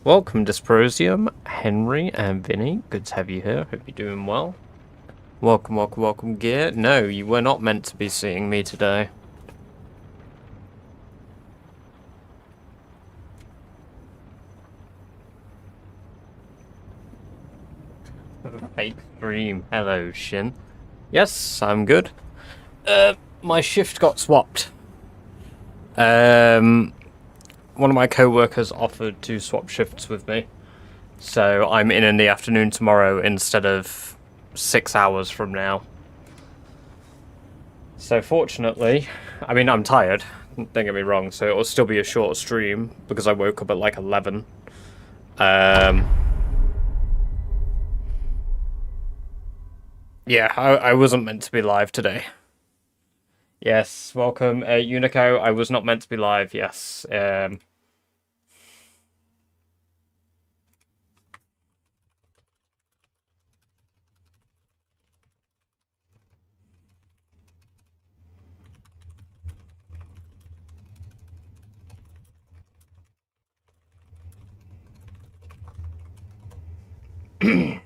Welcome, Dysprosium, Henry, and Vinny. Good to have you here. Hope you're doing well. Welcome, welcome, welcome, Gear. No, you were not meant to be seeing me today. Fake dream. Hello, Shin. Yes, I'm good. My shift got swapped. One of my co-workers offered to swap shifts with me. So I'm in the afternoon tomorrow instead of 6 hours from now. So fortunately, I mean, I'm tired, don't get me wrong, so it'll still be a short stream because I woke up at like 11. Yeah, I wasn't meant to be live today. Yes, welcome, Unico. I was not meant to be live, yes.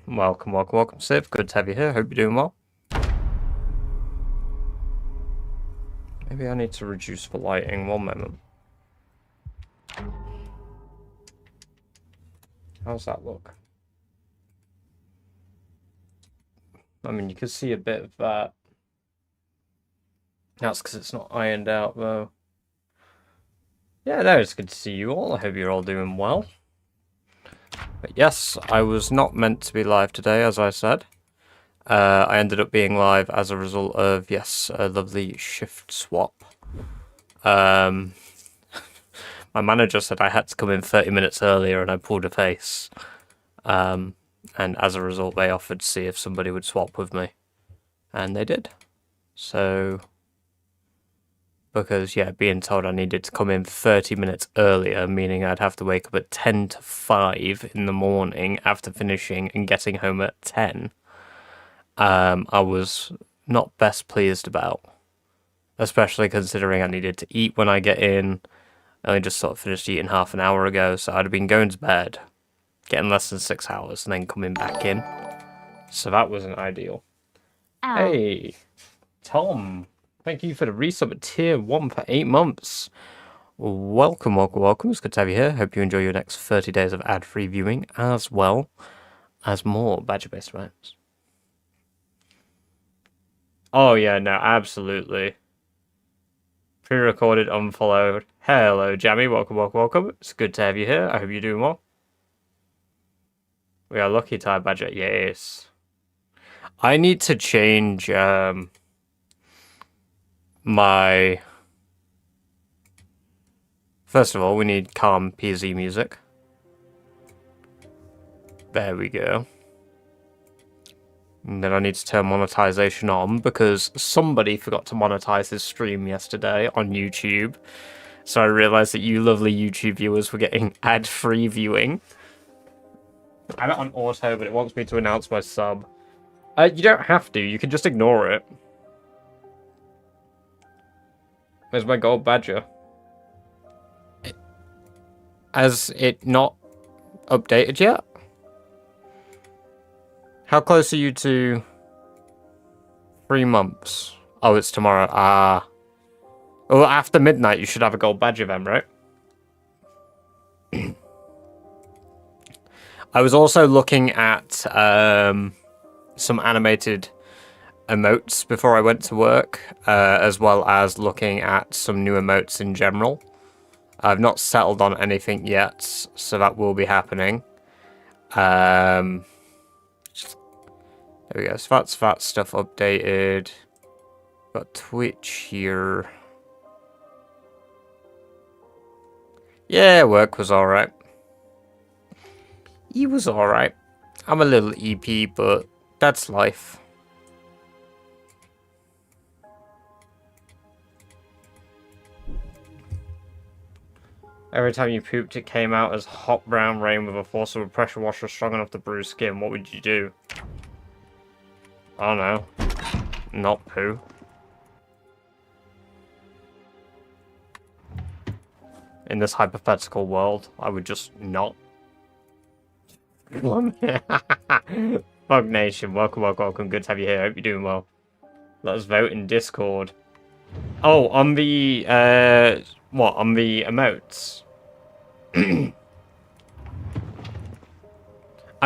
Welcome, welcome, welcome, Civ. Good to have you here. Hope you're doing well. Maybe I need to reduce the lighting. One moment. How's that look? I mean, you can see a bit of that. That's because it's not ironed out, though. Yeah, no, it's good to see you all. I hope you're all doing well. But yes, I was not meant to be live today, as I said. I ended up being live as a result of, yes, a lovely shift swap. My manager said I had to come in 30 minutes earlier and I pulled a face. And as a result, they offered to see if somebody would swap with me. And they did. So, because, yeah, being told I needed to come in 30 minutes earlier, meaning I'd have to wake up at 10 to 5 in the morning after finishing and getting home at 10, I was not best pleased about. Especially considering I needed to eat when I get in. I only just sort of finished eating half an hour ago, so I'd have been going to bed, getting less than 6 hours, and then coming back in. So that wasn't ideal. Ow. Hey, Tom. Thank you for the resub at tier 1 for 8 months. Welcome, welcome, welcome. It's good to have you here. Hope you enjoy your next 30 days of ad-free viewing, as well as more badger-based rounds. Oh, yeah, no, absolutely. Pre-recorded, unfollowed. Hello, Jammy. Welcome, welcome, welcome. It's good to have you here. I hope you're doing well. We are lucky to have Badger. Yes. I need to change, my... First of all, we need calm PZ music. There we go. And then I need to turn monetization on because somebody forgot to monetize his stream yesterday on YouTube. So I realized that you lovely YouTube viewers were getting ad-free viewing. I have it on auto, but it wants me to announce my sub. You don't have to. You can just ignore it. There's my gold badger. Has it not updated yet? How close are you to 3 months? Oh, it's tomorrow. Ah. Well, after midnight, you should have a gold badger then, right? I was also looking at some animated emotes before I went to work, as well as looking at some new emotes in general. I've not settled on anything yet, so that will be happening. There we go. So that's that stuff updated. Got Twitch here. Yeah, work was alright. He was alright. I'm a little EP, but that's life. Every time you pooped, it came out as hot brown rain with a force of a pressure washer strong enough to bruise skin. What would you do? I don't know. Not poo. In this hypothetical world, I would just not. Fog Nation, welcome, welcome, welcome. Good to have you here. Hope you're doing well. Let us vote in Discord. Oh, on the, what? On the emotes? I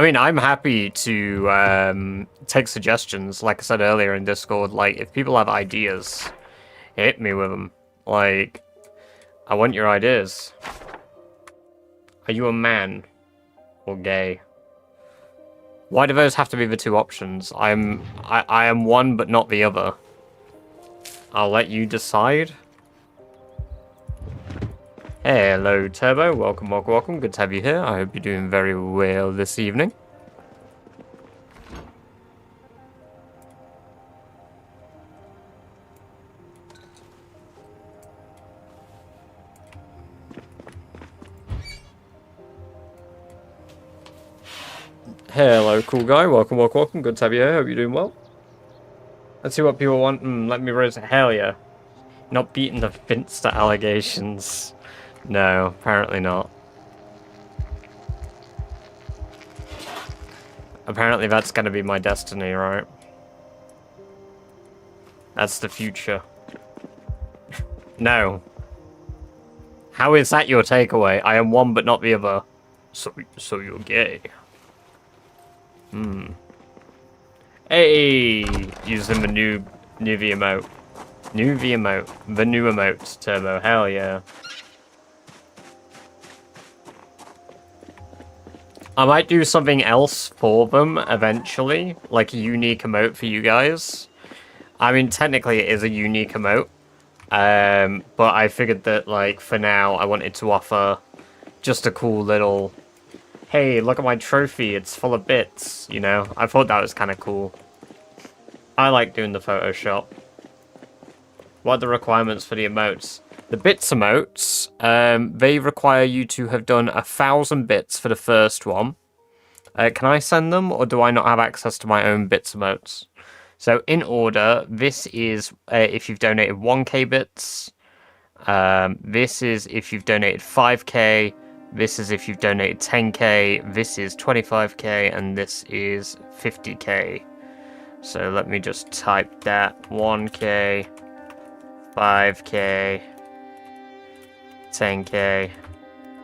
mean, I'm happy to take suggestions. Like I said earlier in Discord, like, if people have ideas, hit me with them. Like, I want your ideas. Are you a man or gay? Why do those have to be the two options? I am one but not the other. I'll let you decide. Hello, Turbo. Welcome, welcome, welcome. Good to have you here. I hope you're doing very well this evening. Hello, cool guy. Welcome, welcome, welcome. Good to have you here. Hope you're doing well. Let's see what people want. Let me raise a hell yeah. Not beating the Finster allegations. No, apparently not. Apparently that's gonna be my destiny, right? That's the future. No. How is that your takeaway? I am one but not the other. So you're gay. Hey! Using the new V emote. New V emote. The new emote, Turbo. Hell yeah. I might do something else for them eventually. Like a unique emote for you guys. I mean, technically it is a unique emote. But I figured that, like, for now, I wanted to offer just a cool little... Hey, look at my trophy, it's full of bits, you know? I thought that was kind of cool. I like doing the Photoshop. What are the requirements for the emotes? The bits emotes, they require you to have done 1,000 bits for the first one. Can I send them, or do I not have access to my own bits emotes? So, in order, this is if you've donated 1k bits. This is if you've donated 5k. This is if you've donated 10k, this is 25k, and this is 50k. So let me just type that. 1k, 5k, 10k,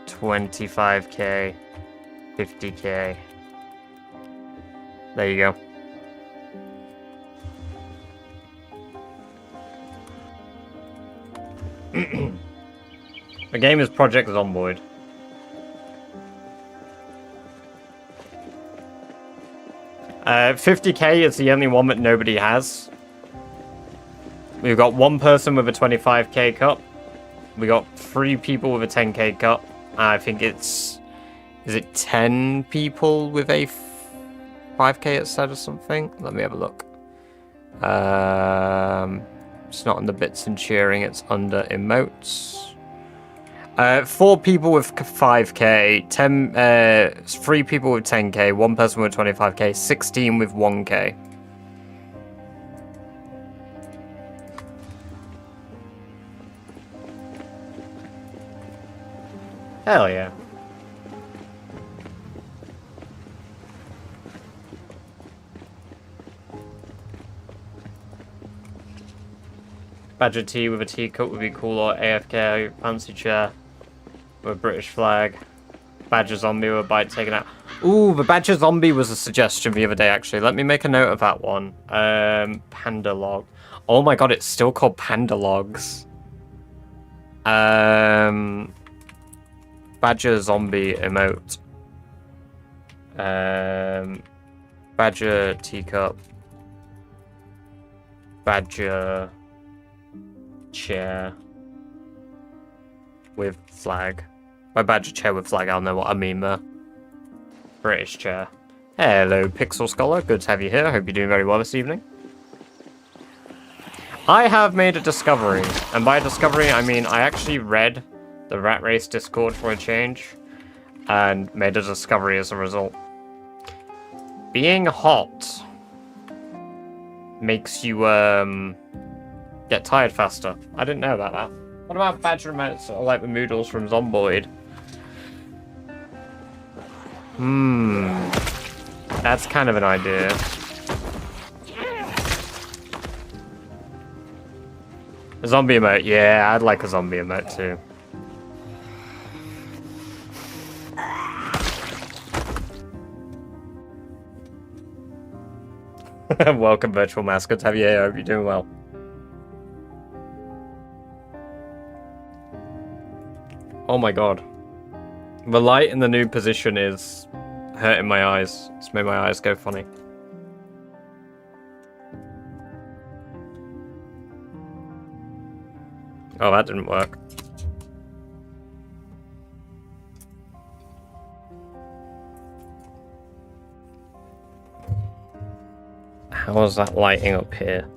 25k, 50k. There you go. The game is Project Zomboid. Uh, 50k is the only one that nobody has. We've got one person with a 25k cup. We got 3 people with a 10k cup. I think it's... Is it 10 people with a 5k it said or something? Let me have a look. It's not under bits and cheering, it's under emotes. 4 people with 5k, 3 people with 10k, 1 person with 25k, 16 with 1k. Hell yeah. Badger tea with a teacup would be cool, or AFK fancy chair. With a British flag. Badger zombie with a bite taken out. Ooh, the badger zombie was a suggestion the other day, actually. Let me make a note of that one. Panda log. Oh my god, it's still called panda logs. Badger zombie emote. Badger teacup. Badger chair with flag. By badger chair with flag, I'll know what I mean there. British chair. Hello, Pixel Scholar. Good to have you here. Hope you're doing very well this evening. I have made a discovery. And by discovery, I mean I actually read the Rat Race Discord for a change. And made a discovery as a result. Being hot makes you, get tired faster. I didn't know about that. What about badger emotes, like the Moodles from Zomboid? That's kind of an idea. A zombie emote, yeah, I'd like a zombie emote too. Welcome, virtual mascots. Have you? I hope you're doing well. Oh my god. The light in the new position is hurting my eyes. It's made my eyes go funny. Oh, that didn't work. How is that lighting up here?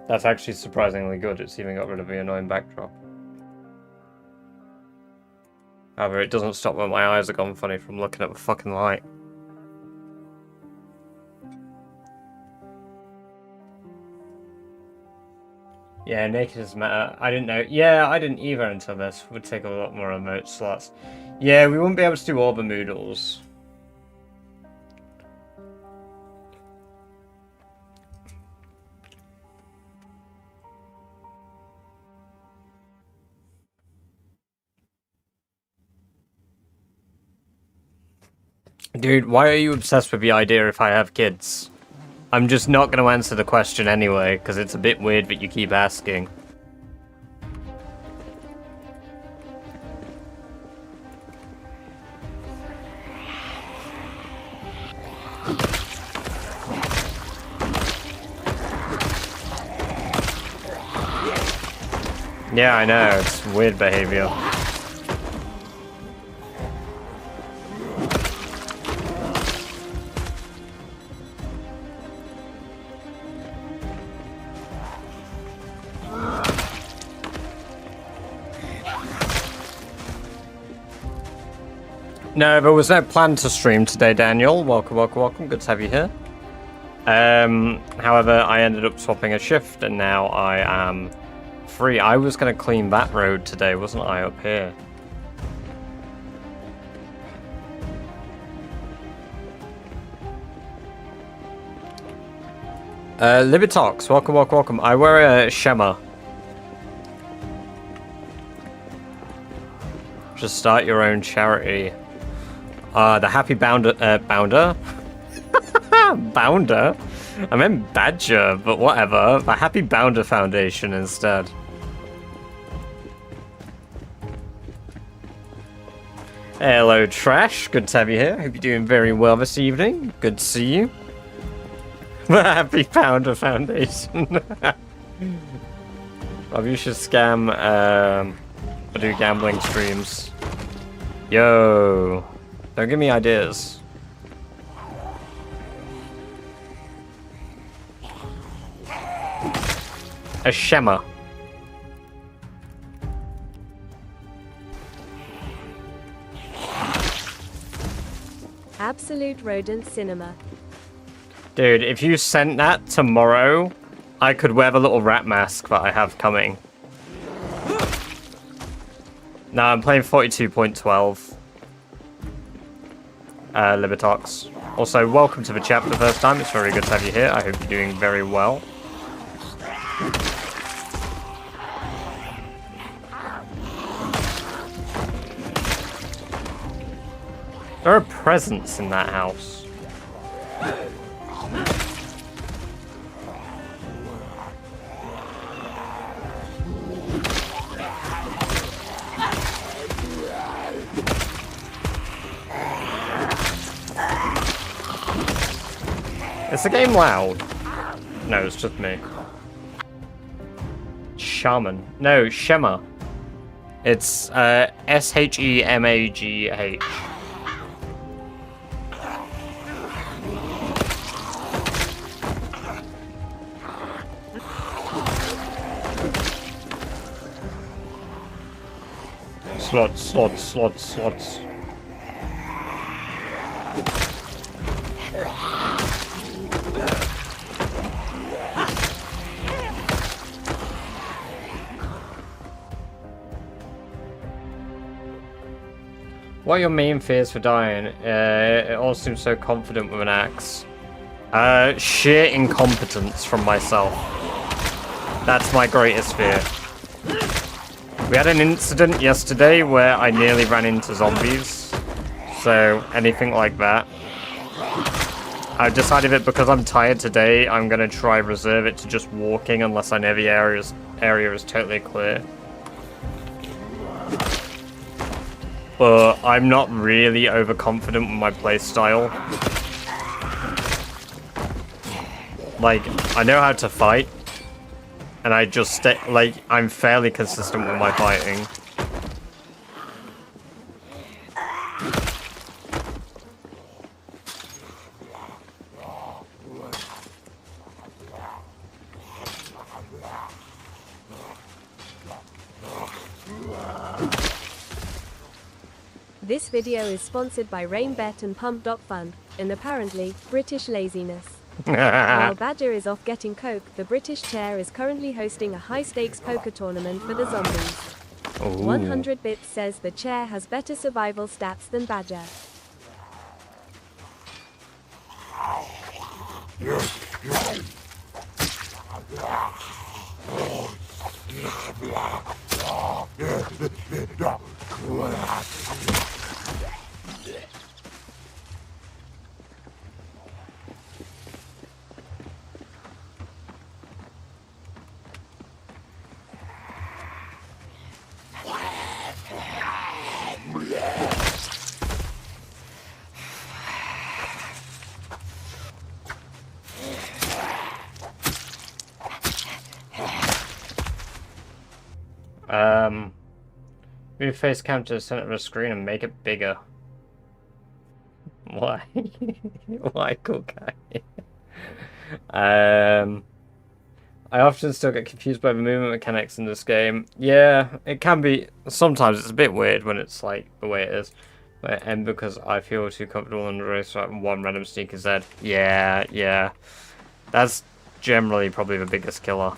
That's actually surprisingly good. It's even got rid of the annoying backdrop. However, it doesn't stop when my eyes are gone funny from looking at the fucking light. Yeah, naked is meta. I didn't know. Yeah, I didn't either until this. Would take a lot more emote slots. Yeah, we wouldn't be able to do all the moodles. Dude, why are you obsessed with the idea if I have kids? I'm just not going to answer the question anyway, because it's a bit weird that you keep asking. Yeah, I know, it's weird behavior. No, there was no plan to stream today, Daniel. Welcome, welcome, welcome. Good to have you here. However, I ended up swapping a shift, and now I am free. I was going to clean that road today, wasn't I, up here? Libitox, welcome, welcome, welcome. I wear a Shema. Just start your own charity. The Happy Bounder, Bounder? Bounder? I meant Badger, but whatever. The Happy Bounder Foundation instead. Hello, Trash. Good to have you here. Hope you're doing very well this evening. Good to see you. The Happy Bounder Foundation. Well, you should scam, or do gambling streams. Yo. Don't give me ideas. A Shema. Absolute Rodent Cinema. Dude, if you sent that tomorrow, I could wear the little rat mask that I have coming. No, I'm playing 42.12. Libitox. Also, welcome to the chat for the first time. It's very good to have you here. I hope you're doing very well. There are presents in that house. Is the game loud? No, it's just me. Shaman. No, Shema. It's S-H-E-M-A-G-H. Slots, slots, slots, slots. What are your main fears for dying? It all seems so confident with an axe. Sheer incompetence from myself. That's my greatest fear. We had an incident yesterday where I nearly ran into zombies. So, anything like that. I've decided that because I'm tired today, I'm going to try reserve it to just walking unless I know the area is totally clear. But I'm not really overconfident with my playstyle. Like, I know how to fight. And I just I'm fairly consistent with my fighting. This video is sponsored by RainBet and Pump.Fun, and apparently, British laziness. While Badger is off getting coke, the British chair is currently hosting a high-stakes poker tournament for the zombies. Ooh. 100 bits says the chair has better survival stats than Badger. Move face cam to the center of the screen and make it bigger. Why? Why, cool guy? I often still get confused by the movement mechanics in this game. Yeah, it can be. Sometimes it's a bit weird when it's like the way it is. And because I feel too comfortable in the race, like one random sneaker Z. Yeah. That's generally probably the biggest killer.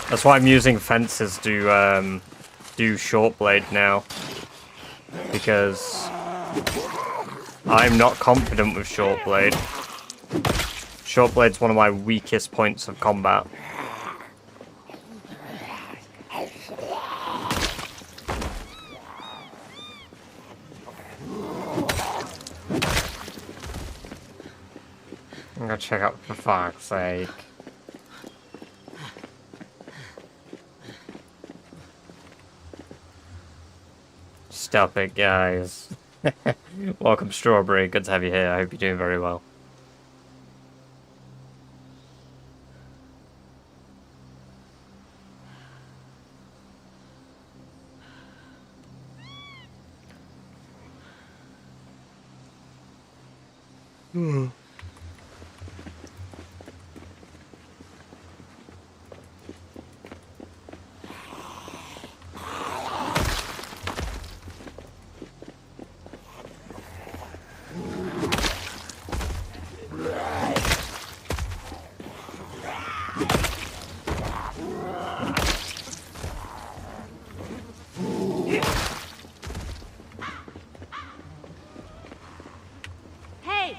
That's why I'm using fences to do short blade now. Because I'm not confident with short blade. Short blade's one of my weakest points of combat. I'm gonna check out for fuck's sake. Stop it, guys. Welcome, Strawberry. Good to have you here. I hope you're doing very well.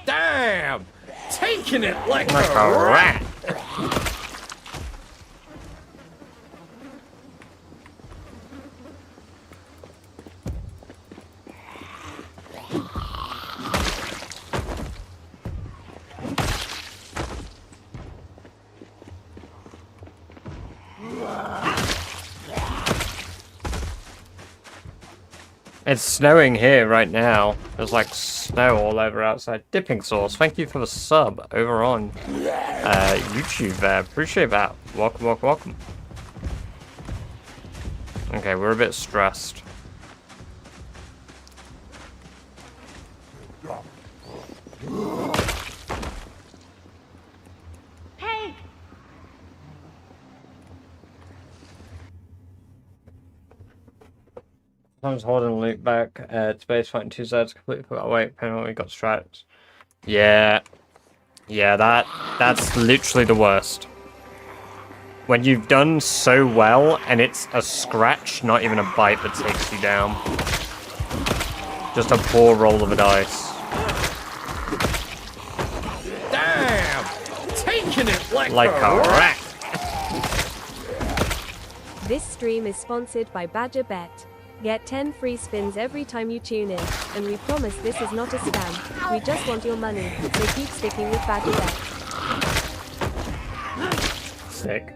Damn! Taking it like Like a a rat! It's snowing here right now. There's like snow all over outside. Dipping Sauce, thank you for the sub over on YouTube there. Appreciate that. Welcome. Okay, we're a bit stressed. Hey! Sometimes holding loop back to base fighting 2 Zs completely forgot wait, penalty got stripes. Yeah, that's literally the worst. when you've done so well and it's a scratch, not even a bite, that takes you down. Just a poor roll of a dice. Damn! Taking it like a rat. This stream is sponsored by Badger Bet. Get 10 free spins every time you tune in, and we promise this is not a scam. We just want your money, so keep sticking with Badger Bet. Sick.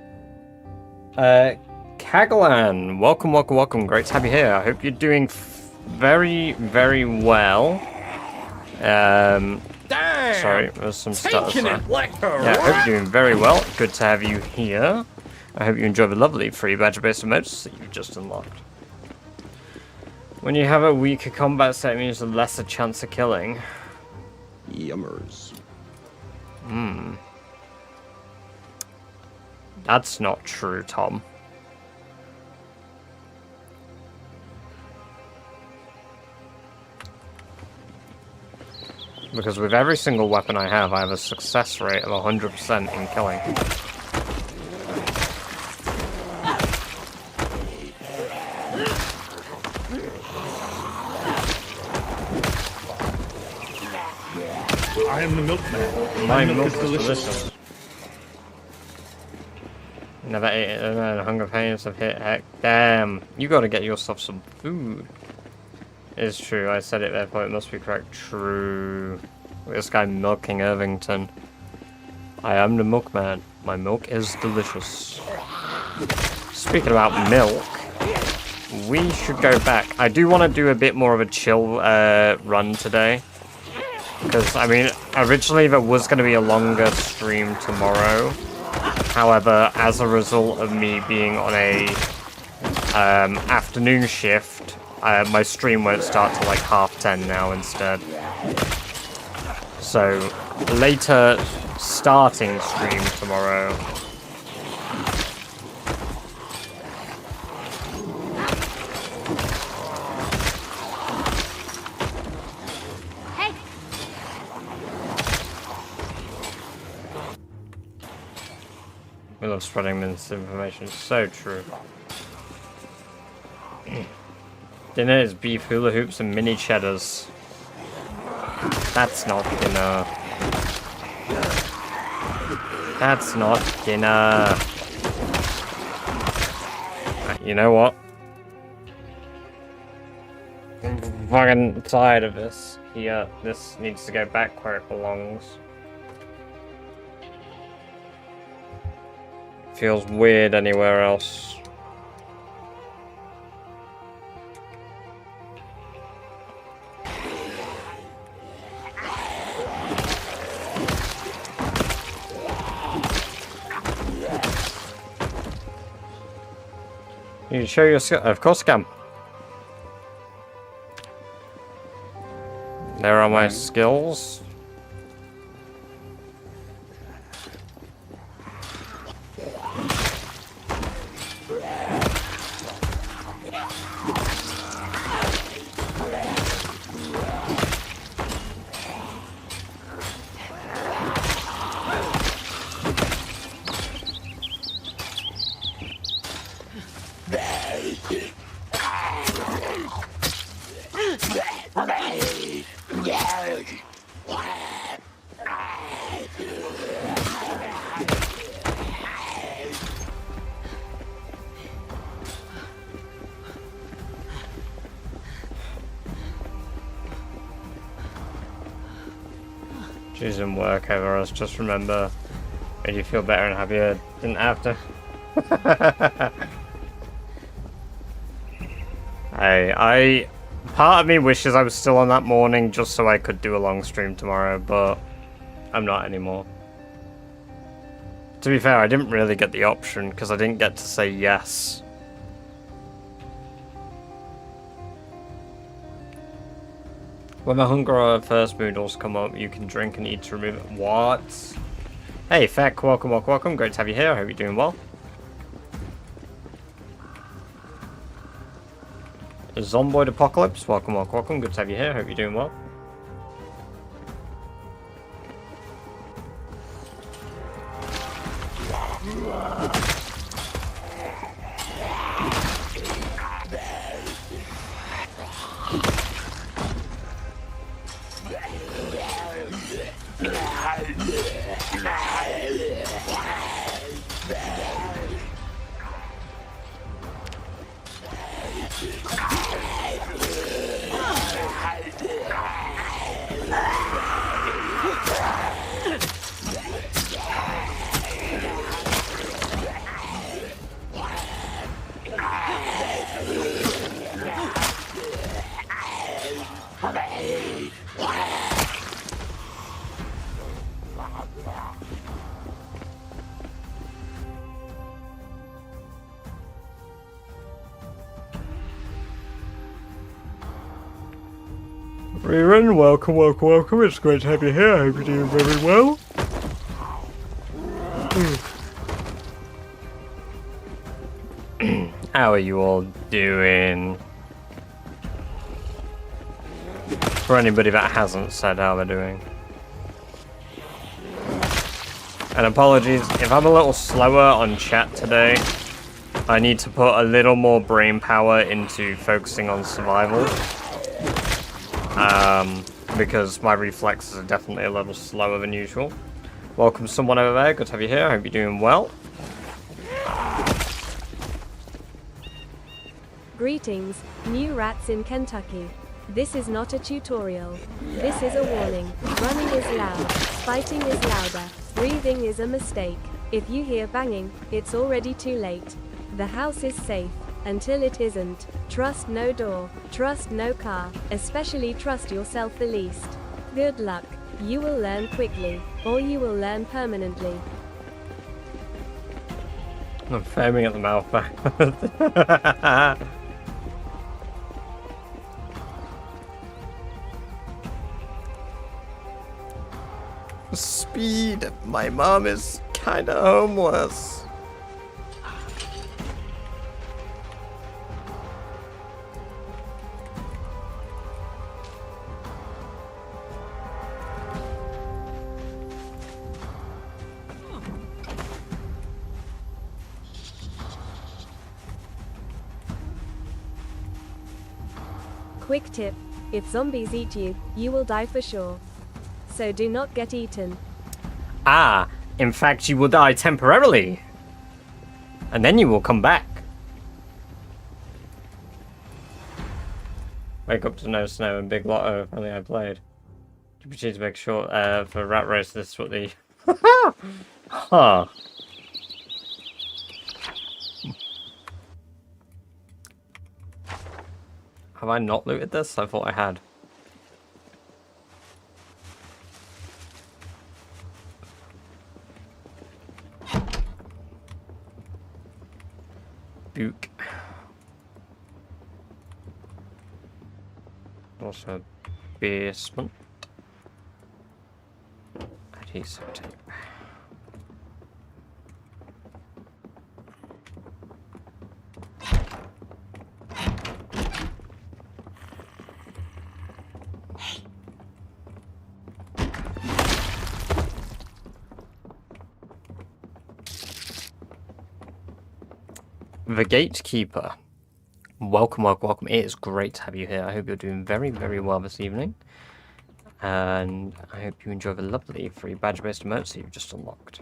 Kagalan, welcome. Great to have you here. I hope you're doing very, very well. Damn! Sorry, there's some stutters Taking there. it like a Yeah, I hope rat. you're doing very well. Good to have you here. I hope you enjoy the lovely free badger-based emotes that you've just unlocked. When you have a weaker combat set, it means a lesser chance of killing. Yummers. That's not true, Tom. Because with every single weapon I have a success rate of 100% in killing. I am the milkman. My milk milk is is delicious. Never ate it, and hunger pains have hit heck. Damn, you gotta get yourself some food. It's true, I said it therefore it must be correct. True. This guy milking Irvington. I am the milkman. My milk is delicious. Speaking about milk, we should go back. I do want to do a bit more of a chill run today. Because, I mean, originally there was going to be a longer stream tomorrow. However, as a result of me being on a afternoon shift, my stream won't start till like 10:30 now instead. So, later starting stream tomorrow. We love spreading misinformation. So true. Dinner is beef, hula hoops, and mini cheddars. That's not dinner. That's not dinner. You know what? I'm fucking tired of this. Here, this needs to go back where it belongs. Feels weird anywhere else. You show your skill? Of course I can. There are my skills. Choosing work over us, just remember, made you feel better and happier, didn't have to. Part of me wishes I was still on that morning just so I could do a long stream tomorrow, but I'm not anymore. To be fair, I didn't really get the option because I didn't get to say yes. When the hunger or thirst noodles come up, you can drink and eat to remove it. What? Hey, Feck, welcome. Great to have you here. I hope you're doing well. Zomboid Apocalypse, welcome. Good to have you here. Hope you're doing well. Rerun, welcome, welcome, welcome. It's great to have you here. I hope you're doing very well. How are you all doing? For anybody that hasn't said how they're doing. And apologies, if I'm a little slower on chat today, I need to put a little more brain power into focusing on survival. Because my reflexes are definitely a little slower than usual. Welcome someone over there, good to have you here, I hope you're doing well. Greetings, new rats in Kentucky. This is not a tutorial. This is a warning. Running is loud, fighting is louder, breathing is a mistake. If you hear banging, it's already too late. The house is safe, until it isn't. Trust no door, trust no car, especially trust yourself the least. Good luck. You will learn quickly, or you will learn permanently. I'm foaming at the mouth back. Speed! My mom is kinda homeless. Quick tip, if zombies eat you, you will die for sure. So do not get eaten. Ah, in fact you will die temporarily. And then you will come back. Wake up to no snow and big lotto, if only I played. You need to make sure for Rat Race this is what the... Huh. Have I not looted this? I thought I had. Book. Also, basement. Adhesive tape. The Gatekeeper. Welcome, welcome, welcome. It is great to have you here. I hope you're doing very, very well this evening. And I hope you enjoy the lovely free badge-based emotes that you've just unlocked.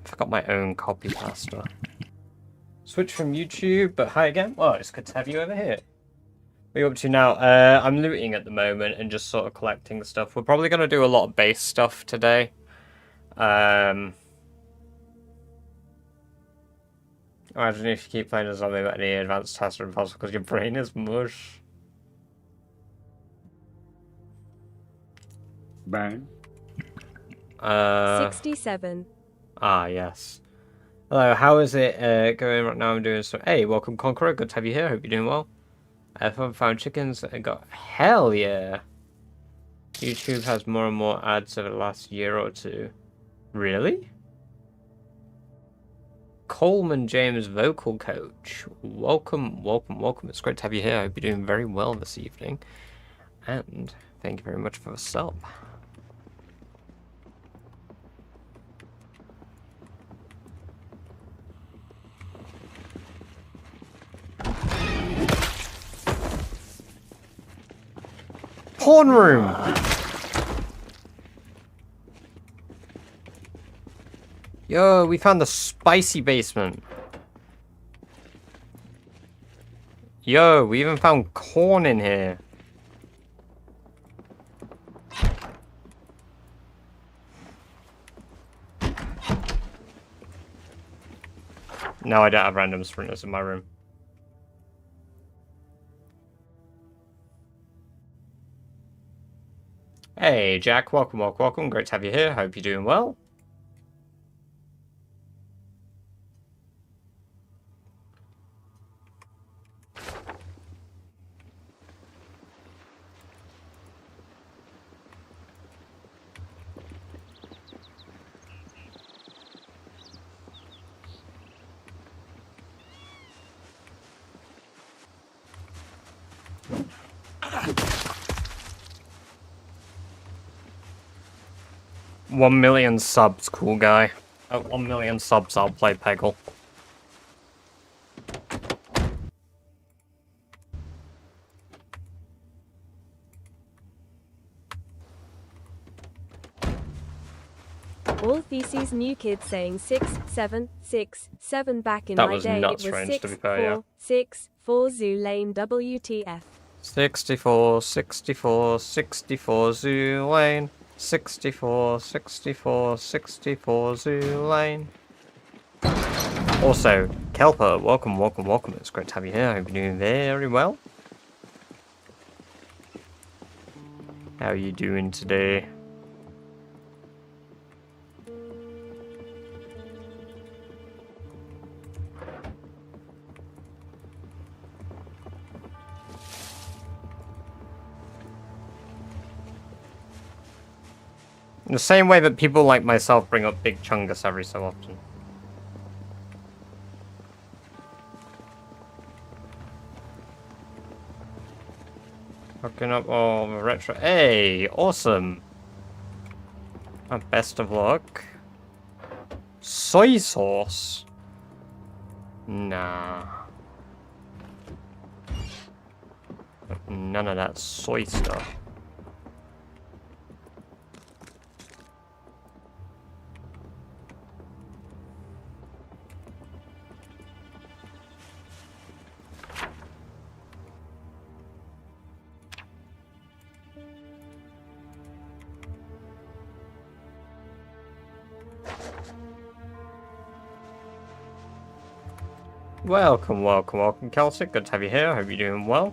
Forgot my own copy pasta. Switch from YouTube, but hi again. Well, it's good to have you over here. What are you up to now? I'm looting at the moment and just sort of collecting stuff. We're probably going to do a lot of base stuff today. Imagine if you keep playing a zombie but any advanced tasks are impossible because your brain is mush. Bang. 67. Ah, yes. Hello, how is it going right now? I'm doing so. Hey, welcome Conqueror. Good to have you here. Hope you're doing well. I found chickens and got hell yeah. YouTube has more and more ads over the last year or two. Really? Coleman James vocal coach. Welcome, welcome, welcome. It's great to have you here. I hope you're doing very well this evening. And thank you very much for the sub. Porn room! Yo, we found the spicy basement. Yo, we even found corn in here. No, I don't have random sprinters in my room. Hey, Jack. Welcome, welcome, welcome. Great to have you here. Hope you're doing well. One million subs, cool guy. At 1 million subs, I'll play Peggle. All theses new kids saying 6, 7, 6, 7 back in That my was day nuts it was range, 6, to be fair, 4, yeah. 6, 4 zoo lane WTF. 64, 64, 64 Zoo Lane. 64, 64, 64 Zoo Lane. Also, Kelper, welcome, welcome, welcome. It's great to have you here. I hope you're doing very well. How are you doing today? In the same way that people like myself bring up Big Chungus every so often. Hooking up all the retro. Hey, awesome. Best of luck. Soy sauce? Nah. None of that soy stuff. Welcome, welcome, welcome, Celtic. Good to have you here. Hope you're doing well.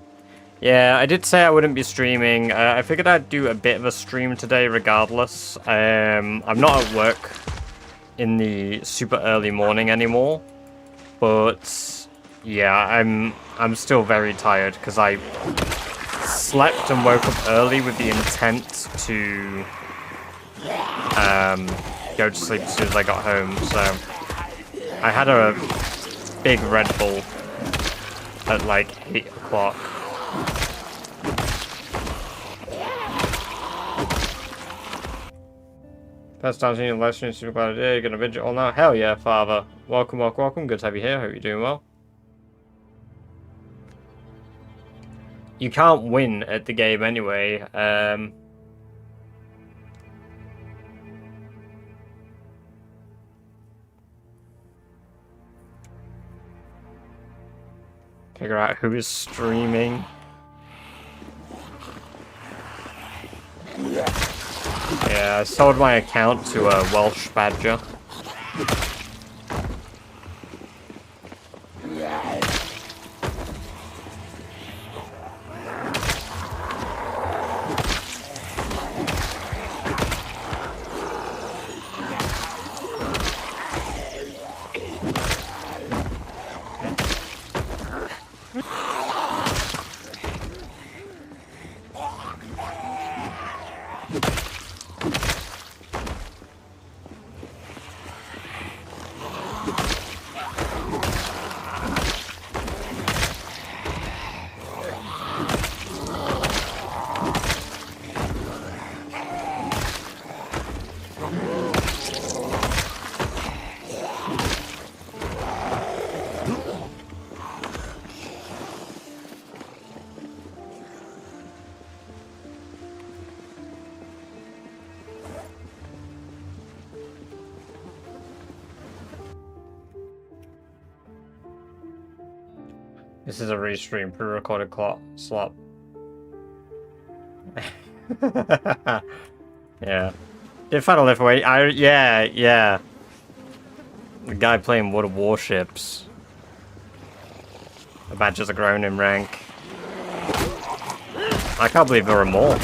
Yeah, I did say I wouldn't be streaming. I figured I'd do a bit of a stream today regardless. I'm not at work in the super early morning anymore. But yeah, I'm still very tired because I slept and woke up early with the intent to go to sleep as soon as I got home. So I had a big Red Bull at like 8 o'clock. First time seeing your live stream, super glad you're gonna binge it all now. Hell yeah, father. Welcome, welcome, welcome. Good to have you here. Hope you're doing well. You can't win at the game anyway. Figure out who is streaming. Yeah, I sold my account to a Welsh Badger. This is a restream, pre-recorded slot. Yeah. Did Final Lift away? Yeah. The guy playing World of Warships. The badges are grown in rank. I can't believe there are more.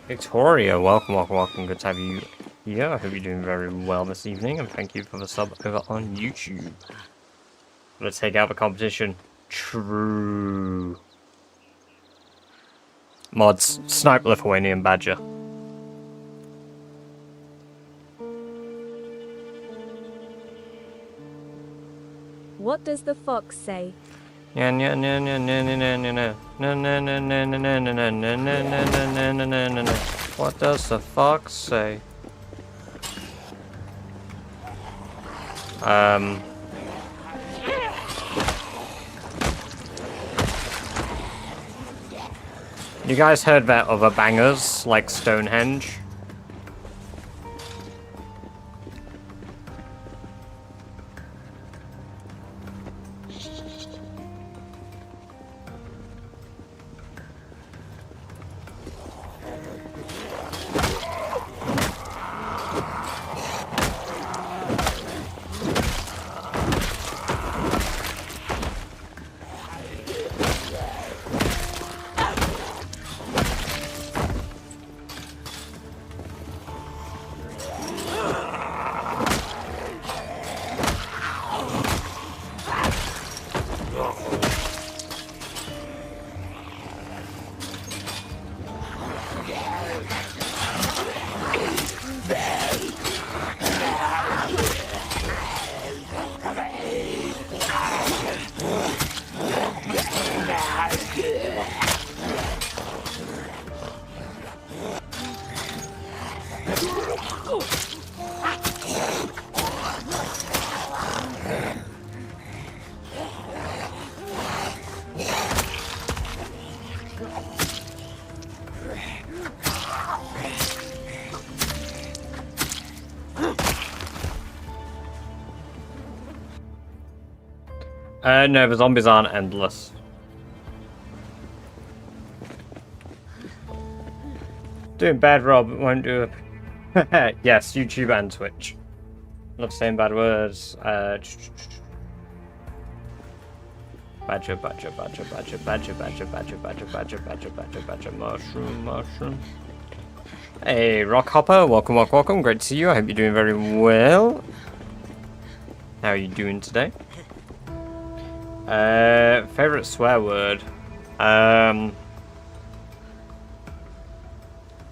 Victoria, welcome, welcome, welcome. Good to have you here. I hope you're doing very well this evening, and thank you for the sub over on YouTube. Let's take out the competition. True. Mods, snipe Lithuanian Badger. What does the fox say? What does the fox say? You guys heard about other bangers like Stonehenge? No, the zombies aren't endless. Doing bad, Rob. Won't do it. Yes, YouTube and Twitch. Love saying bad words. Badger, badger, badger, badger, badger, badger, badger, badger, badger, badger, badger, badger, mushroom, mushroom. Hey, Rockhopper, welcome, welcome, welcome. Great to see you. I hope you're doing very well. How are you doing today? Favorite swear word.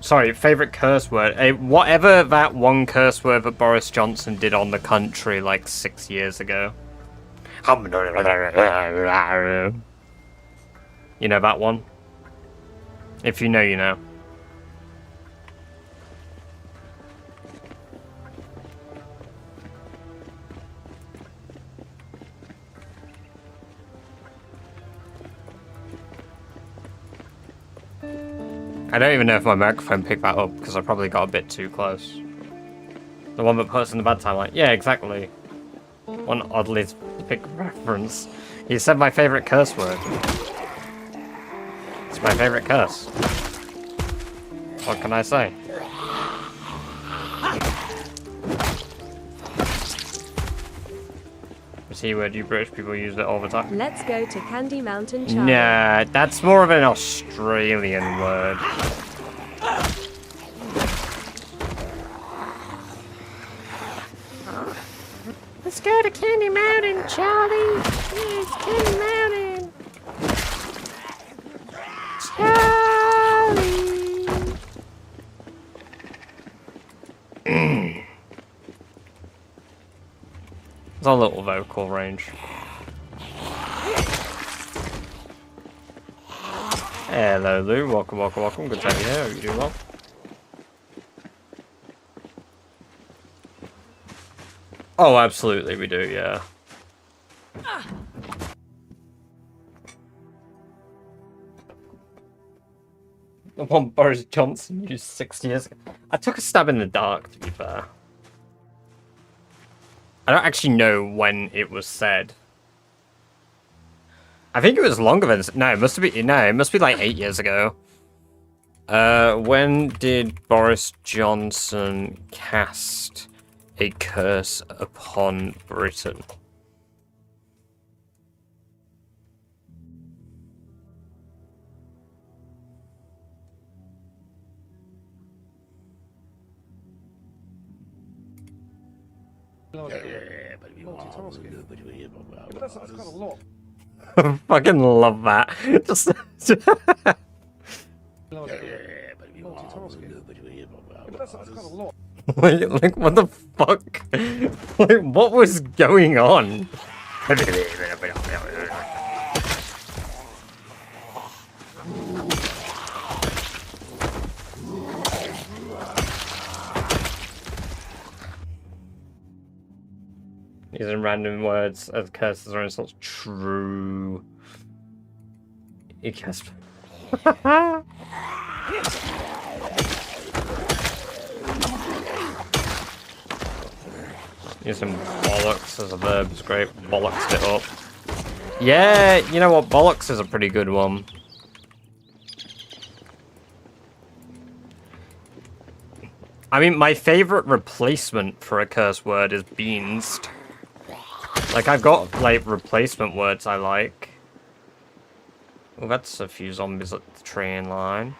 Sorry, favorite curse word. Whatever that one curse word that Boris Johnson did on the country like 6 years ago. You know that one? If you know, you know. I don't even know if my microphone picked that up because I probably got a bit too close. The one that puts in the bad time, like, yeah, exactly. One oddly specific reference. He said my favorite curse word. It's my favorite curse. What can I say? The T word, you British people use it all the time. Let's go to Candy Mountain, Charlie. Nah, that's more of an Australian word. Let's go to Candy Mountain, Charlie. Yes, Candy Mountain. Charlie. It's a little vocal range. Hello, Lou. Welcome, welcome, welcome. Good to have you here. Hope you're doing well. Oh, absolutely, we do, yeah. The one Boris Johnson used 6 years ago. I took a stab in the dark, to be fair. I don't actually know when it was said. I think it was longer than... No, it must be... No, it must be like 8 years ago. When did Boris Johnson cast a curse upon Britain? That's kind of a lot. I fucking love that. Just like what the fuck? Like what was going on? Using random words as curses or insults. True. It gets. Using bollocks as a verb is great. Bollocks it up. Yeah, you know what? Bollocks is a pretty good one. I mean, my favorite replacement for a curse word is beans. Like, I've got, like, replacement words I like. Well, that's a few zombies at the train line.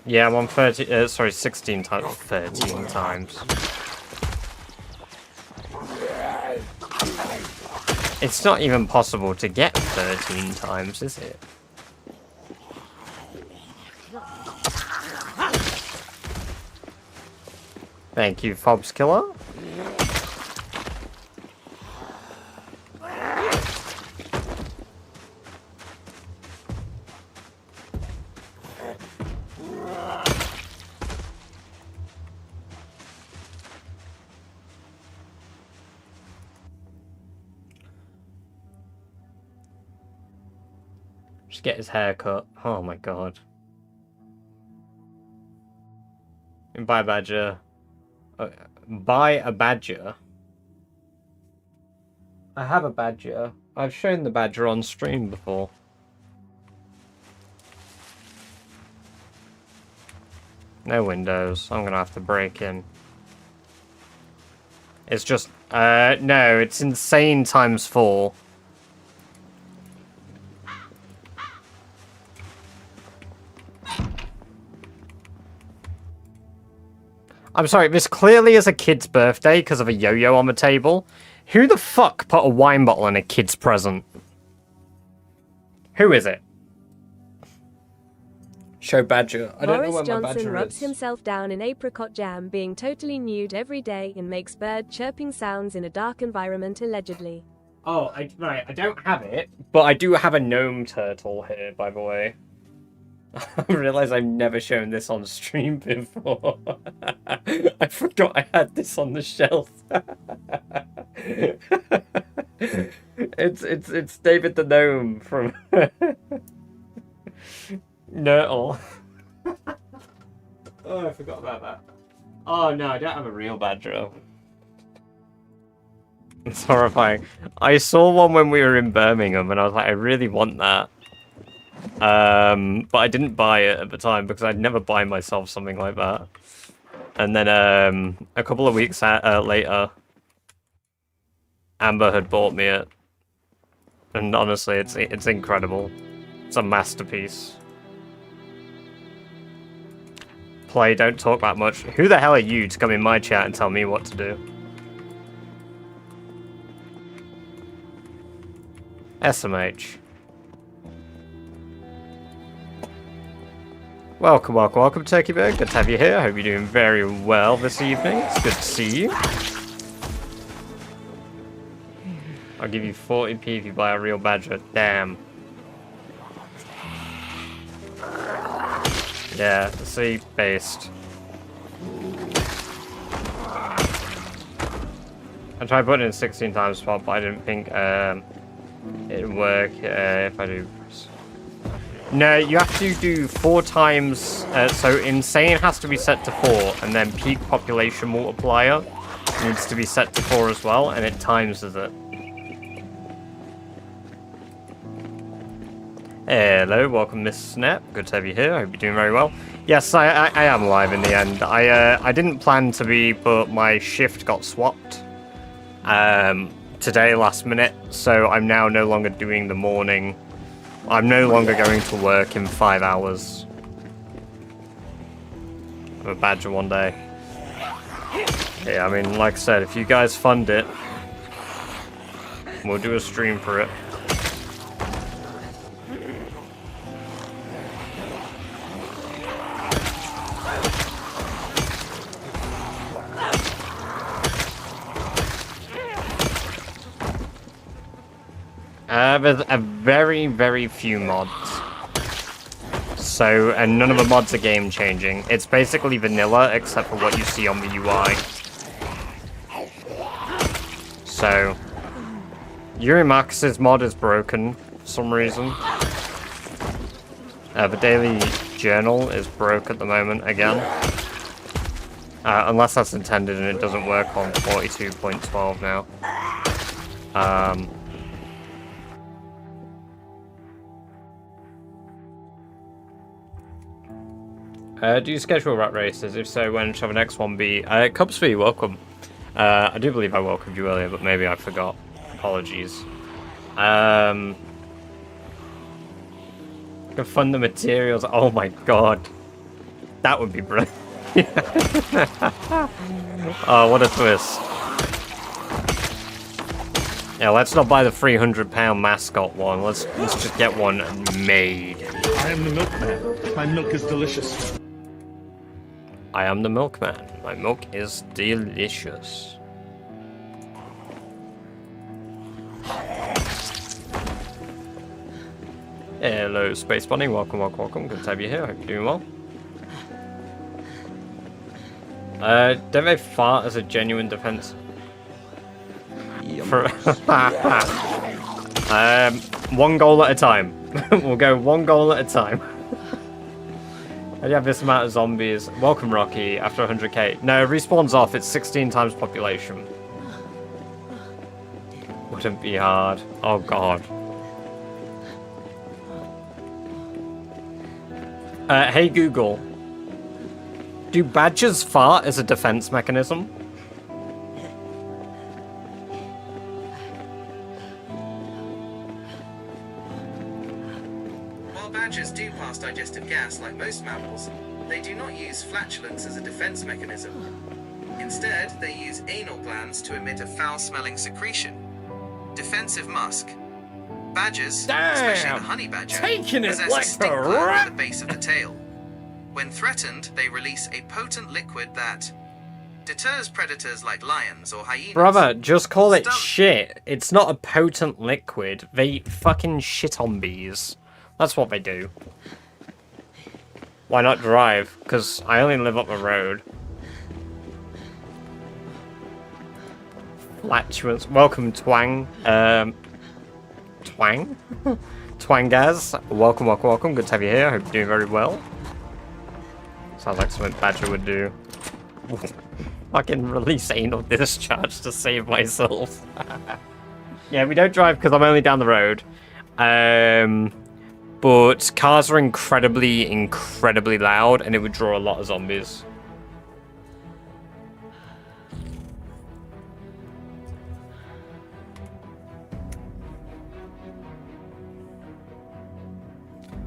Yeah, I'm on 16 times. 13 times. It's not even possible to get 13 times, is it? Thank you, Fobs Killer. Just get his hair cut. Oh my god. Buy a badger. Buy a badger. I have a badger. I've shown the badger on stream before. No windows. I'm gonna have to break in. It's just, no, it's insane times 4. I'm sorry, this clearly is a kid's birthday because of a yo-yo on the table. Who the fuck put a wine bottle in a kid's present? Who is it? Show badger. I don't know where my badger is. Johnson rubs himself down in apricot jam, being totally nude every day, and makes bird chirping sounds in a dark environment, allegedly. Oh, right, I don't have it, but I do have a gnome turtle here, by the way. I realise I've never shown this on stream before. I forgot I had this on the shelf. It's David the Gnome from Nurtle. Oh, I forgot about that. Oh no, I don't have a real badger. It's horrifying. I saw one when we were in Birmingham and I was like, I really want that. But I didn't buy it at the time because I'd never buy myself something like that. And then a couple of weeks later, Amber had bought me it. And honestly, it's incredible. It's a masterpiece. Play, don't talk that much. Who the hell are you to come in my chat and tell me what to do? SMH. Welcome, welcome, welcome, Turkey Bird. Good to have you here. I hope you're doing very well this evening. It's good to see you. I'll give you 40p if you buy a real badger. Damn. Yeah, see, based. I tried putting it in 16 times spot, but I didn't think it'd work if I do. No, you have to do 4 times. So insane has to be set to 4, and then peak population multiplier needs to be set to 4 as well, and it times it. Hello, welcome Miss Snap. Good to have you here. I hope you're doing very well. Yes, I am live in the end. I didn't plan to be, but my shift got swapped today last minute, so I'm now no longer doing the morning. I'm no longer going to work in 5 hours. of a badger one day. Yeah, I mean, like I said, if you guys fund it, we'll do a stream for it. There's a very, very few mods. So, and none of the mods are game changing. It's basically vanilla except for what you see on the UI. So, Yuri Max's mod is broken for some reason. The daily journal is broke at the moment again. Unless that's intended and it doesn't work on 42.12 now. Do you schedule rat races? If so, when shall the next one be? Cubsfee, welcome. I do believe I welcomed you earlier, but maybe I forgot. Apologies. Can fund the materials. Oh my god. That would be brilliant. Oh, what a twist. Yeah, let's not buy the £300 mascot one. Let's just get one made. I am the milkman. My milk is delicious. I am the milkman. My milk is delicious. Hello, Space Bunny. Welcome, welcome, welcome. Good to have you here. Hope you're doing well. Don't they fart as a genuine defense? For one goal at a time. We'll go one goal at a time. I do have this amount of zombies. Welcome, Rocky, after 100k. No, it respawns off. It's 16 times population. Wouldn't be hard. Oh, God. Hey, Google. Do badgers fart as a defense mechanism? Badgers do pass digestive gas like most mammals, they do not use flatulence as a defense mechanism. Instead, they use anal glands to emit a foul-smelling secretion. Defensive musk. Badgers, especially the honey badger, possess a stink gland at the base of the tail. When threatened, they release a potent liquid that deters predators like lions or hyenas. Brother, just call it shit. It's not a potent liquid. They fucking shit on bees. That's what they do. Why not drive? Because I only live up the road. Flatulence. Welcome, Twang. Twang? Twangaz. Welcome, welcome, welcome. Good to have you here. I hope you're doing very well. Sounds like something Badger would do. Fucking release anal discharge to save myself. Yeah, we don't drive because I'm only down the road. But cars are incredibly, incredibly loud, and it would draw a lot of zombies.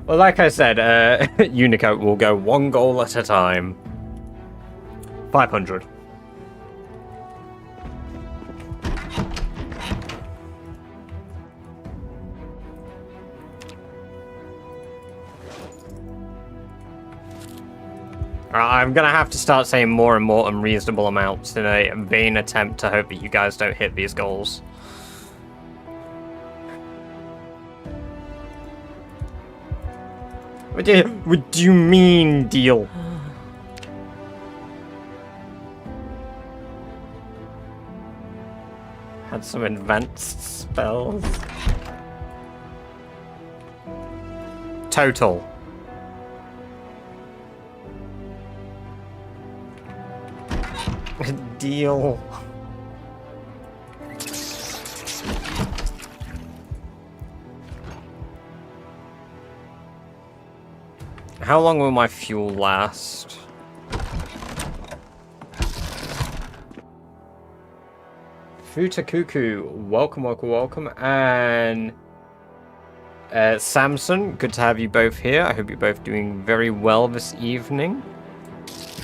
Well, like I said, Unicoat will go one goal at a time. 500. I'm gonna have to start saying more and more unreasonable amounts in a vain attempt to hope that you guys don't hit these goals. What do you mean, deal? Had some advanced spells. Total. Deal. How long will my fuel last? Futakuku, welcome, welcome, welcome. And Samson, good to have you both here. I hope you're both doing very well this evening.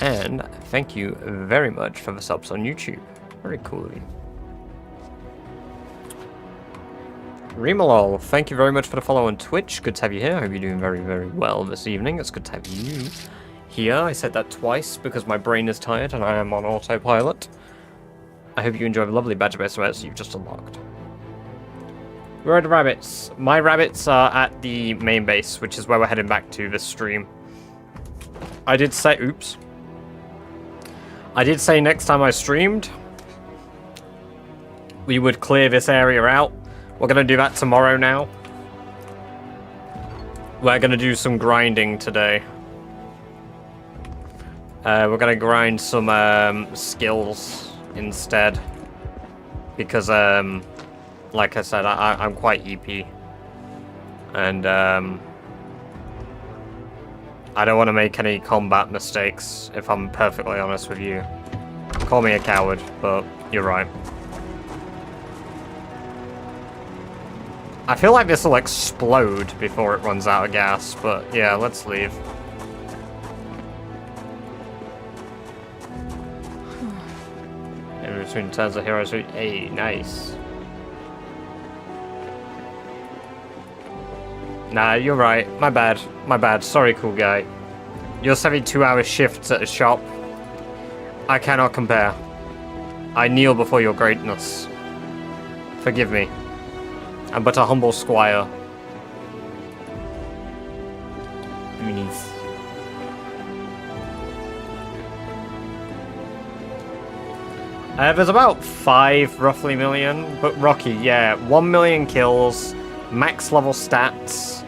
And thank you very much for the subs on YouTube. Very cool of you. Remalol, thank you very much for the follow on Twitch. Good to have you here. I hope you're doing very, very well this evening. It's good to have you here. I said that twice because my brain is tired and I am on autopilot. I hope you enjoy the lovely badge of SOS you've just unlocked. Where are the rabbits? My rabbits are at the main base, which is where we're heading back to this stream. I did say, oops. I did say next time I streamed, we would clear this area out. We're going to do that tomorrow now. We're going to do some grinding today. We're going to grind some skills instead. Because, like I said, I'm quite EP. And I don't want to make any combat mistakes, if I'm perfectly honest with you. Call me a coward, but you're right. I feel like this will explode before it runs out of gas, but yeah, let's leave. In between turns of heroes, hey, nice. Nah, you're right. My bad. My bad. Sorry, cool guy. You're 72-hour shifts at a shop. I cannot compare. I kneel before your greatness. Forgive me. I'm but a humble squire. Unis. There's about 5 roughly million, but Rocky, yeah, 1 million kills, max level stats,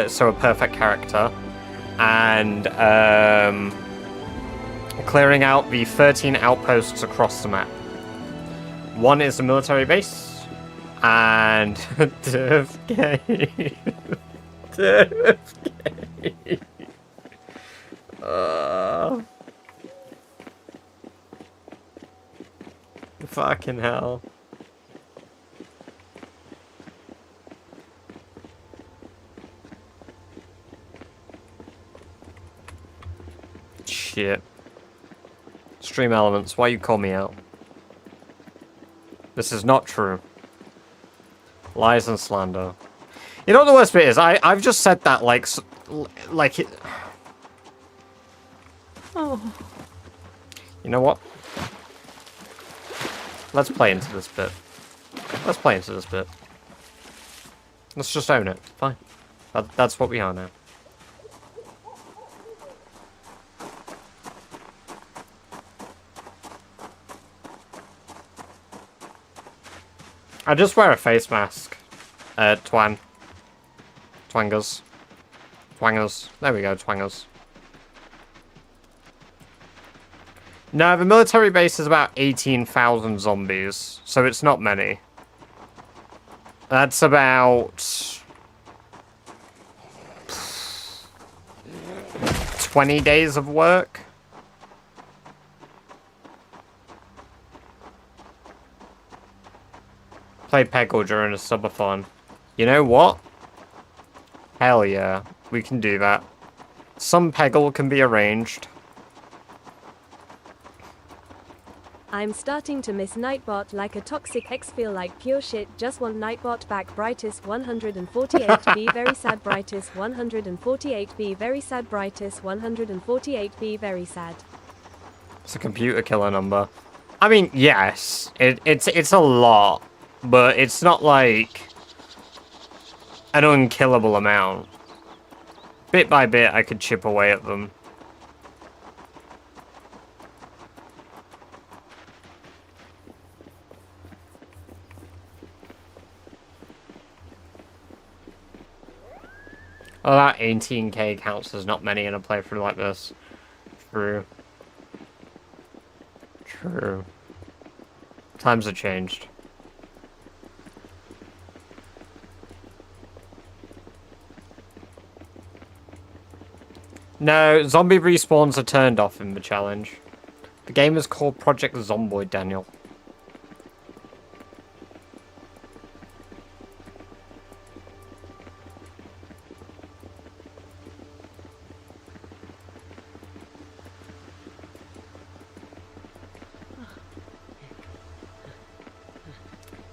so a perfect character, and clearing out the 13 outposts across the map. One is the military base. And fucking hell. Shit. Stream elements, why you call me out? This is not true. Lies and slander. You know what the worst bit is? I've just said that like it. Oh. You know what? Let's play into this bit. Let's play into this bit. Let's just own it. Fine. That's what we are now. I just wear a face mask. Twangers. Twangers. There we go, twangers. No, the military base is about 18,000 zombies, so it's not many. That's about 20 days of work. Play Peggle during a subathon. You know what? Hell yeah, we can do that. Some Peggle can be arranged. I'm starting to miss Nightbot like a toxic ex, feel like pure shit, just want Nightbot back. Brightest 148B very sad. Brightest 148B very sad. Brightest 148B very sad. It's a computer killer number. I mean, yes, it's a lot, but it's not like an unkillable amount. Bit by bit, I could chip away at them. Oh, that 18k counts as not many in a playthrough like this. True. True. Times have changed. No, zombie respawns are turned off in the challenge. The game is called Project Zomboid, Daniel.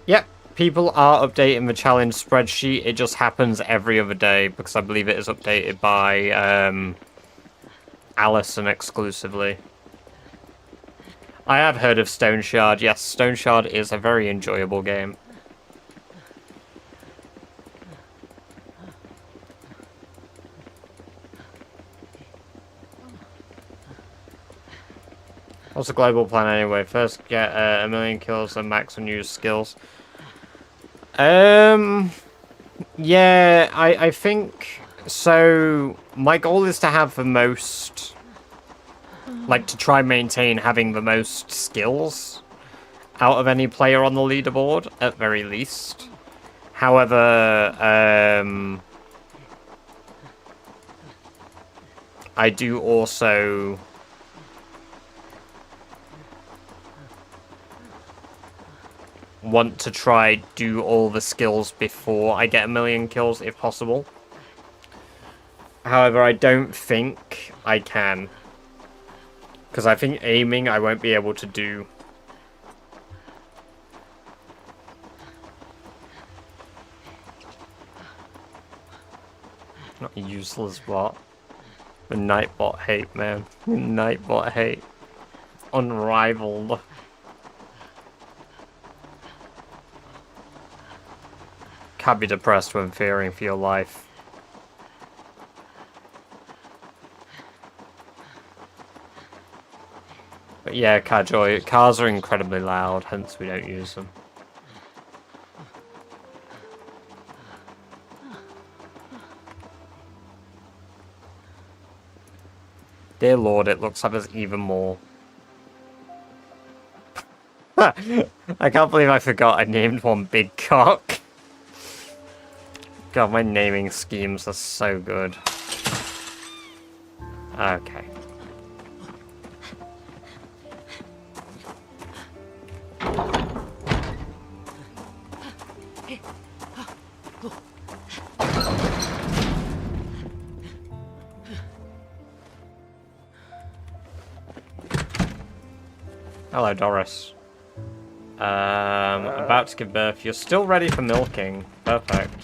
Yep, people are updating the challenge spreadsheet. It just happens every other day because I believe it is updated by Allison exclusively. I have heard of Stone Shard. Yes, Stone Shard is a very enjoyable game. What's the global plan anyway? First get 1,000,000 kills and max unused skills. Yeah, I think so. My goal is to have the most, like, to try and maintain having the most skills out of any player on the leaderboard at very least. However, I do also want to try do all the skills before I get 1,000,000 kills if possible. However, I don't think I can, because I think aiming I won't be able to do. Not a useless bot. The Nightbot hate, man. Nightbot hate. Unrivaled. Can't be depressed when fearing for your life. But yeah, Carjoy, cars are incredibly loud, hence we don't use them. Dear Lord, it looks like there's even more. I can't believe I forgot I named one Big Cock. God, my naming schemes are so good. Okay. Hello, Doris. About to give birth. You're still ready for milking. Perfect.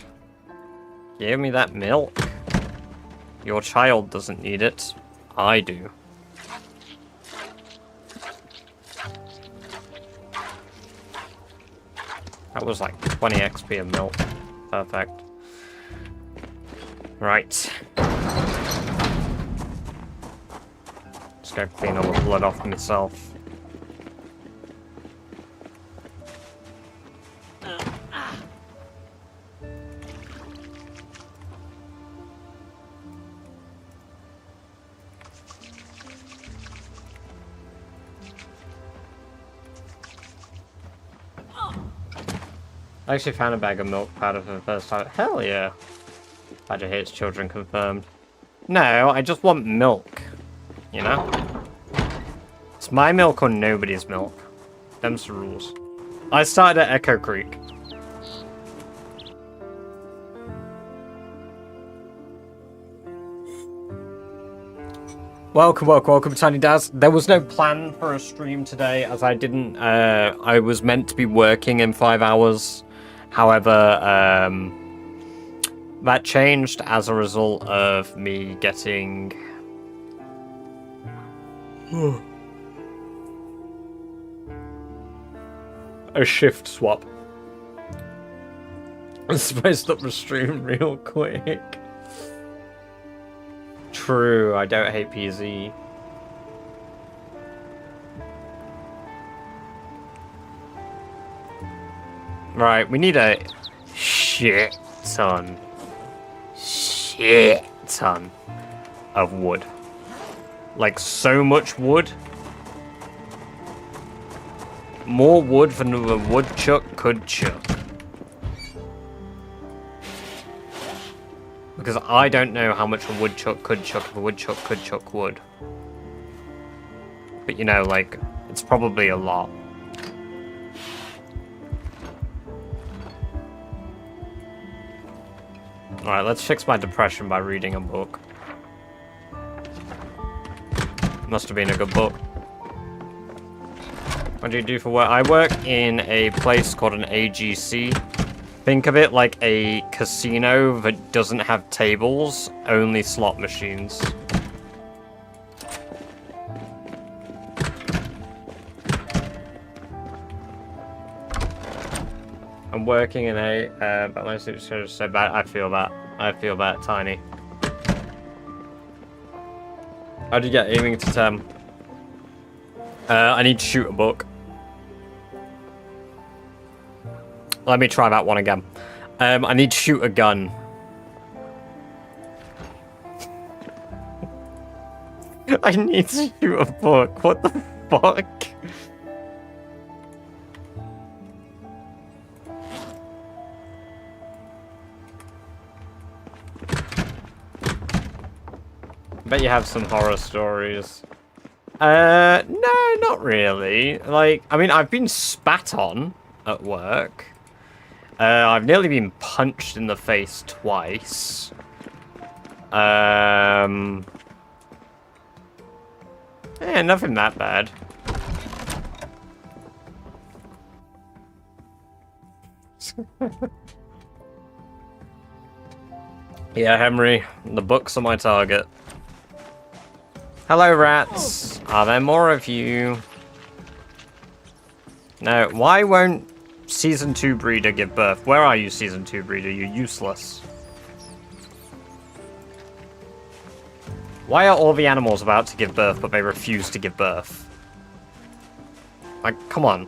Give me that milk. Your child doesn't need it. I do. That was like 20 XP of milk. Perfect. Right. Just go clean all the blood off myself. I actually found a bag of milk powder for the first time. Hell yeah. Badger hates children confirmed. No, I just want milk. You know? It's my milk or nobody's milk. Them's the rules. I started at Echo Creek. Welcome, Tiny Daz. There was no plan for a stream today, as I didn't, I was meant to be working in 5 hours. However, that changed as a result of me getting... a shift swap. I spiced up the stream real quick. True, I don't hate PZ. Right, we need a shit ton of wood. Like, so much wood. More wood than the woodchuck could chuck. Because I don't know how much a woodchuck could chuck if a woodchuck could chuck wood. But you know, like, it's probably a lot. Alright, let's fix my depression by reading a book. Must have been a good book. What do you do for work? I work in a place called an AGC. Think of it like a casino that doesn't have tables, only slot machines. I'm working in a, but my super's so bad. I feel that, Tiny. How do you get aiming to 10? I need to shoot a book. Let me try that one again. I need to shoot a gun. I need to shoot a book. What the fuck? Bet you have some horror stories. No, not really. Like, I mean, I've been spat on at work. I've nearly been punched in the face twice. Yeah, nothing that bad. Yeah, Henry, the books are my target. Hello, rats. Are there more of you? No, why won't Season 2 breeder give birth? Where are you, Season 2 breeder? You're useless. Why are all the animals about to give birth, but they refuse to give birth? Like, come on.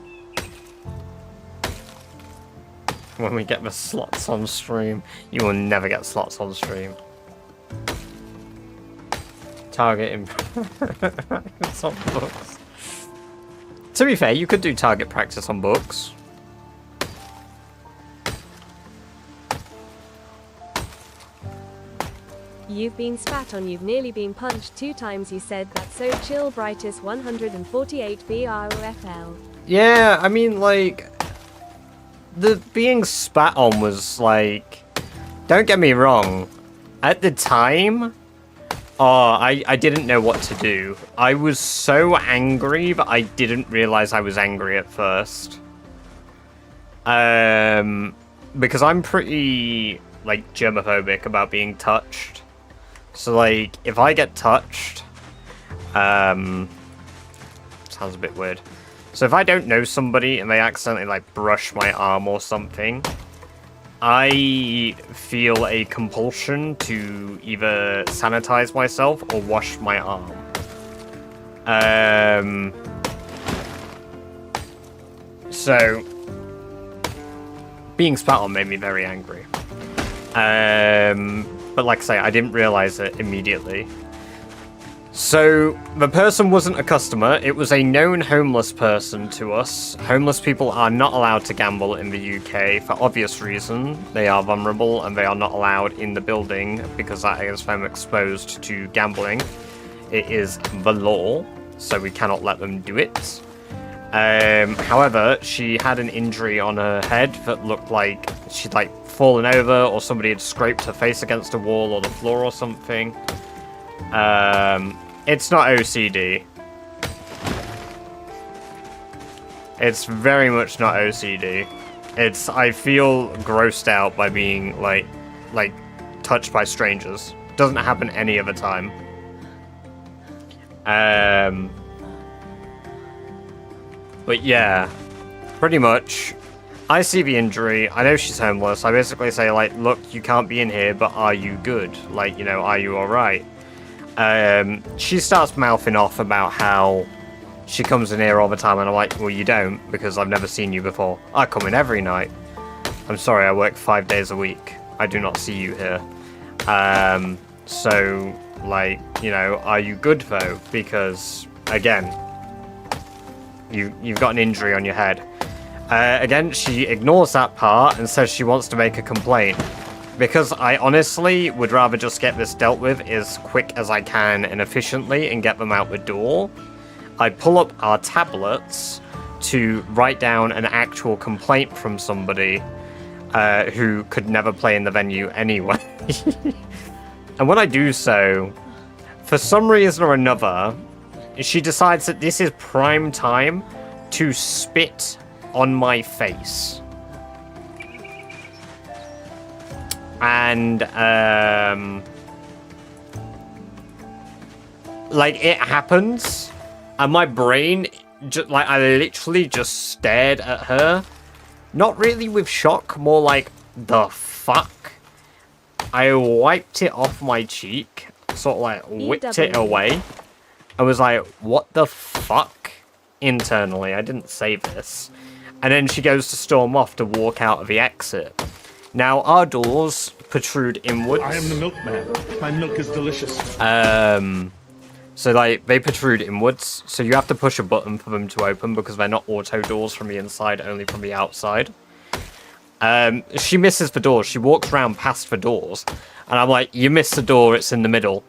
When we get the slots on stream, you will never get slots on stream. Target in on books. To be fair, you could do target practice on books. You've been spat on, you've nearly been punched 2 times, you said that's so chill, Brightest 148 BROFL. Yeah, I mean, like, the being spat on was like, don't get me wrong, at the time, I didn't know what to do. I was so angry, but I didn't realize I was angry at first. Because I'm pretty, like, germophobic about being touched. So, like, if I get touched, sounds a bit weird. So if I don't know somebody and they accidentally, like, brush my arm or something, I feel a compulsion to either sanitize myself or wash my arm. So being spat on made me very angry. But like I say, I didn't realize it immediately. So the person wasn't a customer, it was a known homeless person to us. Homeless people are not allowed to gamble in the UK for obvious reason. They are vulnerable and they are not allowed in the building because that is them exposed to gambling. It is the law, so we cannot let them do it. However, she had an injury on her head that looked like she'd like fallen over or somebody had scraped her face against a wall or the floor or something. It's not OCD. It's very much not OCD. It's, I feel grossed out by being, like touched by strangers. Doesn't happen any other time. But yeah, pretty much. I see the injury, I know she's homeless, I basically say, like, look, you can't be in here, but are you good? Like, you know, are you alright? She starts mouthing off about how she comes in here all the time, and I'm like, well, you don't, because I've never seen you before. I come in every night. I'm sorry, I work 5 days a week. I do not see you here. So, like, you know, are you good, though? Because, again, you've got an injury on your head. Again, she ignores that part and says she wants to make a complaint. Because I honestly would rather just get this dealt with as quick as I can and efficiently and get them out the door. I pull up our tablets to write down an actual complaint from somebody who could never play in the venue anyway. And when I do so, for some reason or another, she decides that this is prime time to spit on my face. And, like, it happens, and my brain, like, I literally just stared at her. Not really with shock, more like, the fuck? I wiped it off my cheek, sort of like whipped it away. I was like, what the fuck? Internally, I didn't say this. And then she goes to storm off to walk out of the exit. Now, our doors protrude inwards. I am the milkman. My milk is delicious. So, like, they protrude inwards, so you have to push a button for them to open because they're not auto doors from the inside, only from the outside. She misses the door. She walks around past the doors, and I'm like, you missed the door, it's in the middle.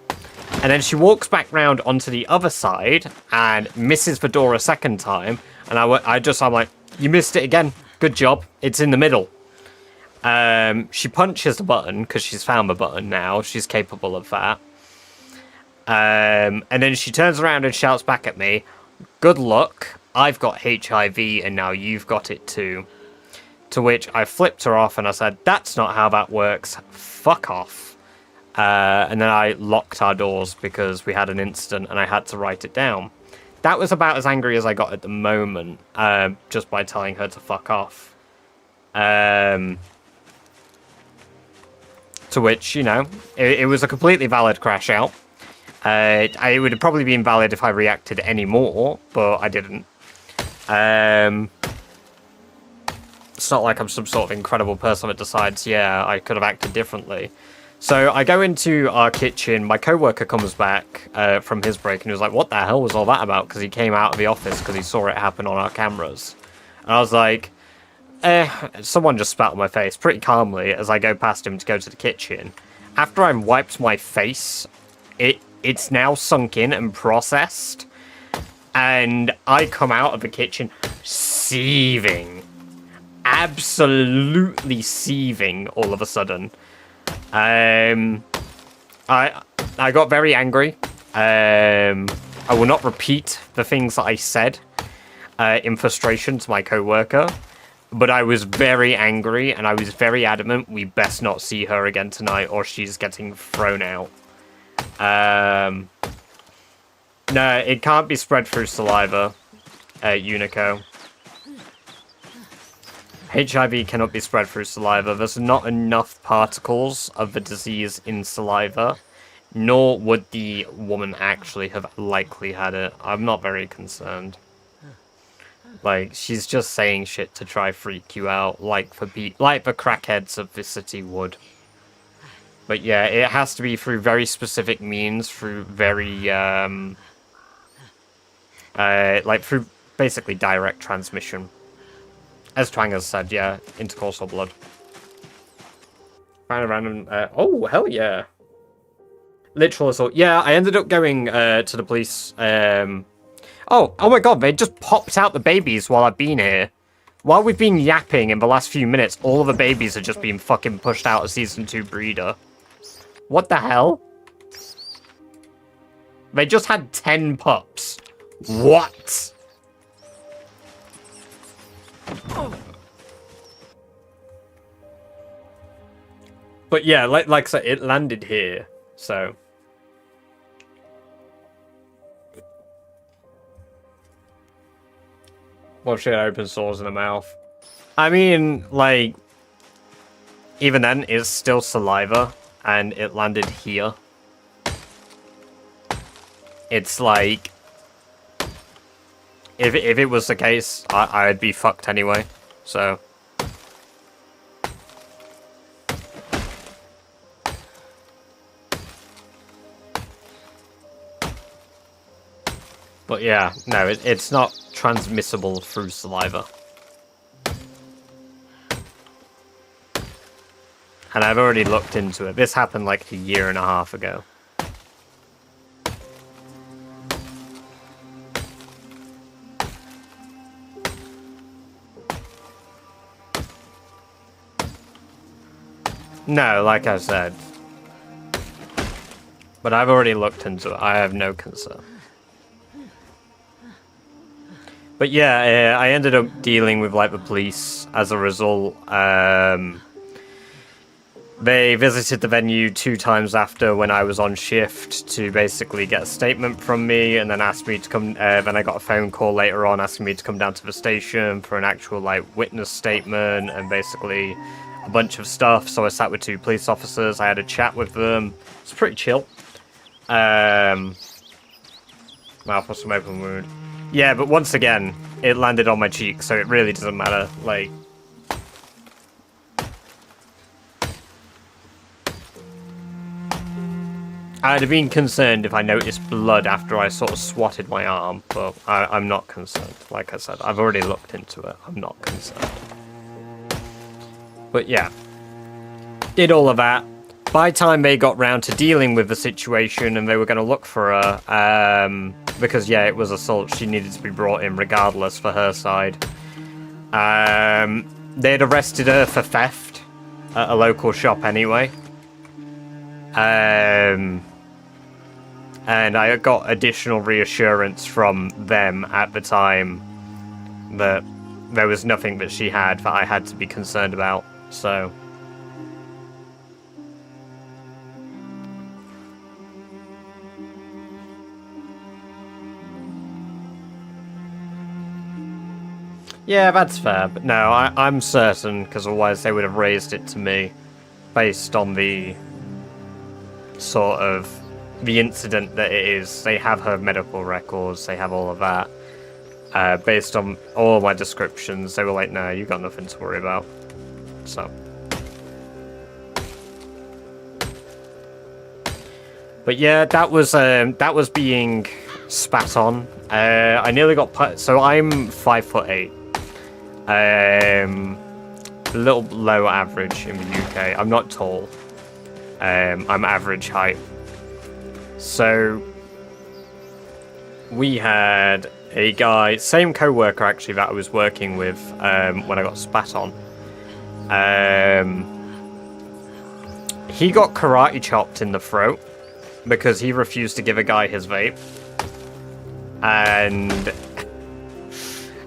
And then she walks back round onto the other side and misses the door a second time, and I'm like, you missed it again. Good job. It's in the middle. She punches the button because she's found the button now. She's capable of that. And then she turns around and shouts back at me, good luck, I've got HIV and now you've got it too. To which I flipped her off and I said, that's not how that works, fuck off. And then I locked our doors because we had an incident and I had to write it down. That was about as angry as I got at the moment, just by telling her to fuck off. To which, you know, it was a completely valid crash out. It would have probably been valid if I reacted any more, but I didn't. It's not like I'm some sort of incredible person that decides, yeah, I could have acted differently. So I go into our kitchen, my coworker comes back from his break and he was like, what the hell was all that about? Because he came out of the office because he saw it happen on our cameras. And I was like, someone just spat on my face pretty calmly as I go past him to go to the kitchen. After I wiped my face, it's now sunk in and processed, and I come out of the kitchen seething, absolutely seething all of a sudden. I got very angry. I will not repeat the things that I said in frustration to my coworker, but I was very angry and I was very adamant we best not see her again tonight or she's getting thrown out. No, it can't be spread through saliva, Unico. HIV cannot be spread through saliva. There's not enough particles of the disease in saliva, nor would the woman actually have likely had it. I'm not very concerned. Like, she's just saying shit to try freak you out, like the crackheads of the city would. But yeah, it has to be through very specific means, through very, through basically direct transmission. As Twang has said, yeah, intercoursal blood. Find a random, oh, hell yeah. Literal assault. Yeah, I ended up going, to the police, oh my god, they just popped out the babies while I've been here. While we've been yapping in the last few minutes, all of the babies have just been fucking pushed out of Season 2 breeder. What the hell? They just had 10 pups. What? But yeah, like I said, it landed here, so... Well, she had open sores in her mouth. I mean, like... Even then, it's still saliva, and it landed here. It's like... If it was the case, I'd be fucked anyway, so... But yeah, no, it's not transmissible through saliva. And I've already looked into it. This happened like 1.5 years ago. No, like I said. But I've already looked into it. I have no concern. But yeah, I ended up dealing with like the police as a result. They visited the venue 2 times after when I was on shift to basically get a statement from me, and then asked me to come. Then I got a phone call later on asking me to come down to the station for an actual like witness statement and basically a bunch of stuff. So I sat with 2 police officers. I had a chat with them. It's pretty chill. Mouth was some open wound. Yeah, but once again, it landed on my cheek, so it really doesn't matter. Like. I'd have been concerned if I noticed blood after I sort of swatted my arm, but I'm not concerned. Like I said, I've already looked into it. I'm not concerned. But yeah, did all of that. By the time they got round to dealing with the situation and they were going to look for her, because yeah, it was assault, she needed to be brought in regardless for her side. They had arrested her for theft at a local shop anyway. And I got additional reassurance from them at the time that there was nothing that she had that I had to be concerned about, so... Yeah, that's fair, but no, I'm certain, because otherwise they would have raised it to me based on the sort of the incident that it is. They have her medical records, they have all of that. Based on all my descriptions, they were like, no, you got nothing to worry about. So. But yeah, that was being spat on. I nearly got put, so I'm 5'8". A little low average in the UK. I'm not tall. I'm average height. So we had a guy, same co-worker actually that I was working with when I got spat on. He got karate chopped in the throat because he refused to give a guy his vape. And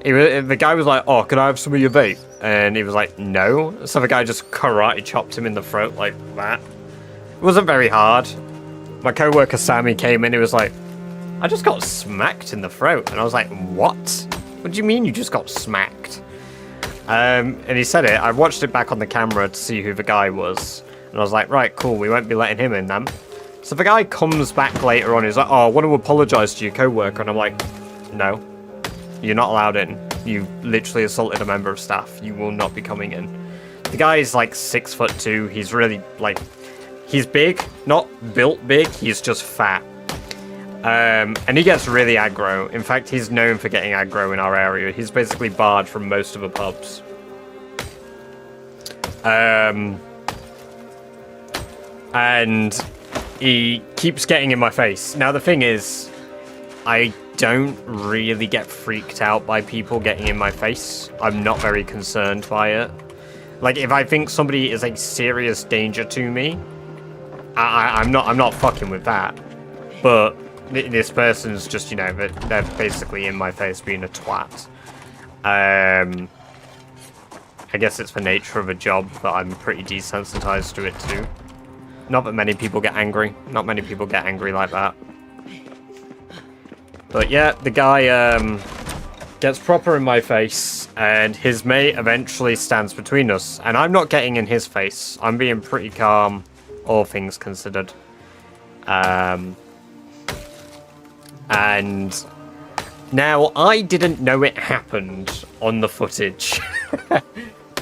the guy was like, oh, can I have some of your vape? And he was like, no. So the guy just karate chopped him in the throat like that. It wasn't very hard. My co-worker Sammy came in, he was like, I just got smacked in the throat. And I was like, what? What do you mean you just got smacked? And he said it. I watched it back on the camera to see who the guy was. And I was like, right, cool, we won't be letting him in then. So the guy comes back later on, he's like, oh, I want to apologise to your co-worker. And I'm like, no. You're not allowed in. You literally assaulted a member of staff. You will not be coming in. The guy is like 6'2". He's really like, he's big, not built big. He's just fat. And he gets really aggro. In fact, he's known for getting aggro in our area. He's basically barred from most of the pubs. And he keeps getting in my face. Now the thing is, I don't really get freaked out by people getting in my face. I'm not very concerned by it. Like, if I think somebody is a serious danger to me, I'm not fucking with that. But this person's just, you know, they're basically in my face being a twat. I guess it's the nature of a job, but I'm pretty desensitized to it too. Not that many people get angry. Not many people get angry like that. But yeah, the guy gets proper in my face, and his mate eventually stands between us. And I'm not getting in his face. I'm being pretty calm, all things considered. And now, I didn't know it happened on the footage.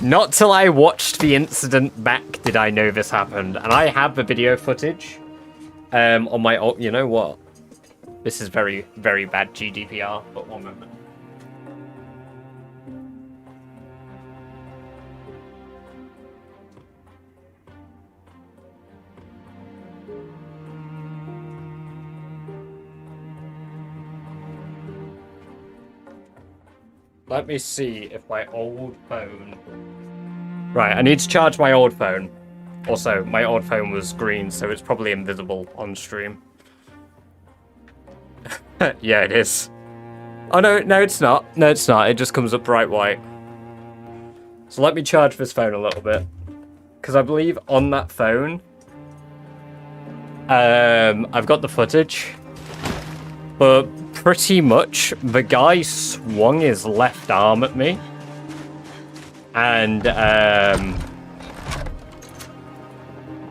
Not till I watched the incident back did I know this happened. And I have the video footage on my... Oh, you know what? This is very, very bad GDPR, but one moment. Let me see if my old phone... Right, I need to charge my old phone. Also, my old phone was green, so it's probably invisible on stream. Yeah, it is. Oh, no, no, it's not. No, it's not. It just comes up bright white. So let me charge this phone a little bit. Because I believe on that phone, I've got the footage. But pretty much, the guy swung his left arm at me. And,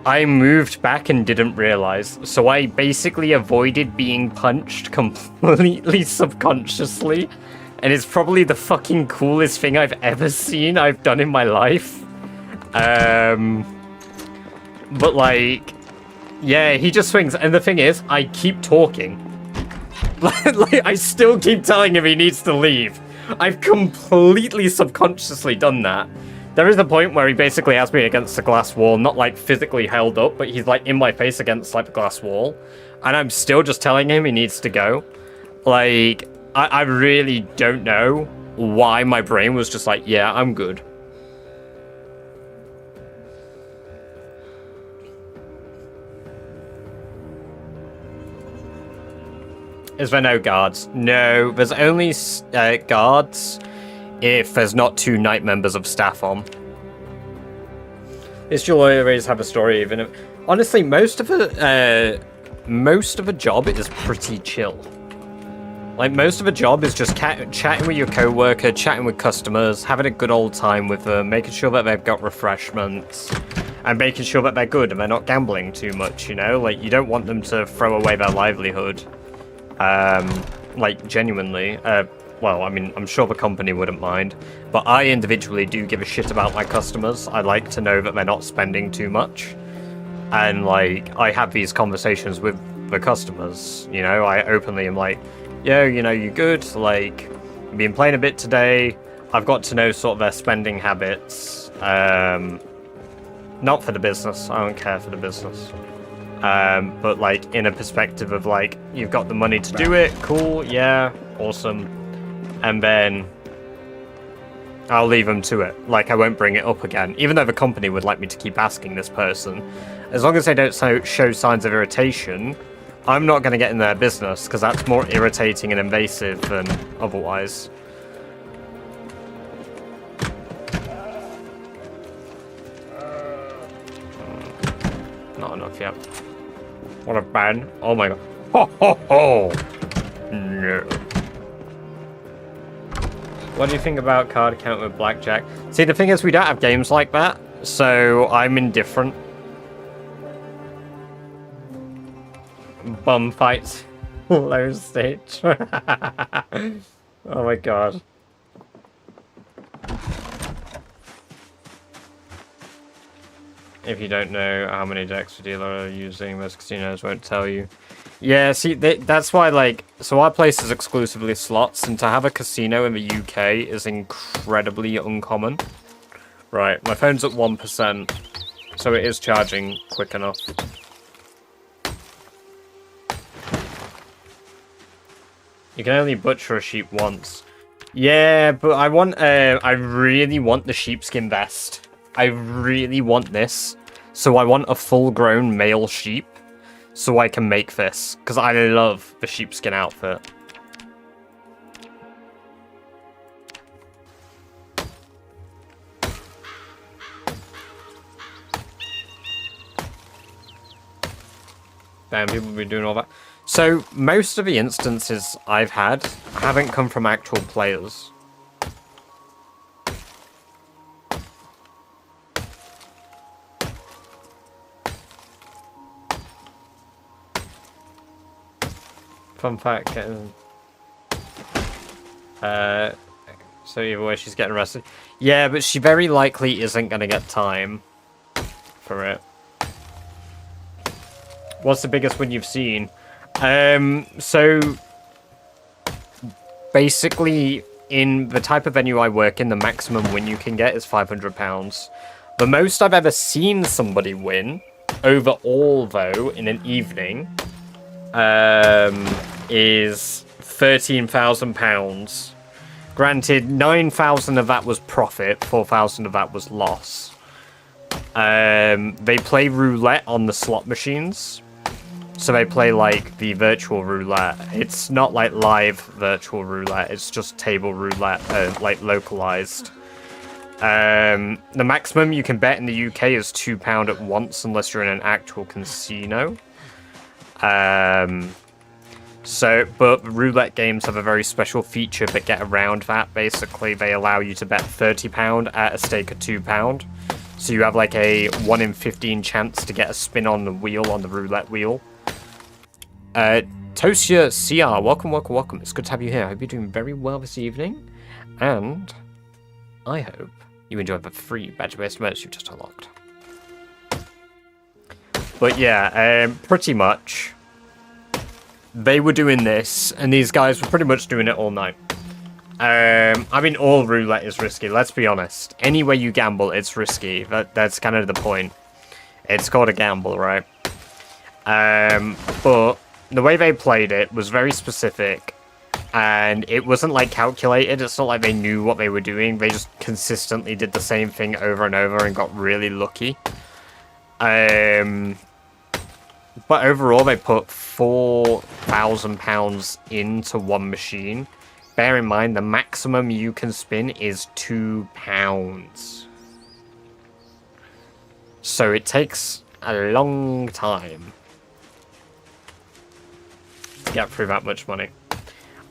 I moved back and didn't realize. So I basically avoided being punched completely subconsciously. And it's probably the fucking coolest thing I've ever seen I've done in my life. But like, yeah, he just swings. And the thing is, I keep talking. Like, I still keep telling him he needs to leave. I've completely subconsciously done that. There is a point where he basically has me against the glass wall, not like physically held up, but he's like in my face against like the glass wall. And I'm still just telling him he needs to go. Like, I really don't know why my brain was just like, yeah, I'm good. Is there no guards? No, there's only guards if there's not 2 night members of staff on. This you'll always have a story, even if... Honestly, most of a job is pretty chill. Like, most of a job is just chatting with your co-worker, chatting with customers, having a good old time with them, making sure that they've got refreshments, and making sure that they're good and they're not gambling too much, you know? Like, you don't want them to throw away their livelihood. Like, genuinely. Well, I mean, I'm sure the company wouldn't mind, but I individually do give a shit about my customers. I like to know that they're not spending too much. And, like, I have these conversations with the customers, you know? I openly am like, yo, you know, you good? Like, I've been playing a bit today. I've got to know sort of their spending habits. Not for the business. I don't care for the business. But, like, in a perspective of, like, you've got the money to do it. Cool, yeah, awesome. And then I'll leave them to it. Like, I won't bring it up again. Even though the company would like me to keep asking this person. As long as they don't show signs of irritation, I'm not going to get in their business, because that's more irritating and invasive than otherwise. Not enough yet. What a ban. Oh my god. Ho ho ho! No. What do you think about card account with blackjack? See, the thing is, we don't have games like that, so I'm indifferent. Bum fights. Low stage. Oh my god. If you don't know how many decks the dealer are using, most casinos won't tell you. Yeah, see, that's why, like, so our place is exclusively slots, and to have a casino in the UK is incredibly uncommon. Right, my phone's at 1%, so it is charging quick enough. You can only butcher a sheep once. Yeah, but I really want the sheepskin vest. I really want this. So I want a full-grown male sheep. So I can make this. Because I love the sheepskin outfit. Damn, people be doing all that. So, most of the instances I've had haven't come from actual players. Fun fact, so either way, she's getting arrested. Yeah, but she very likely isn't going to get time for it. What's the biggest win you've seen? So basically, in the type of venue I work in, the maximum win you can get is £500. The most I've ever seen somebody win overall, though, in an evening, is £13,000. Granted, 9,000 of that was profit, 4,000 of that was loss. They play roulette on the slot machines. So they play like the virtual roulette. It's not like live virtual roulette. It's just table roulette, like localized. The maximum you can bet in the UK is £2 at once, unless you're in an actual casino. But roulette games have a very special feature that get around that. Basically, they allow you to bet £30 at a stake of £2. So you have like a 1 in 15 chance to get a spin on the wheel, on the roulette wheel. Tosia CR, welcome, welcome, welcome. It's good to have you here. I hope you're doing very well this evening. And I hope you enjoy the free badge-based merch you've just unlocked. But yeah, pretty much, they were doing this, and these guys were pretty much doing it all night. I mean, all roulette is risky, let's be honest. Any way you gamble, it's risky. That's kind of the point. It's called a gamble, right? But the way they played it was very specific, and it wasn't like calculated. It's not like they knew what they were doing. They just consistently did the same thing over and over and got really lucky. But overall, they put £4,000 into one machine. Bear in mind, the maximum you can spin is £2. So it takes a long time to get through that much money.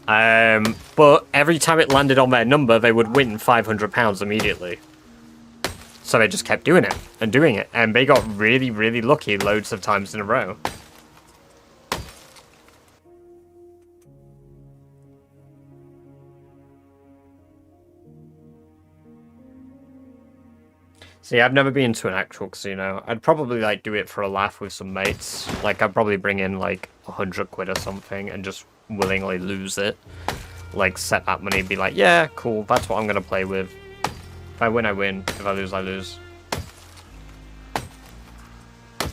But every time it landed on their number, they would win £500 immediately. So they just kept doing it, and they got really, really lucky loads of times in a row. See, I've never been to an actual casino. I'd probably, like, do it for a laugh with some mates. Like, I'd probably bring in, like, 100 quid or something and just willingly lose it. Like, set that money and be like, yeah, cool, that's what I'm gonna play with. If I win, I win. If I lose, I lose. I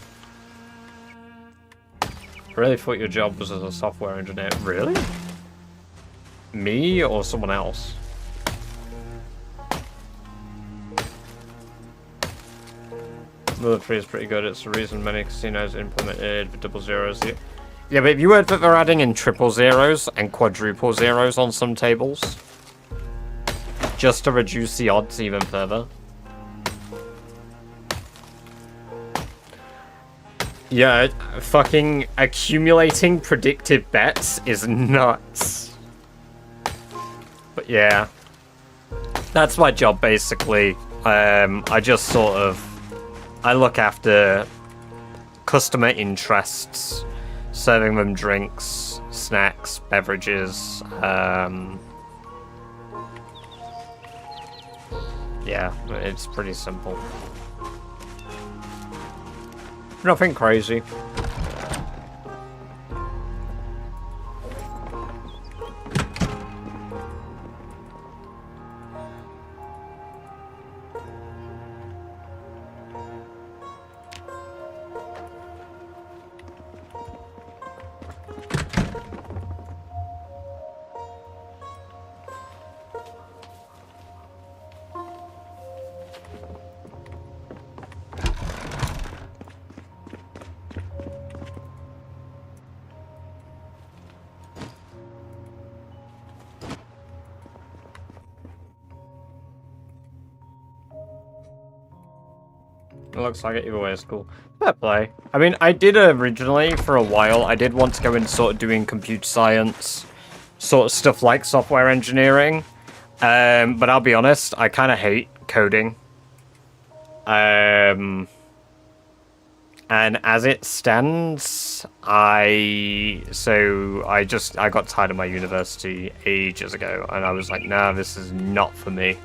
really thought your job was as a software engineer. Really? Me or someone else? Military is pretty good. It's the reason many casinos implemented the double zeros. Yeah, but have you heard that they're adding in triple zeros and quadruple zeros on some tables? Just to reduce the odds even further. Yeah, fucking accumulating predictive bets is nuts. But yeah. That's my job, basically. I just sort of... I look after customer interests, serving them drinks, snacks, beverages, yeah, it's pretty simple. Nothing crazy. It looks like it either way is cool. Fair play. I mean, I did originally, for a while, I did want to go into sort of doing computer science, sort of stuff like software engineering. But I'll be honest, I kind of hate coding. And as it stands, I got tired of my university ages ago, and I was like, nah, this is not for me.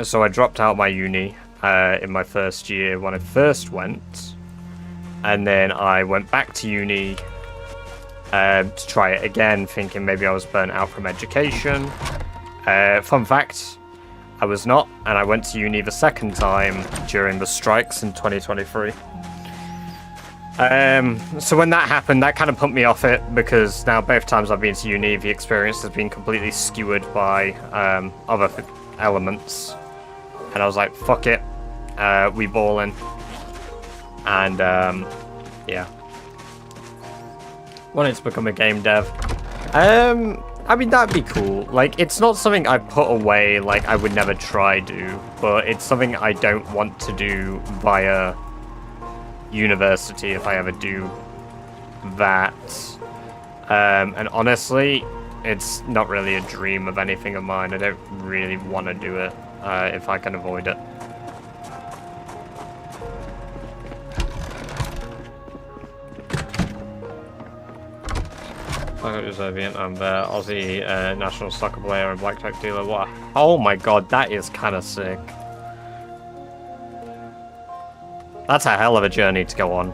So I dropped out my uni in my first year when I first went, and then I went back to uni to try it again, thinking maybe I was burnt out from education. Fun fact, I was not, and I went to uni the second time during the strikes in 2023. So when that happened, that kind of put me off it, because now both times I've been to uni, the experience has been completely skewered by other elements, and I was like, fuck it, we ballin'. And Yeah. Wanted to become a game dev. I mean, that'd be cool. Like, it's not something I put away, like, I would never try do, but it's something I don't want to do via university if I ever do that. And honestly, it's not really a dream of anything of mine. I don't really want to do it if I can avoid it. I'm the Aussie national soccer player and blackjack dealer. What? Oh my god, that is kind of sick. That's a hell of a journey to go on.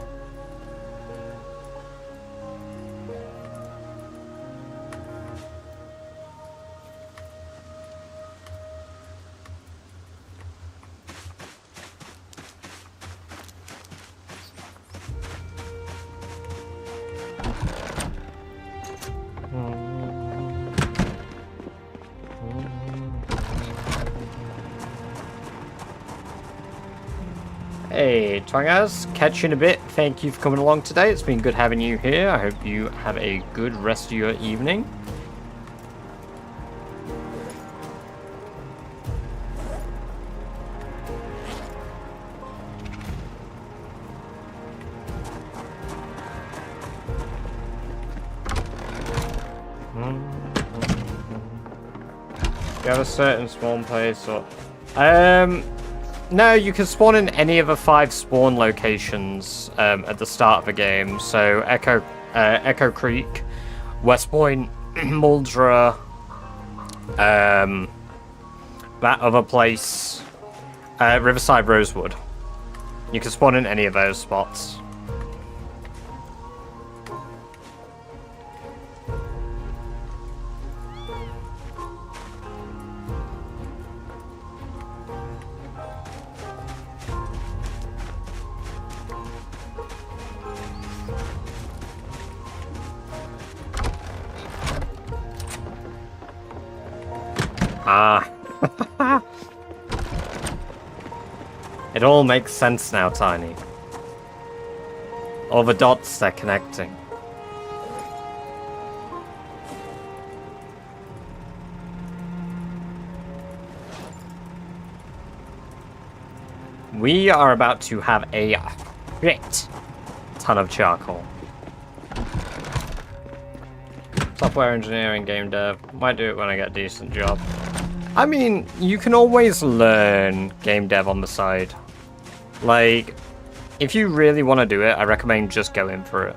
Hey, Twangaz, catch you in a bit. Thank you for coming along today. It's been good having you here. I hope you have a good rest of your evening. You have a certain spawn place or... No, you can spawn in any of the 5 spawn locations at the start of the game. So Echo Creek, West Point, Muldra, that other place, Riverside Rosewood. You can spawn in any of those spots. It all makes sense now, Tiny. All the dots, they're connecting. We are about to have a shit ton of charcoal. Software engineering, game dev. Might do it when I get a decent job. I mean, you can always learn game dev on the side. Like, if you really want to do it, I recommend just going for it.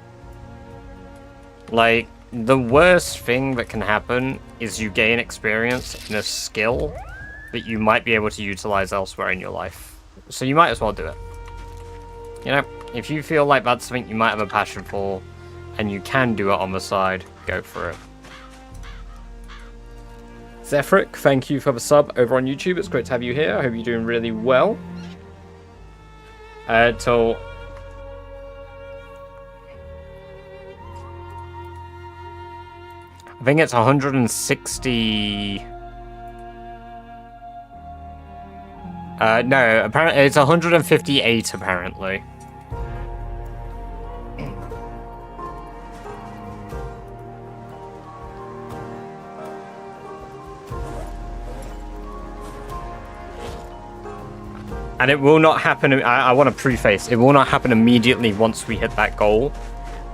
Like, the worst thing that can happen is you gain experience in a skill that you might be able to utilize elsewhere in your life. So you might as well do it. You know, if you feel like that's something you might have a passion for, and you can do it on the side, go for it. Zephyric, thank you for the sub over on YouTube. It's great to have you here. I hope you're doing really well. Till... I think it's 160... no, apparently it's 158 apparently. And it will not happen, I want to preface, it will not happen immediately once we hit that goal.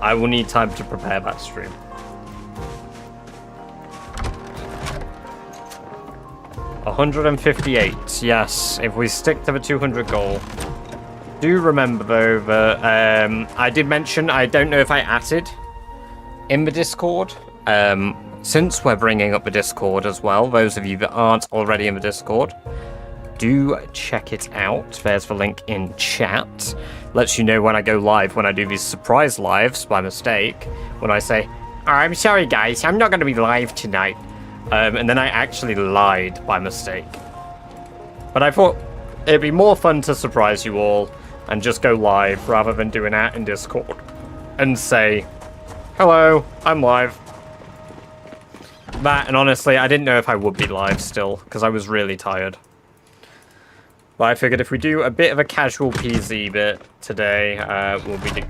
I will need time to prepare that stream. $158, yes, if we stick to the 200 goal. Do remember though that I did mention, I don't know if I added in the Discord, since we're bringing up the Discord as well, those of you that aren't already in the Discord, do check it out. There's the link in chat. Lets you know when I go live, when I do these surprise lives by mistake, when I say, oh, I'm sorry guys, I'm not going to be live tonight. And then I actually lied by mistake. But I thought it'd be more fun to surprise you all and just go live rather than do an ad in Discord and say, hello, I'm live. That, and honestly, I didn't know if I would be live still, because I was really tired. But I figured if we do a bit of a casual PZ bit today,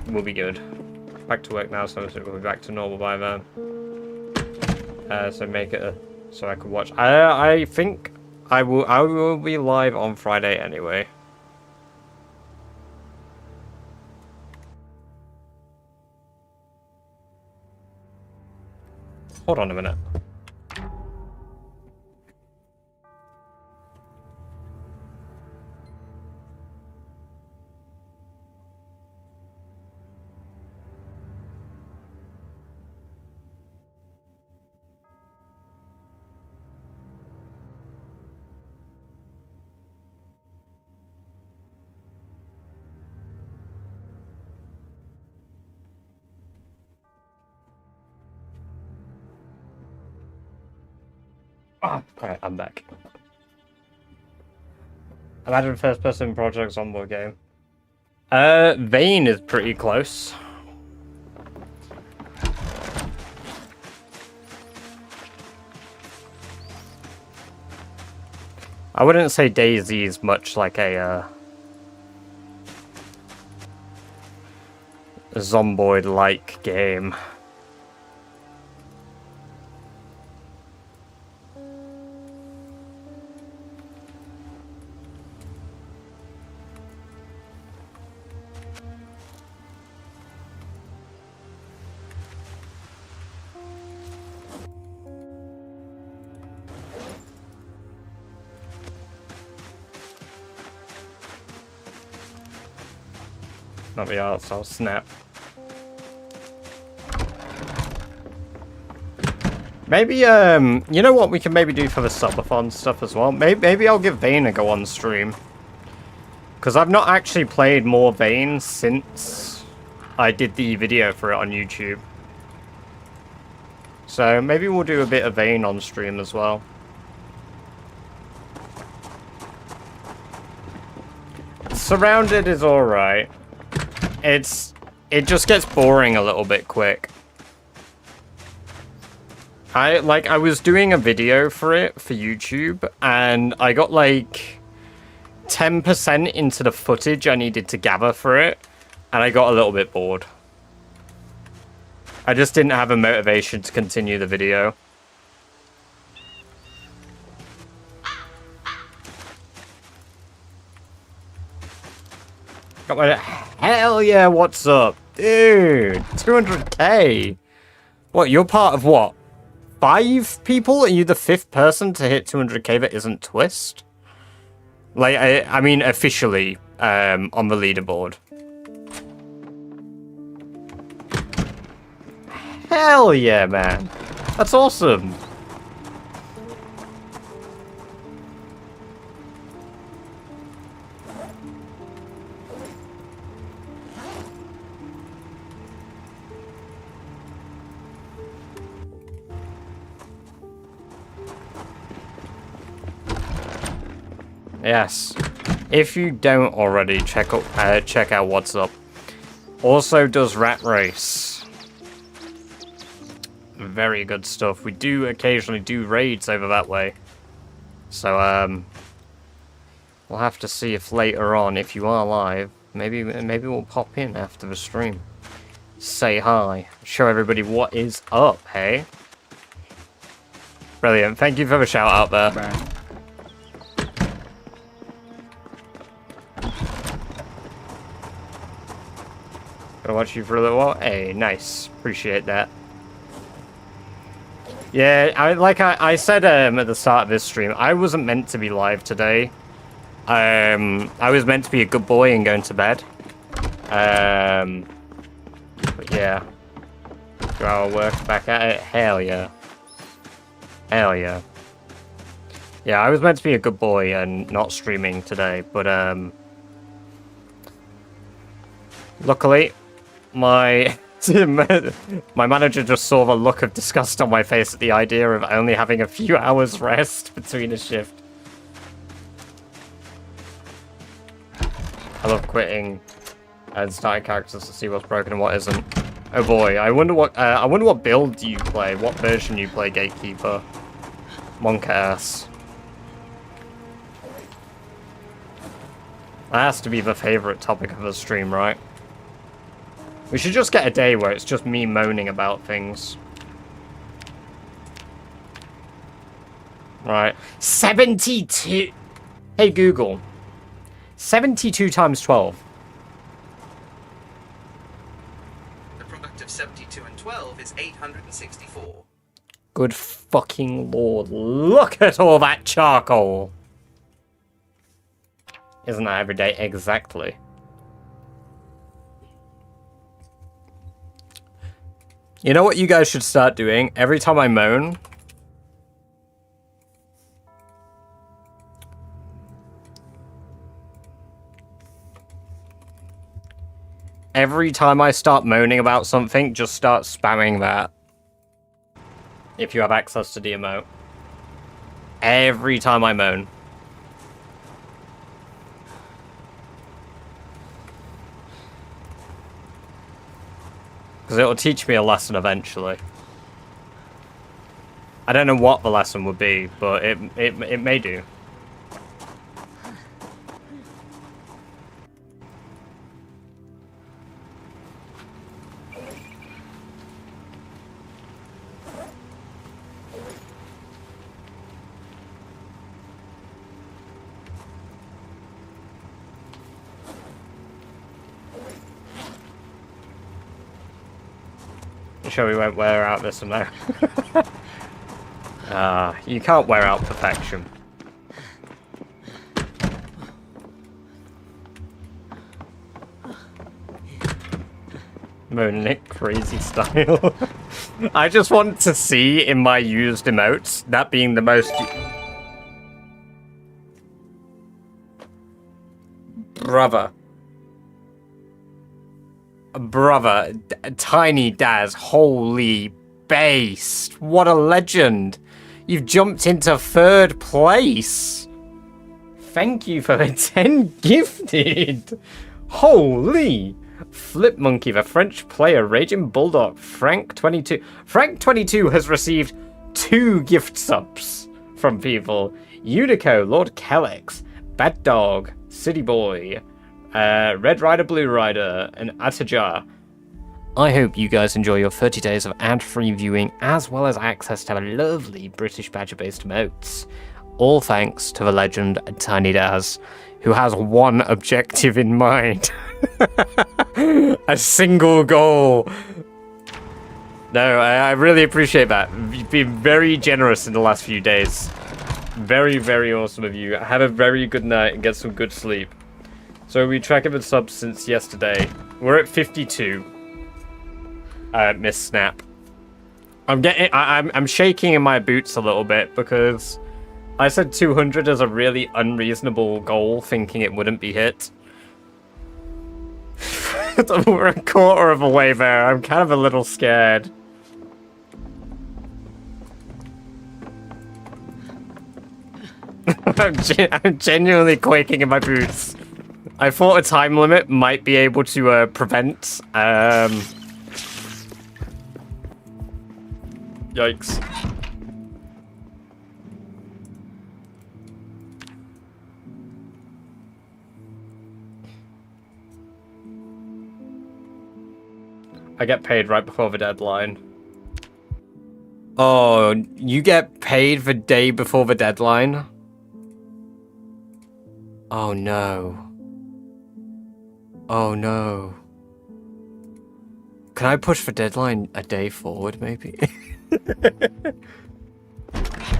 we'll be good. Back to work now, so we'll be back to normal by then. So make it so I can watch. I think I will be live on Friday anyway. Hold on a minute. Oh, alright, I'm back. Imagine first-person project Zomboid game. Vane is pretty close. I wouldn't say DayZ is much like a Zomboid-like game. Not the arts, I'll snap. Maybe, you know what we can maybe do for the Subathon stuff as well? Maybe I'll give Vane a go on stream. Because I've not actually played more Vane since I did the video for it on YouTube. So maybe we'll do a bit of Vane on stream as well. Surrounded is alright. It just gets boring a little bit quick. I was doing a video for it for YouTube and I got like 10% into the footage I needed to gather for it and I got a little bit bored. I just didn't have a motivation to continue the video. Got my... Hell yeah, what's up? Dude, 200k. What, you're part of what? 5 people? Are you the 5th person to hit 200k that isn't Twist? Like, I mean, officially, on the leaderboard. Hell yeah, man. That's awesome. Yes. If you don't already, check out what's up. Also does Rat Race. Very good stuff. We do occasionally do raids over that way. So, we'll have to see if later on, if you are live, maybe we'll pop in after the stream. Say hi. Show everybody what is up, hey? Brilliant. Thank you for the shout out there. Bye. Gonna watch you for a little while. Hey, nice. Appreciate that. Yeah, I said at the start of this stream, I wasn't meant to be live today. I was meant to be a good boy and going to bed. But yeah. 2-hour work, back at it. Hell yeah. Hell yeah. Yeah, I was meant to be a good boy and not streaming today, but luckily, my manager just saw the look of disgust on my face at the idea of only having a few hours rest between a shift. I love quitting and starting characters to see what's broken and what isn't. Oh boy, I wonder what build you play, what version you play, Gatekeeper. Monk ass. That has to be the favourite topic of the stream, right? We should just get a day where it's just me moaning about things. Right. 72! Hey Google. 72 times 12. The product of 72 and 12 is 864. Good fucking lord. Look at all that charcoal! Isn't that every day? Exactly. You know what you guys should start doing? Every time I moan... Every time I start moaning about something, just start spamming that. If you have access to the emote. Every time I moan. Because it'll teach me a lesson eventually. I don't know what the lesson would be, but it may do. Sure we won't wear out this one now. You can't wear out perfection. Moaning it crazy style. I just want to see in my used emotes, that being the most... Brother. Brother, Tiny Daz, holy based. What a legend. You've jumped into 3rd place. Thank you for the 10 gifted. Holy. Flip Monkey, the French player, Raging Bulldog, Frank22. Frank22 has received 2 gift subs from people. Unico, Lord Kellex, Bad Dog, City Boy, Red Rider, Blue Rider, and Atajar. I hope you guys enjoy your 30 days of ad-free viewing, as well as access to lovely British Badger-based emotes. All thanks to the legend Tiny Daz, who has one objective in mind. A single goal. No, I really appreciate that. You've been very generous in the last few days. Very, very awesome of you. Have a very good night and get some good sleep. So we tracking the subs since yesterday. We're at 52. Miss Snap. I'm shaking in my boots a little bit because I said 200 as a really unreasonable goal, thinking it wouldn't be hit. We're a quarter of a way there. I'm kind of a little scared. I'm genuinely quaking in my boots. I thought a time limit might be able to prevent. Yikes. I get paid right before the deadline. Oh, you get paid the day before the deadline? Oh no. Oh no. Can I push the deadline a day forward, maybe?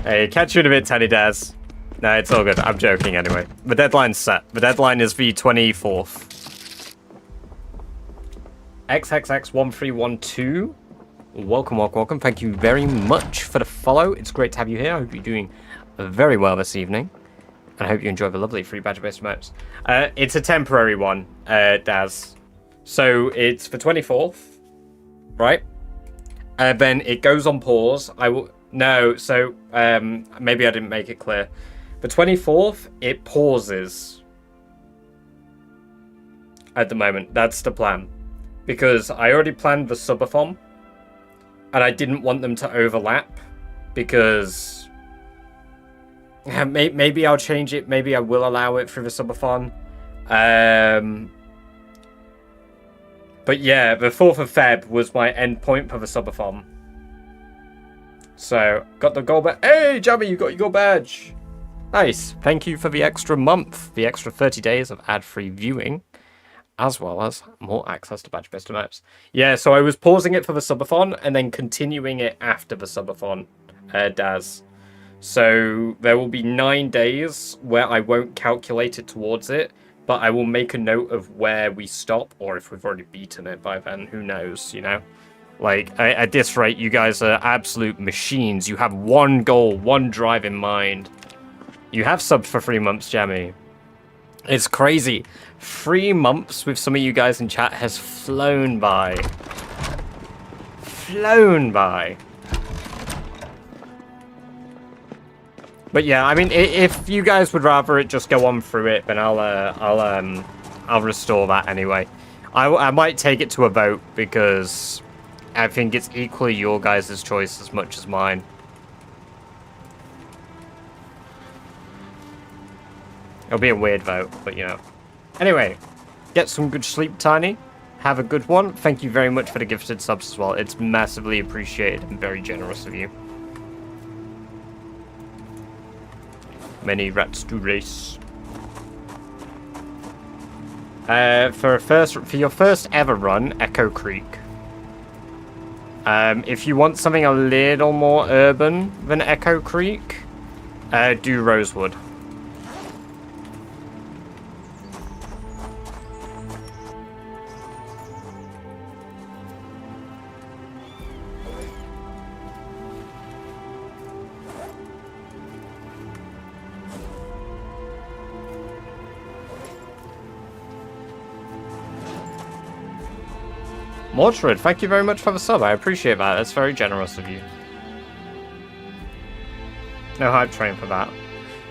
Hey, catch you in a bit, Teddy Daz. No, it's all good. I'm joking anyway. The deadline's set. The deadline is the 24th. XXX1312. Welcome, welcome, welcome. Thank you very much for the follow. It's great to have you here. I hope you're doing very well this evening. And I hope you enjoy the lovely free badger-based emotes. It's a temporary one, Daz. So it's the 24th, right? Then it goes on pause. No, so maybe I didn't make it clear. The 24th, it pauses. At the moment, that's the plan. Because I already planned the Subathon. And I didn't want them to overlap. Because... maybe I'll change it. Maybe I will allow it for the Subathon. But yeah, the 4th of Feb was my end point for the subathon. So, got the gold badge. Hey, Jammy, you got your gold badge. Nice. Thank you for the extra month, the extra 30 days of ad-free viewing, as well as more access to badge-based emotes. Yeah, so I was pausing it for the subathon and then continuing it after the subathon, Daz. So there will be 9 days where I won't calculate it towards it, but I will make a note of where we stop, or if we've already beaten it by then, who knows, you know? Like, at this rate, you guys are absolute machines. You have one goal, one drive in mind. You have subbed for 3 months, Jammy. It's crazy. 3 months with some of you guys in chat has flown by. Flown by. But yeah, I mean, if you guys would rather it just go on through it, then I'll restore that anyway. I might take it to a vote because I think it's equally your guys' choice as much as mine. It'll be a weird vote, but you know. Anyway, get some good sleep, Tiny. Have a good one. Thank you very much for the gifted subs as well. It's massively appreciated and very generous of you. Many rats to race. For your first ever run, Echo Creek. If you want something a little more urban than Echo Creek, do Rosewood. Mortrid, thank you very much for the sub. I appreciate that. That's very generous of you. No hype train for that.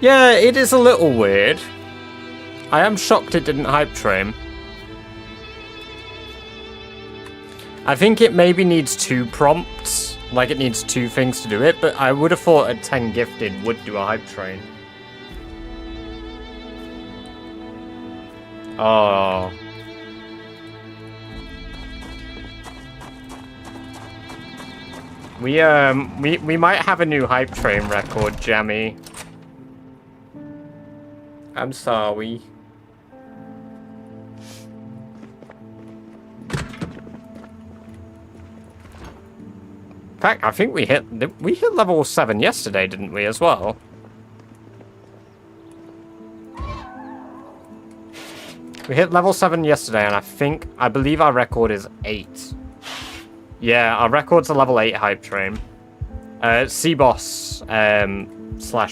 Yeah, it is a little weird. I am shocked it didn't hype train. I think it maybe needs 2 prompts. Like, it needs 2 things to do it, but I would have thought a 10 gifted would do a hype train. Oh. We might have a new hype train record, Jammy. I'm sorry. In fact, I think we hit level 7 yesterday, didn't we, as well? We hit level 7 yesterday, and I believe our record is 8. Yeah, our record's a level 8 hype train. C-Boss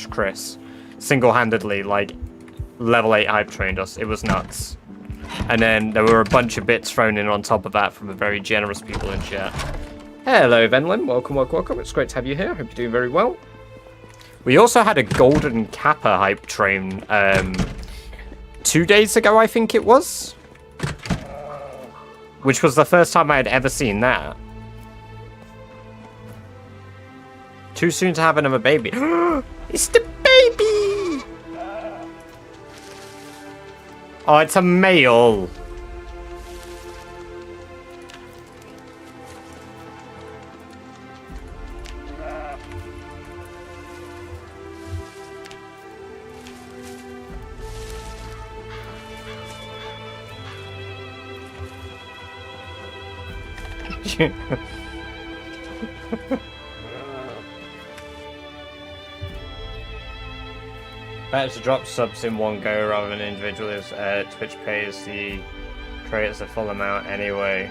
/ Chris single-handedly, like, level 8 hype trained us. It was nuts. And then there were a bunch of bits thrown in on top of that from the very generous people in chat. Hello, Venlin. Welcome, welcome, welcome. It's great to have you here. Hope you're doing very well. We also had a Golden Kappa hype train 2 days ago, I think it was. Which was the first time I had ever seen that. Too soon to have another baby. It's the baby! Oh, it's a male. Better to drop subs in one go rather than individually, as Twitch pays the creators the full amount anyway.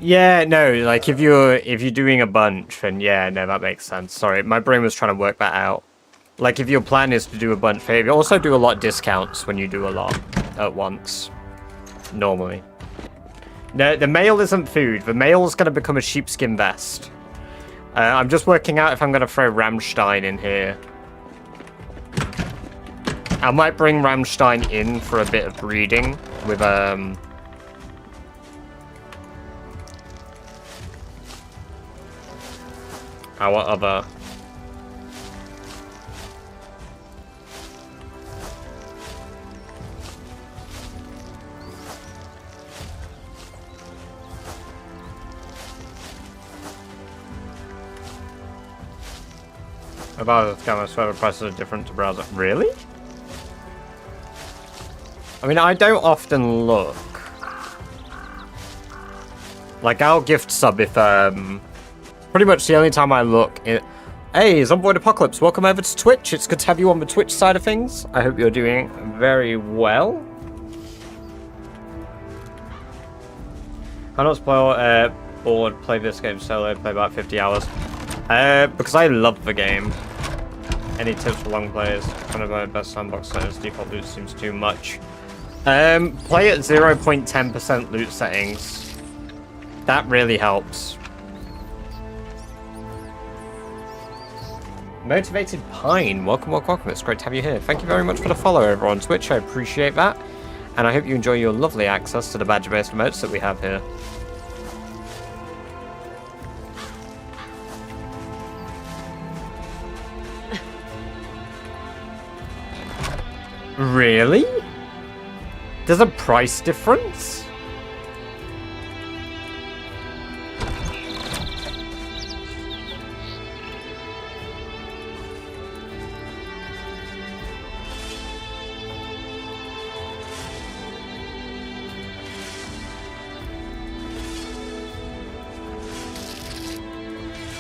Yeah, no, like if you're doing a bunch, then yeah, no, that makes sense. Sorry, my brain was trying to work that out. Like if your plan is to do a bunch, you also do a lot of discounts when you do a lot at once. Normally. No, the mail isn't food. The mail is going to become a sheepskin vest. I'm just working out if I'm going to throw Rammstein in here. I might bring Rammstein in for a bit of breeding with our other About the camera server prices are different to browser. Really? I mean, I don't often look. Like, I'll gift sub if, pretty much the only time I look. Hey, Zomboid Apocalypse, welcome over to Twitch. It's good to have you on the Twitch side of things. I hope you're doing very well. How not spoil, bored, play this game solo, play about 50 hours. Because I love the game. Any tips for long players? One of my best sandbox settings, default loot seems too much. Play at 0.10% loot settings. That really helps. Motivated Pine, welcome, welcome, welcome. It's great to have you here. Thank you very much for the follow over on Twitch. I appreciate that. And I hope you enjoy your lovely access to the badger-based emotes that we have here. Really? There's a price difference?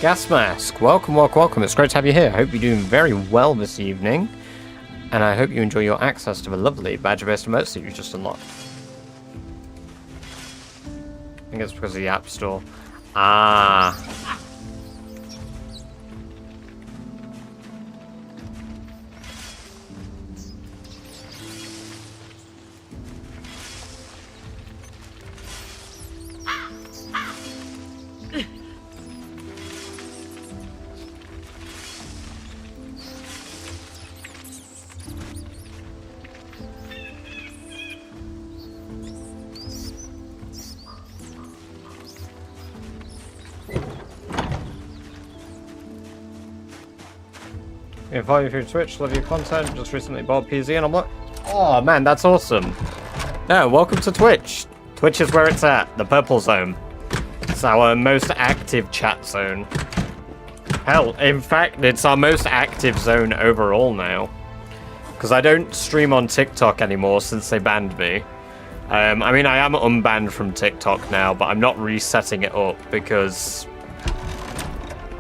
Gas Mask, welcome, welcome, welcome. It's great to have you here. I hope you're doing very well this evening. And I hope you enjoy your access to the lovely badger-based emotes that you just unlocked. I think it's because of the App Store. Ah. I follow you through Twitch, love your content, just recently bought PZ and I'm like, oh man, that's awesome. No, welcome to Twitch. Twitch is where it's at, the purple zone. It's our most active chat zone. Hell, in fact, it's our most active zone overall now. Because I don't stream on TikTok anymore since they banned me. I mean, I am unbanned from TikTok now, but I'm not resetting it up because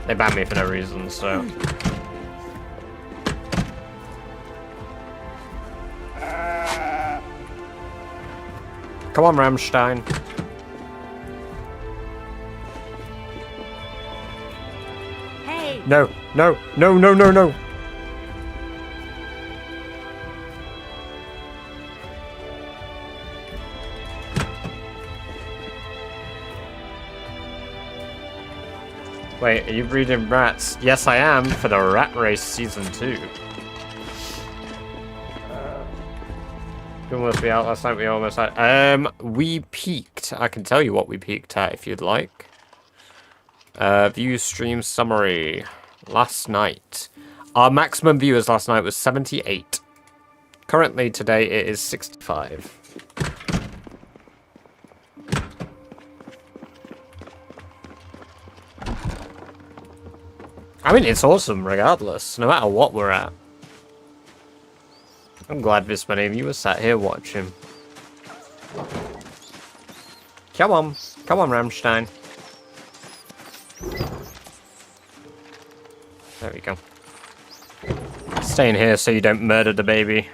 they banned me for no reason, so... Come on, Rammstein. Hey! No, no, no, no, no, no. Wait, are you breeding rats? Yes, I am, for the Rat Race Season 2. Good must be out last night, we almost had... we peaked. I can tell you what we peaked at if you'd like. View stream summary. Last night. Our maximum viewers last night was 78. Currently, today, it is 65. I mean, it's awesome regardless, no matter what we're at. I'm glad this many of you are sat here watching. Come on. Come on, Rammstein. There we go. Staying here so you don't murder the baby.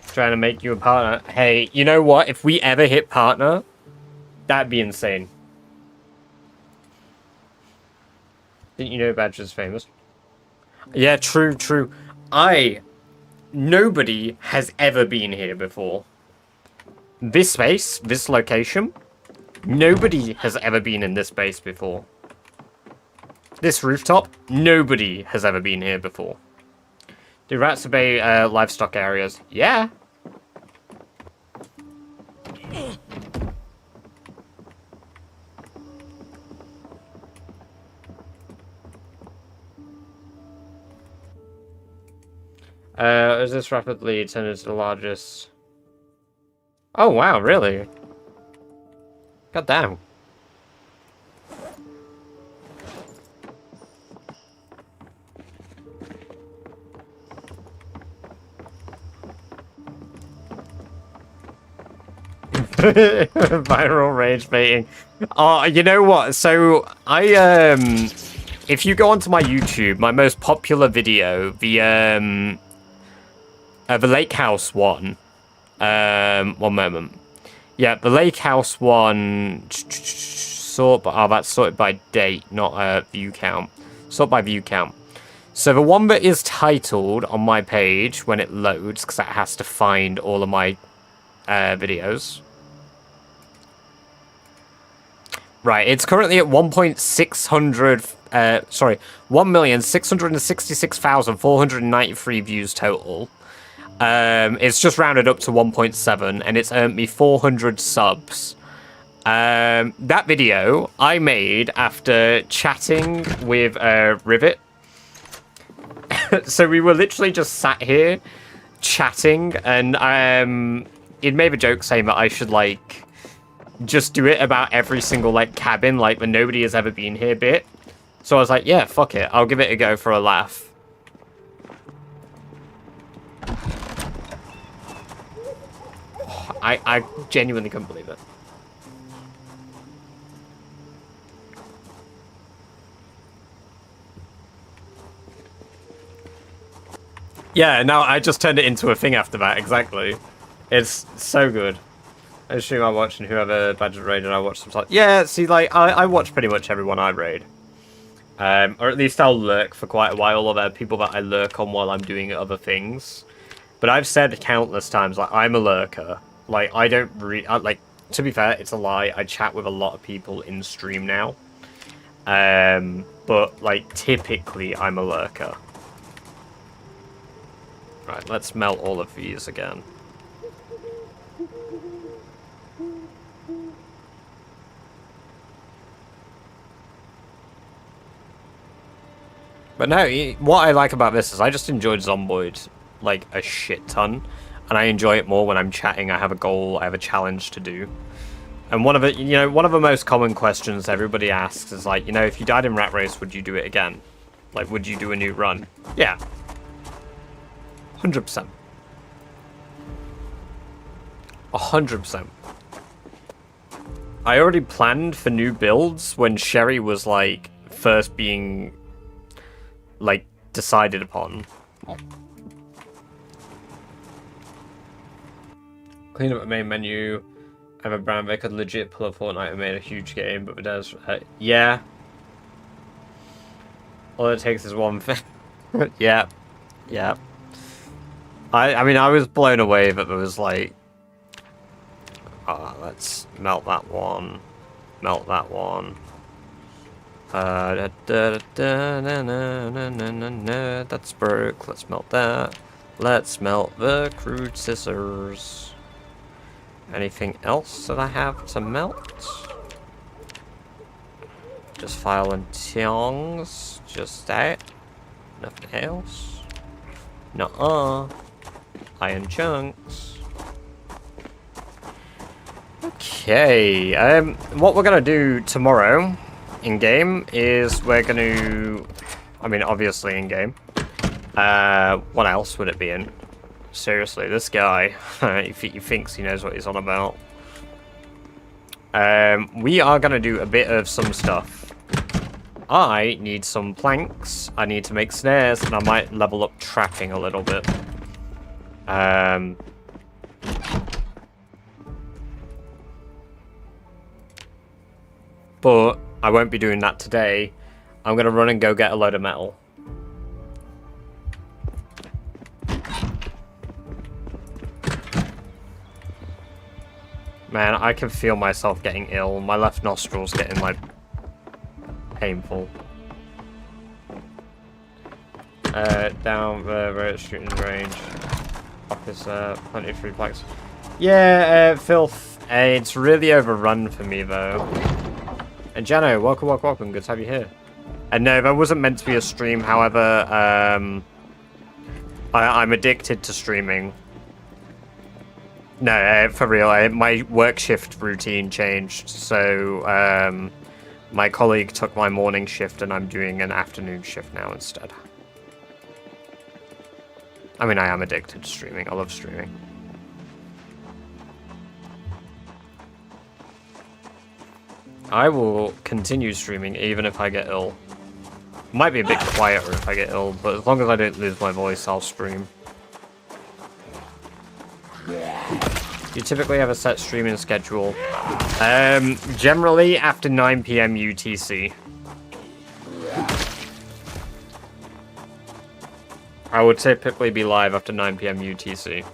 Trying to make you a partner. Hey, you know what? If we ever hit partner, that'd be insane. Didn't you know Badger's famous? Yeah, true, true. Nobody has ever been here before. This space, this location, nobody has ever been in this base before. This rooftop, nobody has ever been here before. Do rats obey livestock areas? Yeah. Is this rapidly turned into the largest? Oh wow, really? God damn. Viral rage baiting. Oh, you know what? So I if you go onto my YouTube, my most popular video, the lake house one. One moment. Yeah, the lake house one. That's sorted by date, not view count. Sort by view count. So the one that is titled on my page when it loads, because that has to find all of my videos. Right, it's currently at 1,666,493 views total. It's just rounded up to 1.7, and it's earned me 400 subs. That video I made after chatting with Rivet. So we were literally just sat here chatting, and it made a joke saying that I should like just do it about every single like cabin, like the nobody has ever been here bit. So I was like, yeah, fuck it, I'll give it a go for a laugh. I genuinely couldn't believe it. Yeah, no, I just turned it into a thing after that, exactly. It's so good. I assume I'm watching whoever Badger raid and I watch some stuff. Yeah, see, like, I watch pretty much everyone I raid. Or at least I'll lurk for quite a while, or there are people that I lurk on while I'm doing other things. But I've said countless times, like, I'm a lurker. Like, I don't like, to be fair, it's a lie. I chat with a lot of people in stream now. But, like, typically, I'm a lurker. Right, let's melt all of these again. But no, what I like about this is I just enjoyed Zomboid, like, a shit ton. And I enjoy it more when I'm chatting, I have a goal, I have a challenge to do. And one of the most common questions everybody asks is like, if you died in Rat Race, would you do it again? Like, would you do a new run? Yeah. 100%. 100%. I already planned for new builds when Sherry was, like, first being, like, decided upon. Clean up the main menu. I have a brand they could legit pull a Fortnite and made a huge game, but it does. Yeah. All it takes is one thing. Yeah. Yeah. I mean, I was blown away that there was like... let's melt that one. Melt that one. That's broke. Let's melt that. Let's melt the crude scissors. Anything else that I have to melt? Just file and tongs. Just that. Nothing else. Nuh-uh. Iron chunks. Okay. What we're gonna do tomorrow in game is we're gonna. I mean, obviously in game. What else would it be in? Seriously, this guy, he thinks he knows what he's on about. We are going to do a bit of some stuff. I need some planks, I need to make snares, and I might level up trapping a little bit. But I won't be doing that today. I'm going to run and go get a load of metal. Man, I can feel myself getting ill. My left nostril's getting, like, painful. Down the road, shooting range. Officer, plenty of free plaques. Yeah, filth. It's really overrun for me, though. And Jano, welcome. Good to have you here. And no, that wasn't meant to be a stream. However, I'm addicted to streaming. No, for real, my work shift routine changed, so my colleague took my morning shift and I'm doing an afternoon shift now instead. I mean, I am addicted to streaming. I love streaming. I will continue streaming even if I get ill. Might be a bit quieter if I get ill, but as long as I don't lose my voice, I'll stream. You typically have a set streaming schedule. Generally after 9 PM UTC. I would typically be live after 9 PM UTC.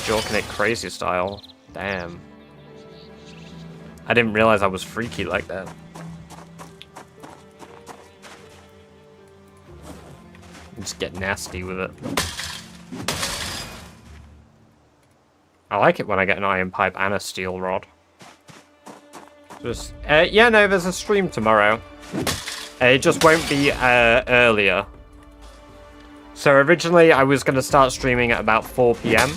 Joking it crazy style. Damn. I didn't realize I was freaky like that. Just get nasty with it. I like it when I get an iron pipe and a steel rod. Just, yeah, no, there's a stream tomorrow. It just won't be earlier. So originally I was going to start streaming at about 4 PM.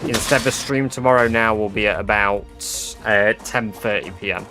Instead, the stream tomorrow now will be at about 10:30 PM.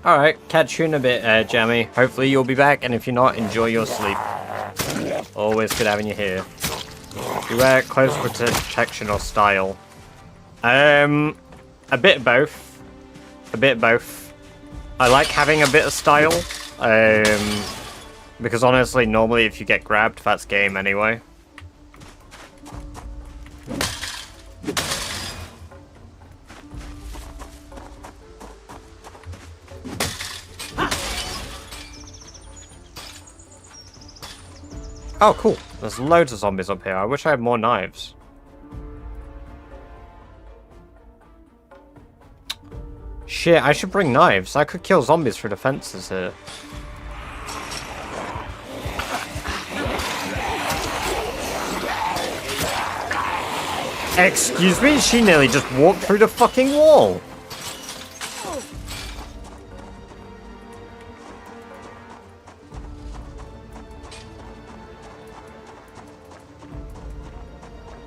Alright, catch you in a bit, Jammy. Hopefully you'll be back, and if you're not, enjoy your sleep. Always good having you here. You wear close protection or style? A bit of both. A bit of both. I like having a bit of style. Because honestly, normally if you get grabbed, that's game anyway. Oh, cool. There's loads of zombies up here. I wish I had more knives. Shit, I should bring knives. I could kill zombies through the fences here. Excuse me? She nearly just walked through the fucking wall.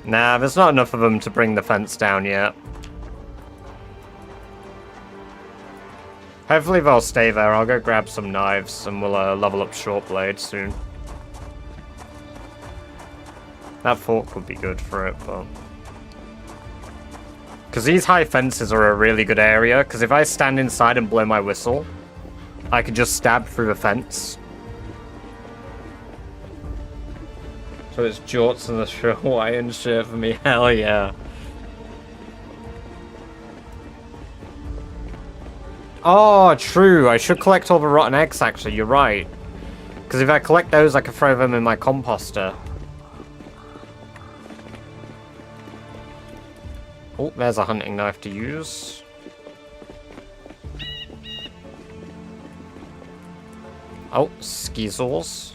Nah, there's not enough of them to bring the fence down yet. Hopefully they'll stay there. I'll go grab some knives and we'll level up short blade soon. That fork would be good for it, but... Because these high fences are a really good area, because if I stand inside and blow my whistle, I can just stab through the fence. So it's jorts and the Hawaiian shirt for me. Hell yeah. Oh, true. I should collect all the rotten eggs, actually. You're right. Because if I collect those, I can throw them in my composter. Oh, there's a hunting knife to use. Oh, skeezels.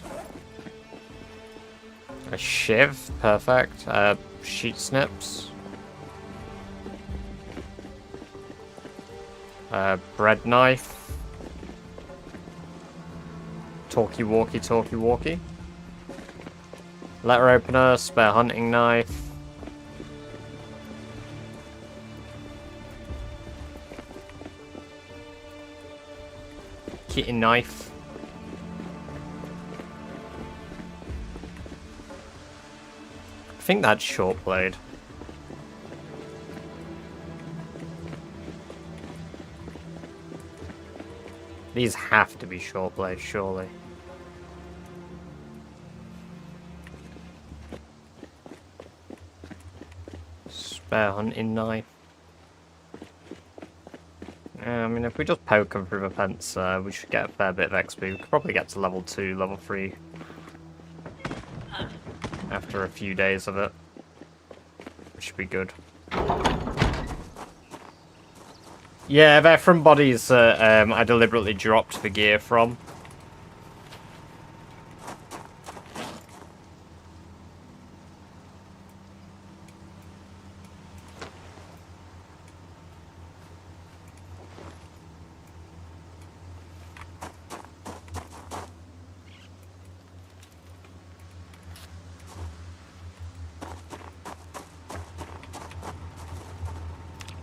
A shiv, perfect. Sheet snips. Bread knife. Talkie-walkie, talkie-walkie. Letter opener, spare hunting knife. Kitty knife. I think that's short blade. These have to be short blade, surely. Spare hunting knife. I mean, if we just poke them through the fence, we should get a fair bit of XP. We could probably get to level 2, level 3. After a few days of it. Which should be good. Yeah, they're from bodies I deliberately dropped the gear from.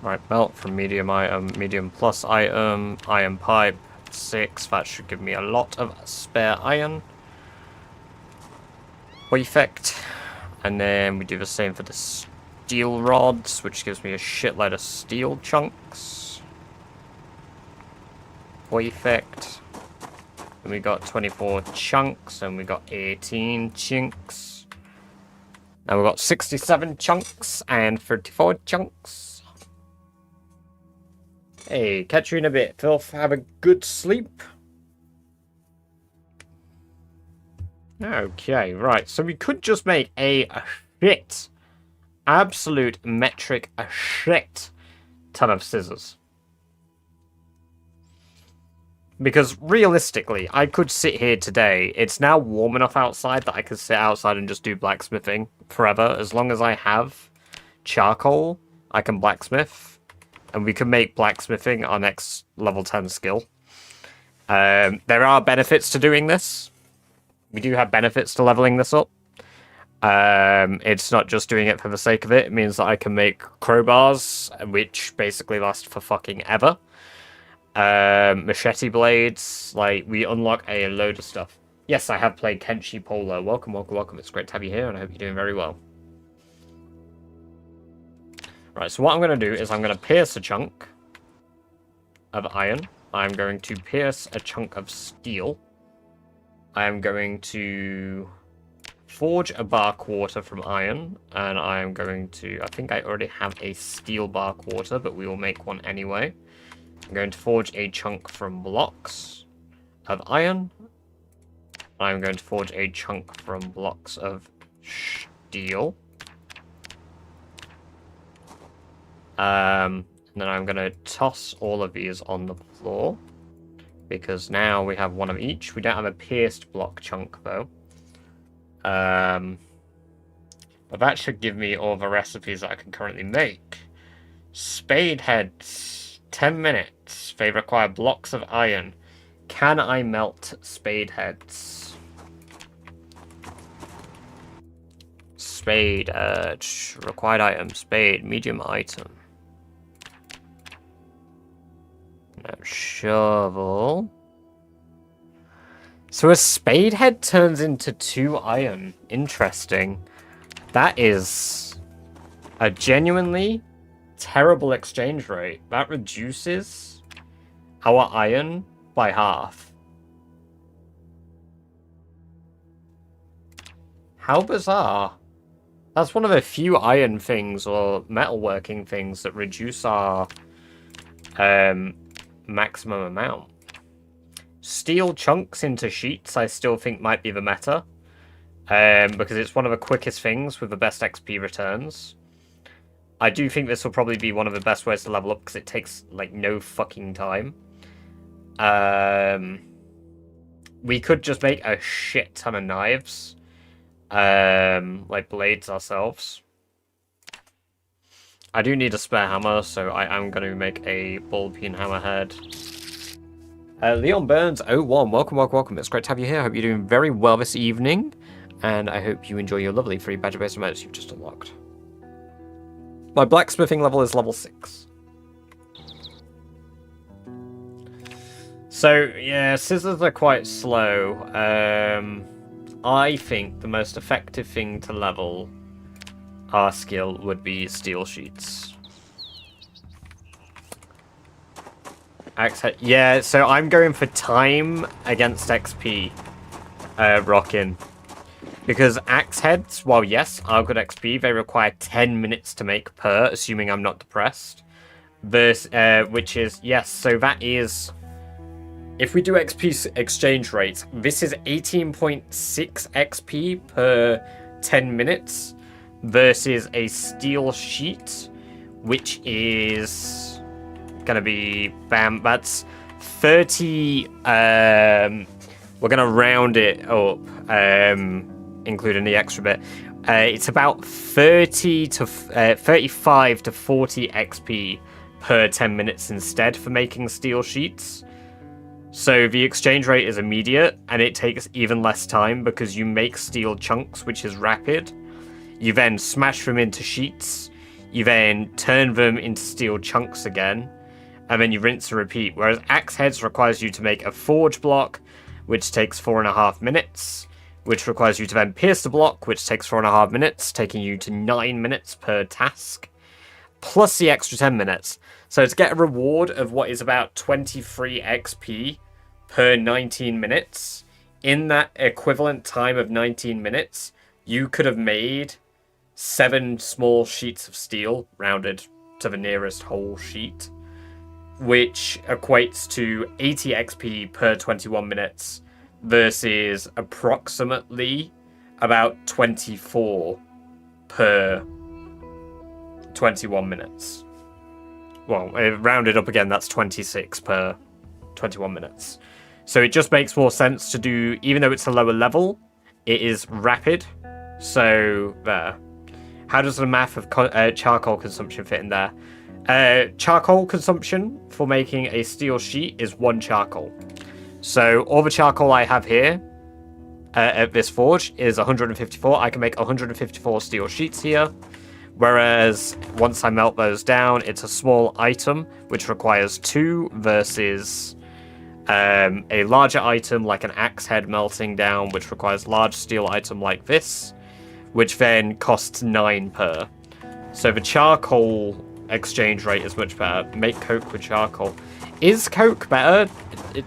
Right, melt from medium item, medium plus item, iron pipe, 6. That should give me a lot of spare iron. Perfect. And then we do the same for the steel rods, which gives me a shitload of steel chunks. Perfect. And we got 24 chunks, and we got 18 chunks. Now we've got 67 chunks and 34 chunks. Hey, catch you in a bit, Filth. Have a good sleep. Okay, right. So we could just make a shit, absolute metric, a shit ton of scissors. Because realistically, I could sit here today. It's now warm enough outside that I could sit outside and just do blacksmithing forever. As long as I have charcoal, I can blacksmith. And we can make blacksmithing our next level 10 skill. There are benefits to doing this. We do have benefits to leveling this up. It's not just doing it for the sake of it. It means that I can make crowbars, which basically last for fucking ever. Machete blades, like, we unlock a load of stuff. Yes, I have played Kenshi Polo. Welcome, welcome, welcome. It's great to have you here, and I hope you're doing very well. Right, so what I'm going to do is I'm going to pierce a chunk of iron. I'm going to pierce a chunk of steel. I am going to forge a bar quarter from iron, and I am going to... I think I already have a steel bar quarter, but we will make one anyway. I'm going to forge a chunk from blocks of iron. I'm going to forge a chunk from blocks of steel. And then I'm going to toss all of these on the floor. Because now we have one of each. We don't have a pierced block chunk, though. But that should give me all the recipes that I can currently make. Spade heads. 10 minutes. They require blocks of iron. Can I melt spade heads? Spade edge. Required item. Spade. Medium item. No, shovel. So a spade head turns into 2 iron. Interesting. That is a genuinely terrible exchange rate. That reduces our iron by half. How bizarre. That's one of the few iron things or metalworking things that reduce our maximum amount. Steel chunks into sheets I still think might be the meta. Because it's one of the quickest things with the best XP returns. I do think this will probably be one of the best ways to level up because it takes, like, no fucking time. We could just make a shit ton of knives. Like blades ourselves. I do need a spare hammer, so I am going to make a ball peen hammerhead. Leon Burns 01, welcome, welcome, welcome. It's great to have you here. I hope you're doing very well this evening. And I hope you enjoy your lovely free badger-based emotes you've just unlocked. My blacksmithing level is level 6. So, yeah, scissors are quite slow. I think the most effective thing to level our skill would be steel sheets. Yeah, so I'm going for time against XP, Rockin'. Because axe heads, while yes, are good XP, they require 10 minutes to make per, assuming I'm not depressed. Which is, yes, so that is... If we do XP exchange rates, this is 18.6 XP per 10 minutes versus a steel sheet, which is gonna be, bam, that's 30, we're gonna round it up, including the extra bit. It's about 35 to 40 XP per 10 minutes instead for making steel sheets. So the exchange rate is immediate, and it takes even less time because you make steel chunks, which is rapid. You then smash them into sheets. You then turn them into steel chunks again, and then you rinse and repeat. Whereas axe heads requires you to make a forge block, which takes 4.5 minutes, which requires you to then pierce the block, which takes 4.5 minutes, taking you to 9 minutes per task, plus the extra 10 minutes. So to get a reward of what is about 23 XP per 19 minutes, in that equivalent time of 19 minutes, you could have made 7 small sheets of steel, rounded to the nearest whole sheet, which equates to 80 XP per 21 minutes versus approximately about 24 per 21 minutes. Well, rounded up again, that's 26 per 21 minutes. So it just makes more sense to do, even though it's a lower level, it is rapid. So there. How does the math of charcoal consumption fit in there? Charcoal consumption for making a steel sheet is 1 charcoal. So all the charcoal I have here at this forge is 154. I can make 154 steel sheets here. Whereas once I melt those down, it's a small item which requires 2 versus a larger item like an axe head melting down, which requires large steel item like this, which then costs 9 per. So the charcoal exchange rate is much better. Make coke with charcoal. Is coke better?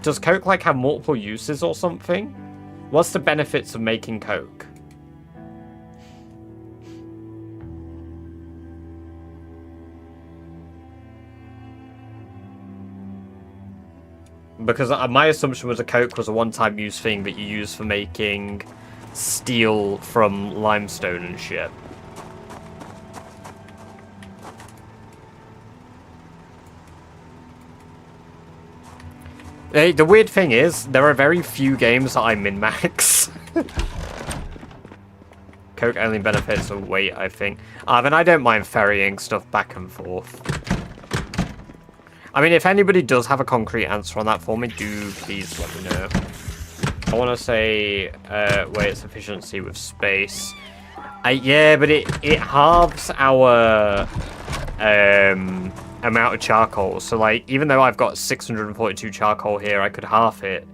Does coke like have multiple uses or something? What's the benefits of making coke? Because my assumption was a coke was a one-time use thing that you use for making steel from limestone and shit. The weird thing is, there are very few games that I min-max. Coke only benefits of weight, I think. Then I don't mind ferrying stuff back and forth. I mean, if anybody does have a concrete answer on that for me, do please let me know. I want to say weight's efficiency with space. Yeah, but it halves our amount of charcoal. So, like, even though I've got 642 charcoal here, I could half it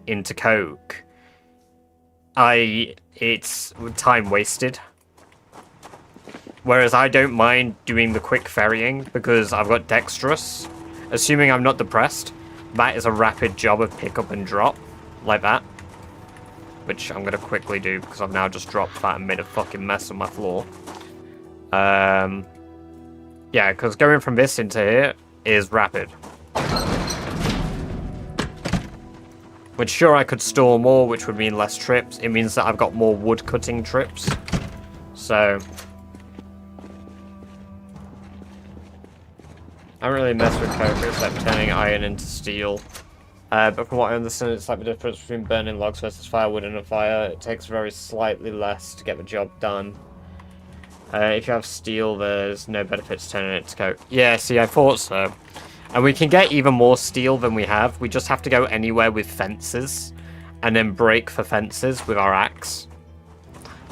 into coke. It's time wasted. Whereas I don't mind doing the quick ferrying because I've got dexterous. Assuming I'm not depressed, that is a rapid job of pick up and drop, like that. Which I'm going to quickly do, because I've now just dropped that and made a fucking mess of my floor. Yeah, because going from this into here is rapid. Which, sure, I could store more, which would mean less trips. It means that I've got more wood cutting trips. So I don't really mess with coke except turning iron into steel. But from what I understand, it's like the difference between burning logs versus firewood in a fire. It takes very slightly less to get the job done. If you have steel, there's no benefits turning it to coke. Yeah, see, I thought so. And we can get even more steel than we have. We just have to go anywhere with fences and then break for fences with our axe.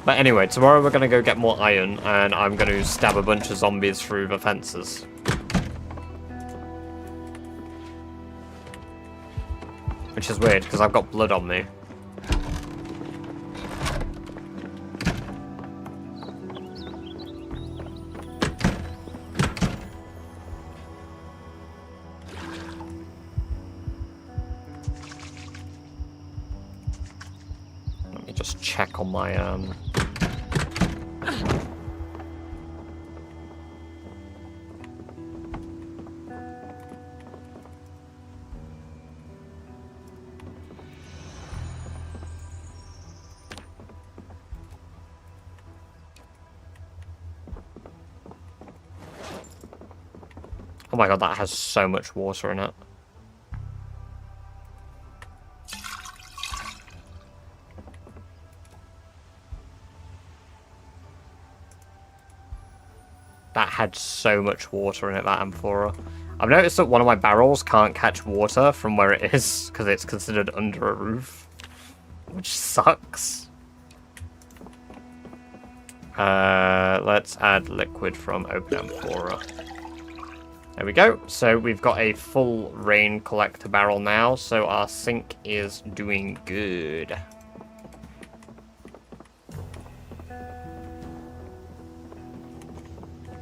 But anyway, tomorrow we're going to go get more iron and I'm going to stab a bunch of zombies through the fences. Which is weird, because I've got blood on me. Let me just check on my, Oh my god, that has so much water in it. That had so much water in it, that amphora. I've noticed that one of my barrels can't catch water from where it is, because it's considered under a roof. Which sucks. Let's add liquid from Open Amphora. There we go. So we've got a full rain collector barrel now, so our sink is doing good.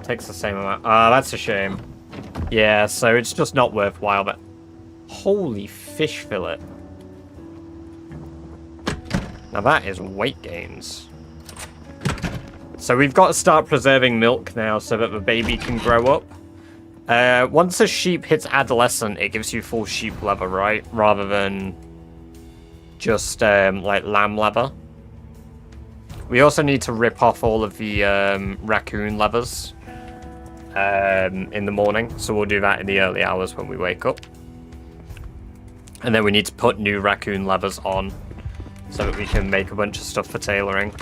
Takes the same amount. That's a shame. Yeah, so it's just not worthwhile, but holy fish fillet. Now that is weight gains. So we've got to start preserving milk now so that the baby can grow up. Once a sheep hits adolescent, it gives you full sheep leather, right? Rather than just like lamb leather. We also need to rip off all of the raccoon leathers in the morning. So we'll do that in the early hours when we wake up. And then we need to put new raccoon leathers on so that we can make a bunch of stuff for tailoring.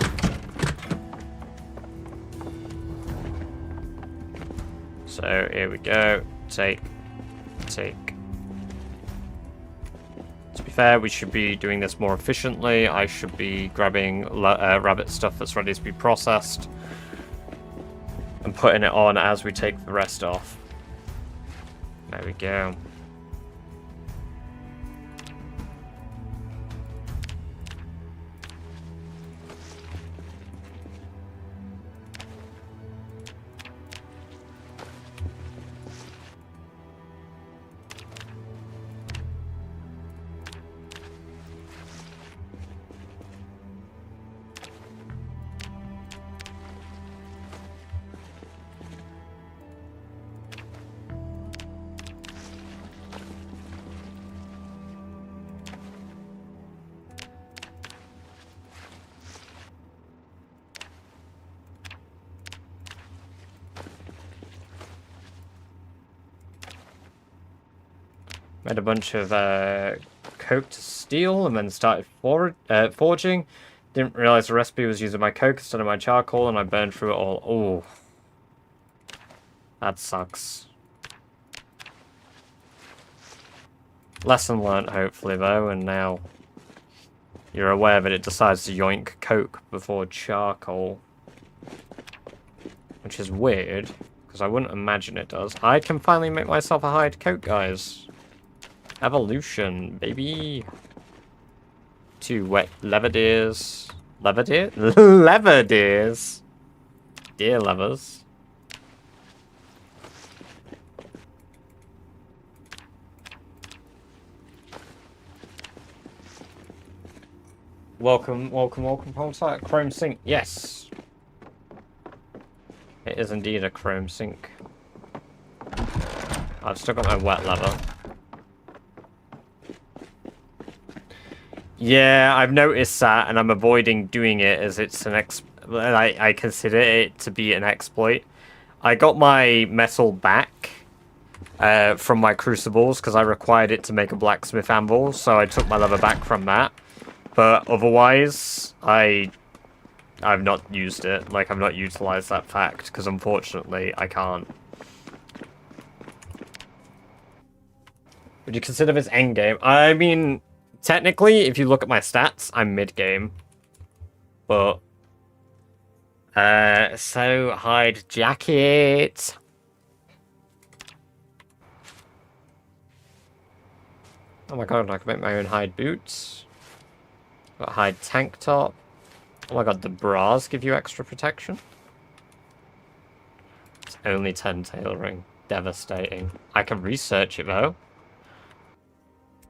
So here we go. Take. To be fair, we should be doing this more efficiently. I should be grabbing rabbit stuff that's ready to be processed and putting it on as we take the rest off. There we go. Made a bunch of coke to steel and then started forging. Didn't realize the recipe was using my coke instead of my charcoal, and I burned through it all. Oh, that sucks. Lesson learnt, hopefully, though, and now you're aware that it decides to yoink coke before charcoal. Which is weird, because I wouldn't imagine it does. I can finally make myself a hide coat, guys. Evolution, baby. 2 wet leather deers. Leather deer? Leather deers. Deer levers. Welcome, welcome, welcome, Polesite. Chrome sink, yes. It is indeed a chrome sink. I've still got my wet leather. Yeah, I've noticed that, and I'm avoiding doing it as it's an I consider it to be an exploit. I got my metal back from my crucibles because I required it to make a blacksmith anvil, so I took my leather back from that. But otherwise, I've not used it. Like, I've not utilized that fact because unfortunately I can't. Would you consider this endgame? I mean, technically, if you look at my stats, I'm mid-game. But, so hide jacket. Oh my god, I can make my own hide boots. Got a hide tank top. Oh my god, the bras give you extra protection. It's only 10 tailoring. Devastating. I can research it though.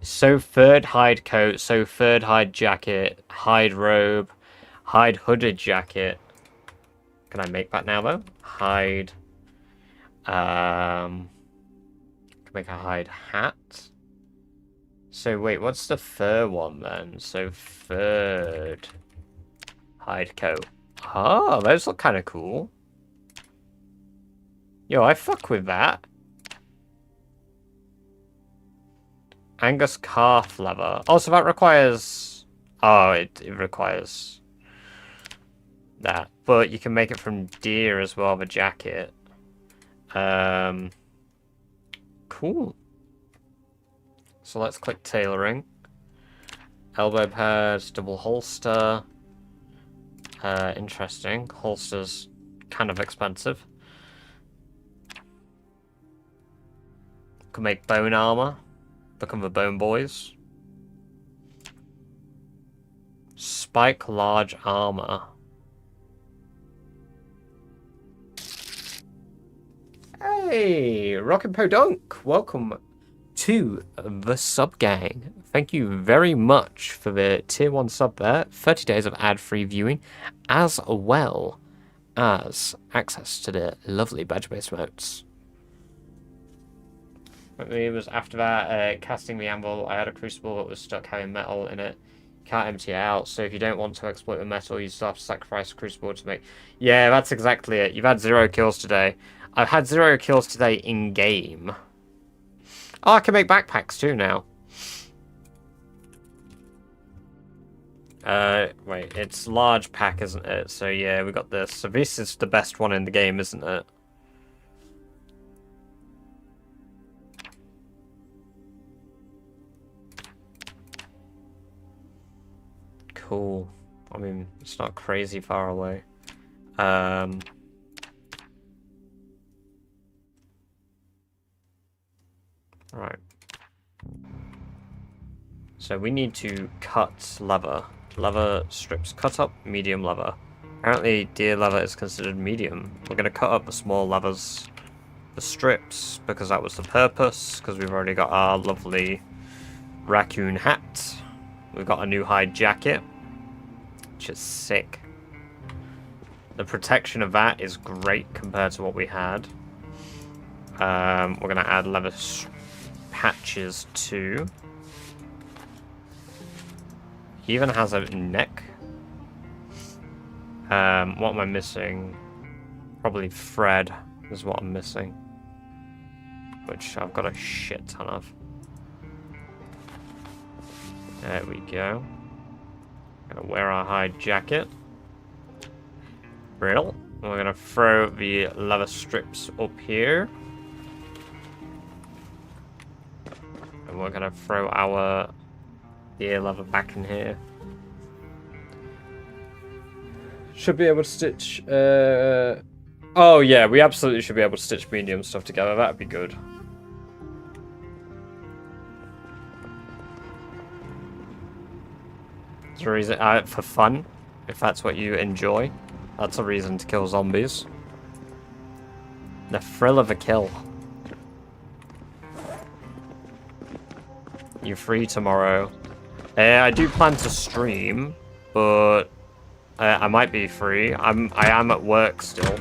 So third hide coat, so third hide jacket, hide robe, hide hooded jacket. Can I make that now though? Hide. Can make a hide hat. So wait, what's the fur one then? So third hide coat. Oh, those look kind of cool. Yo, I fuck with that. Angus calf leather. Oh, so that requires... Oh, it requires that. But you can make it from deer as well, the jacket. Cool. So let's click tailoring. Elbow pads, double holster. Interesting. Holster's kind of expensive. Could make bone armor. Become the bone boys. Spike large armor. Hey, Rocket Podunk, welcome to the sub gang. Thank you very much for the tier 1 sub there. 30 days of ad-free viewing, as well as access to the lovely badge-based emotes. It was after that, casting the anvil, I had a crucible that was stuck having metal in it. Can't empty it out, so if you don't want to exploit the metal, you still have to sacrifice a crucible to make... Yeah, that's exactly it. You've had 0 kills today. I've had 0 kills today in-game. Oh, I can make backpacks too now. Wait, it's large pack, isn't it? So yeah, we got this. So this is the best one in the game, isn't it? Cool. I mean, it's not crazy far away. Right. So we need to cut leather. Leather strips. Cut up medium leather. Apparently deer leather is considered medium. We're going to cut up the small leathers, the strips, because that was the purpose, because we've already got our lovely raccoon hat. We've got a new hide jacket, which is sick. The protection of that is great compared to what we had. We're going to add leather patches too. He even has a neck. What am I missing? Probably thread is what I'm missing. Which I've got a shit ton of. There we go. Gonna wear our hide jacket. Brittle. We're gonna throw the leather strips up here. And we're gonna throw our deer leather back in here. Should be able to stitch... Oh yeah, we absolutely should be able to stitch medium stuff together. That'd be good. That's a reason, for fun, if that's what you enjoy. That's a reason to kill zombies. The thrill of a kill. You're free tomorrow. I do plan to stream, but I might be free. I am at work still.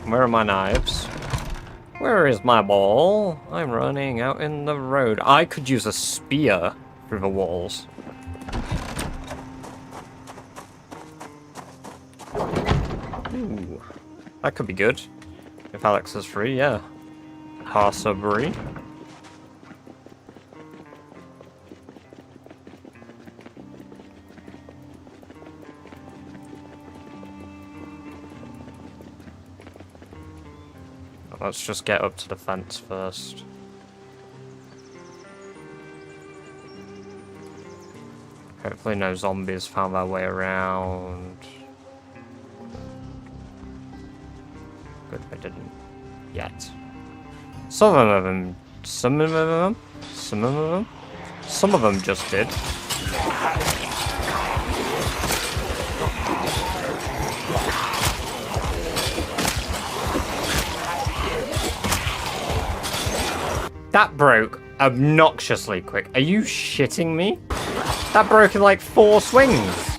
Where are my knives? Where is my ball? I'm running out in the road. I could use a spear through the walls. Ooh, that could be good. If Alex is free, yeah. Possibly. Let's just get up to the fence first. Hopefully no zombies found their way around. Good, I didn't yet. Some of them just did. That broke obnoxiously quick. Are you shitting me? That broke in like 4 swings.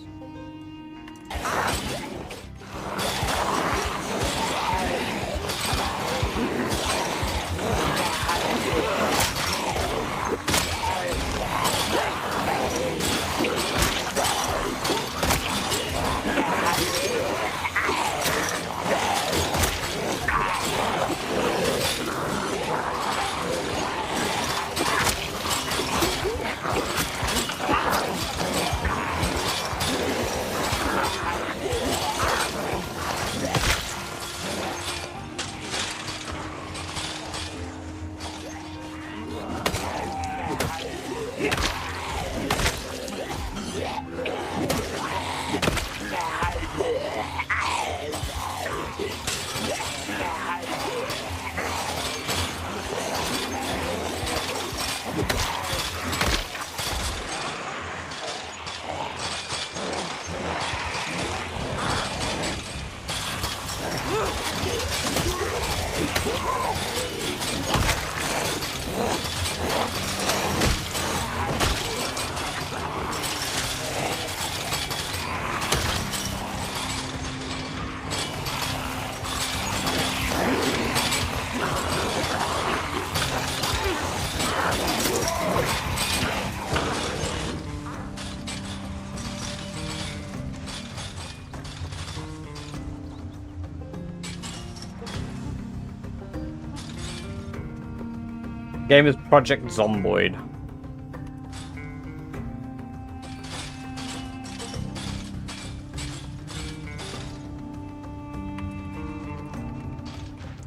game is Project Zomboid.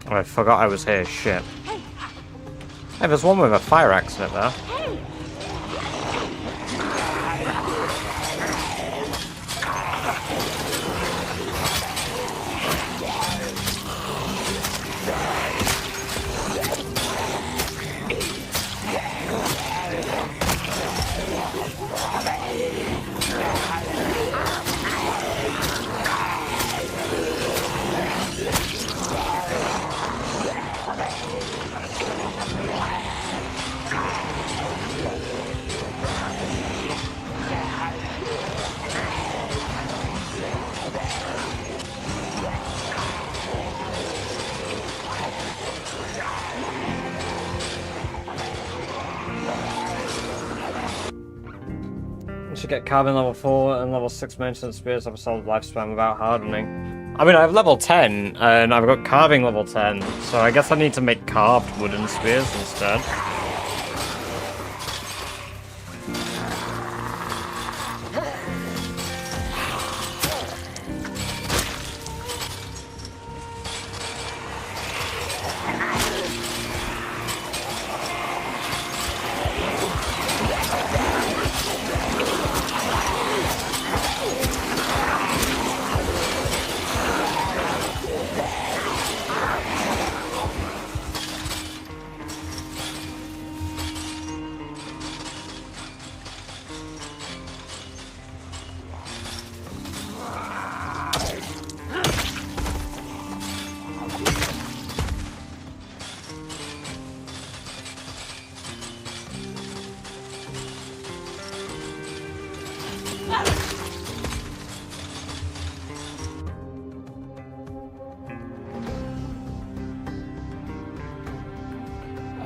Oh, I forgot I was here. Shit. Hey, there's one with a fire axe in it there. Should get carving level 4 and level 6 maintenance spears have a solid lifespan without hardening. I mean, I have level 10 and I've got carving level 10, so I guess I need to make carved wooden spears instead.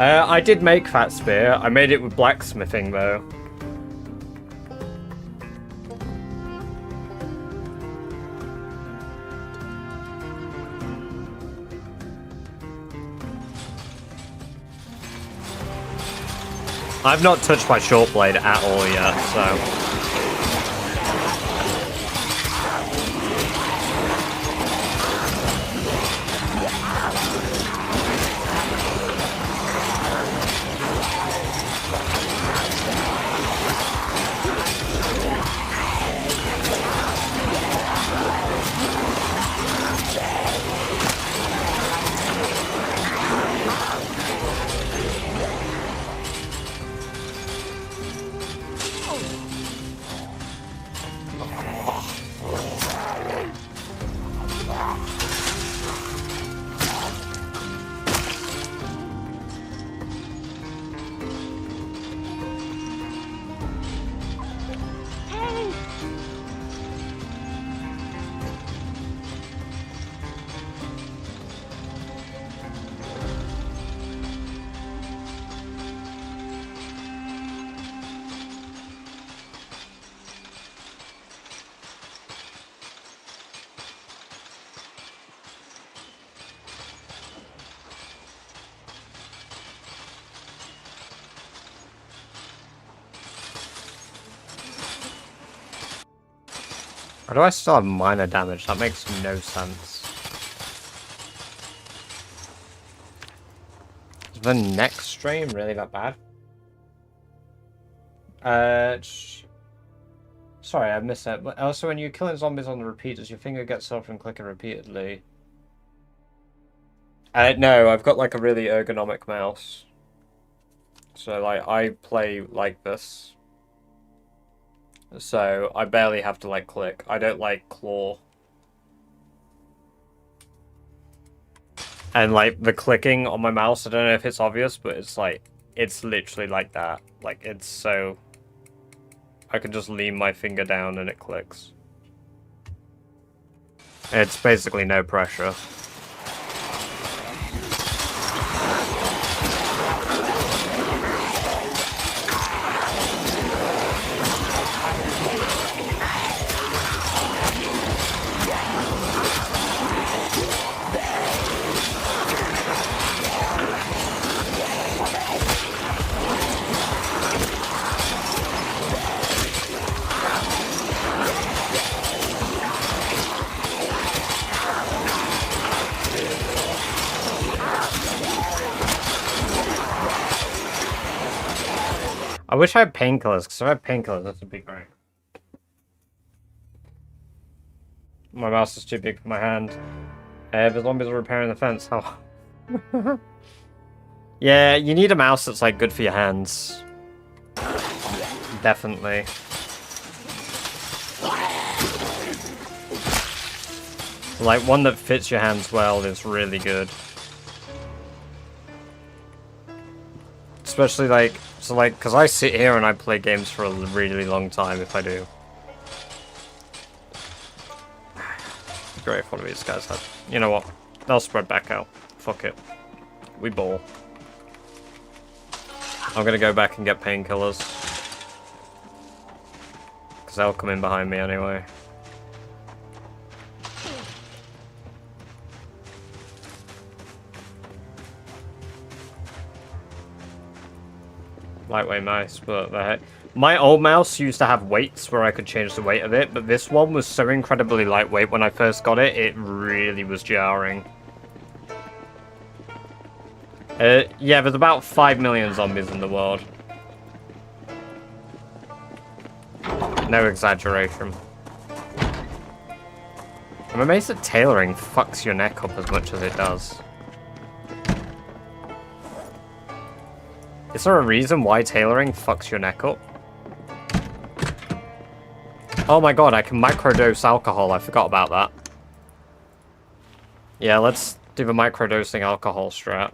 I did make Fat Spear. I made it with blacksmithing though. I've not touched my short blade at all yet, so... Why do I still have minor damage? That makes no sense. Is the next stream really that bad? Sorry, I missed that. But also, when you're killing zombies on the repeat, does your finger get sore from clicking repeatedly? No, I've got like a really ergonomic mouse. So, like, I play like this. So, I barely have to, like, click. I don't, like, claw. And, like, the clicking on my mouse, I don't know if it's obvious, but it's, like, it's literally like that. Like, it's so... I can just lean my finger down and it clicks. It's basically no pressure. I wish I had painkillers, because if I had painkillers, that would be great. My mouse is too big for my hand. The zombies are repairing the fence. How? Yeah, you need a mouse that's like good for your hands. Definitely. Like one that fits your hands well is really good. Especially like, so like, because I sit here and I play games for a really long time if I do. Great if one of these guys had. You know what? They'll spread back out. Fuck it. We ball. I'm gonna go back and get painkillers. Because they'll come in behind me anyway. Lightweight mouse, but the heck. My old mouse used to have weights where I could change the weight of it, but this one was so incredibly lightweight when I first got it, it really was jarring. Yeah, there's about 5 million zombies in the world. No exaggeration. I'm amazed that tailoring fucks your neck up as much as it does. Is there a reason why tailoring fucks your neck up? Oh my god, I can microdose alcohol. I forgot about that. Yeah, let's do the microdosing alcohol strat.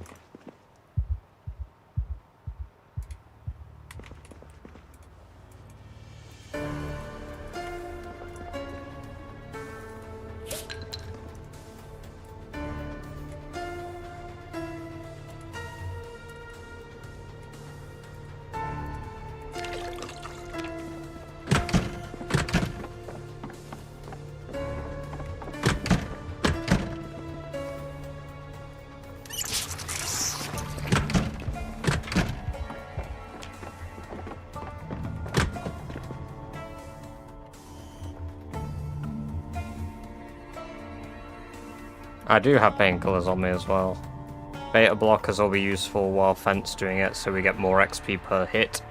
I do have painkillers on me as well. Beta blockers will be useful while Fence doing it, so we get more XP per hit.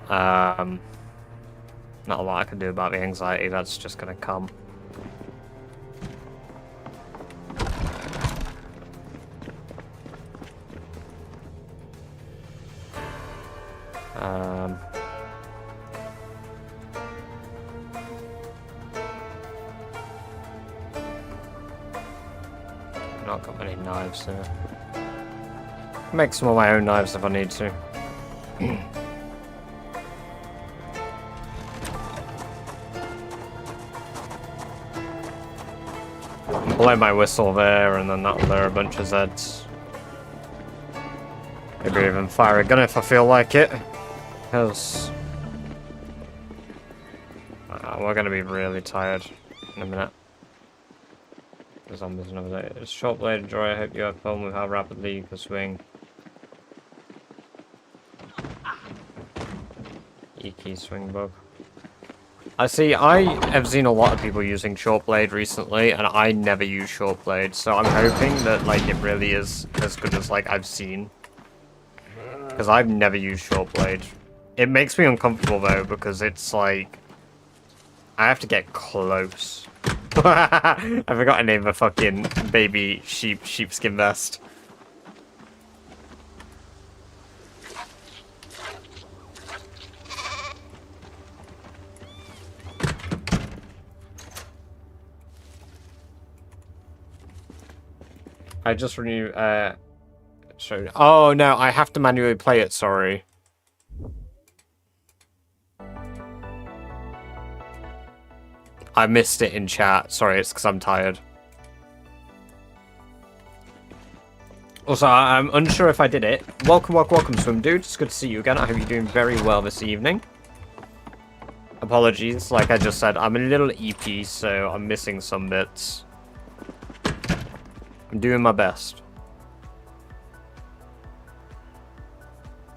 Not a lot I can do about the anxiety, that's just gonna come. Not got many knives there. Make some of my own knives if I need to. Blow my whistle there, and then that'll lure a bunch of Zeds. Maybe even fire a gun if I feel like it. Because we're gonna be really tired in a minute. The zombies and everything. It's short blade, enjoy. I hope you have fun with how rapidly you can swing. E-key swing bug. I see, I have seen a lot of people using short blade recently, and I never use short blade, so I'm hoping that like it really is as good as like I've seen. Because I've never used short blade. It makes me uncomfortable though, because it's like I have to get close. I forgot to name the fucking baby sheepskin vest. I just renew, sorry. Oh no, I have to manually play it, sorry. I missed it in chat. Sorry, it's because I'm tired. Also, I'm unsure if I did it. Welcome, Swim Dude. It's good to see you again. I hope you're doing very well this evening. Apologies, like I just said, I'm a little EP, so I'm missing some bits. I'm doing my best.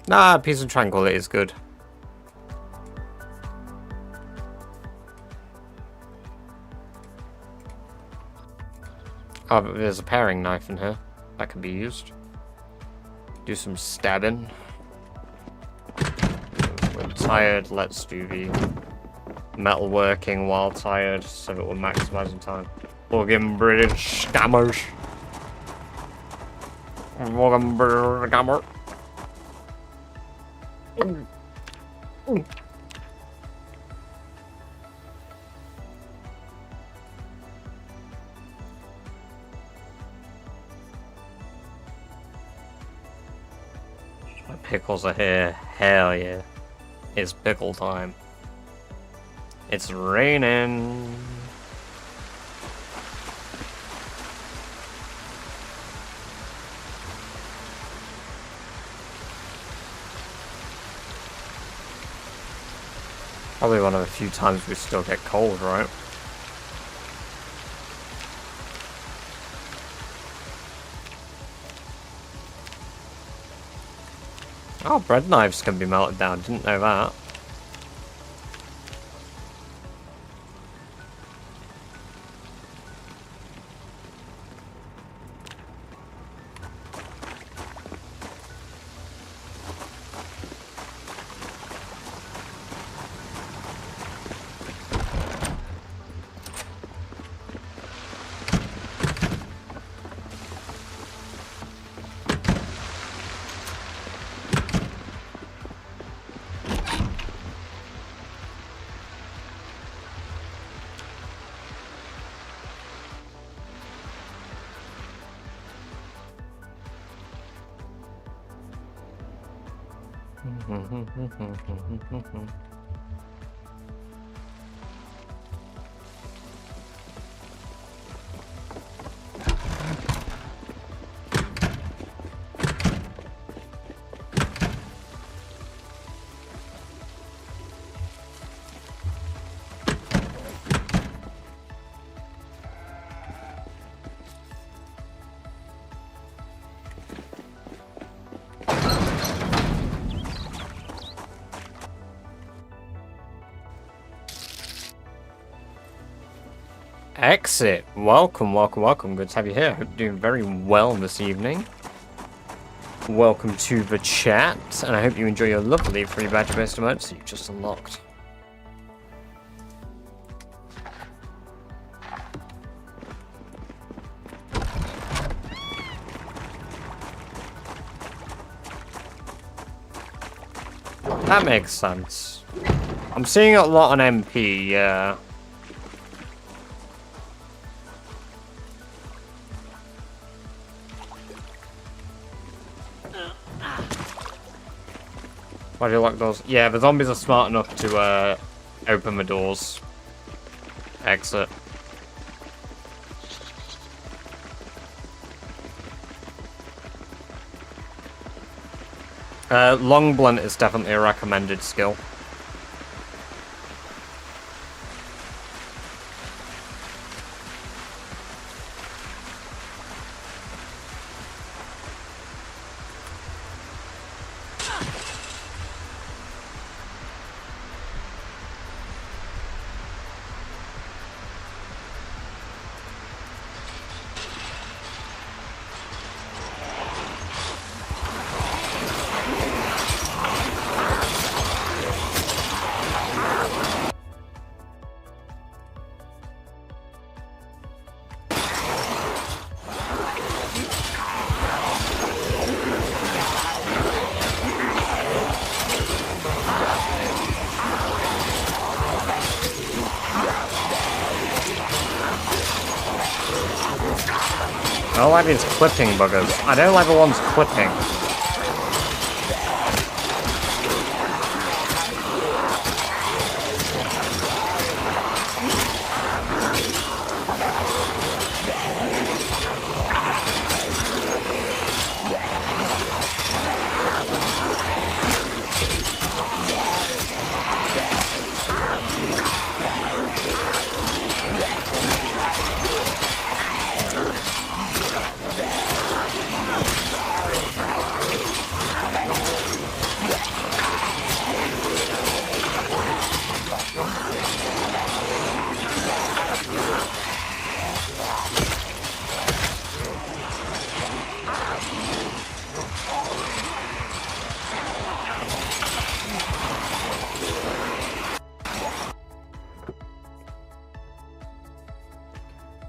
Nah, Peace and Tranquility is good. Oh, but there's a paring knife in here. That can be used. Do some stabbing. tired, let's do the metalworking while tired so that we're maximising time. Fucking British scammers. Fucking British scammer. My pickles are here. Hell yeah. It's pickle time. It's raining. Probably one of the few times we still get cold, right? Oh, bread knives can be melted down. Didn't know that. Exit. Welcome, welcome, welcome. Good to have you here. Hope you're doing very well this evening. Welcome to the chat, and I hope you enjoy your lovely free badge-based emotes that you've just unlocked. That makes sense. I'm seeing it a lot on MP, yeah. Why do you lock doors? Yeah, the zombies are smart enough to open the doors. Exit. Long blunt is definitely a recommended skill. I don't like these clipping buggers. I don't like the ones clipping.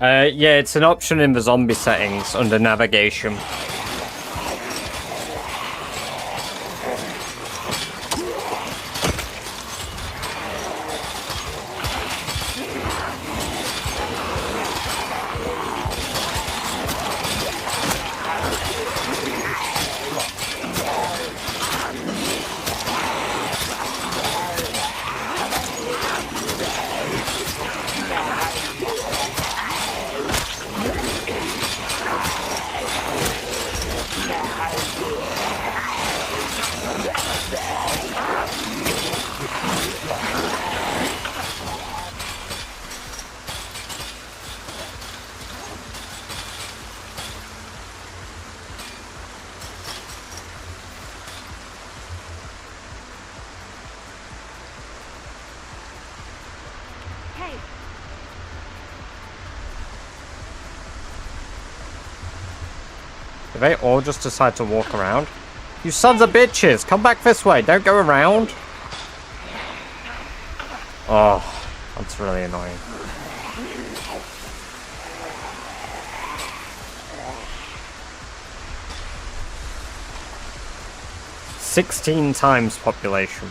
Yeah, it's an option in the zombie settings under navigation. Did they all just decide to walk around? You sons of bitches! Come back this way! Don't go around! Oh, that's really annoying. "16 times population."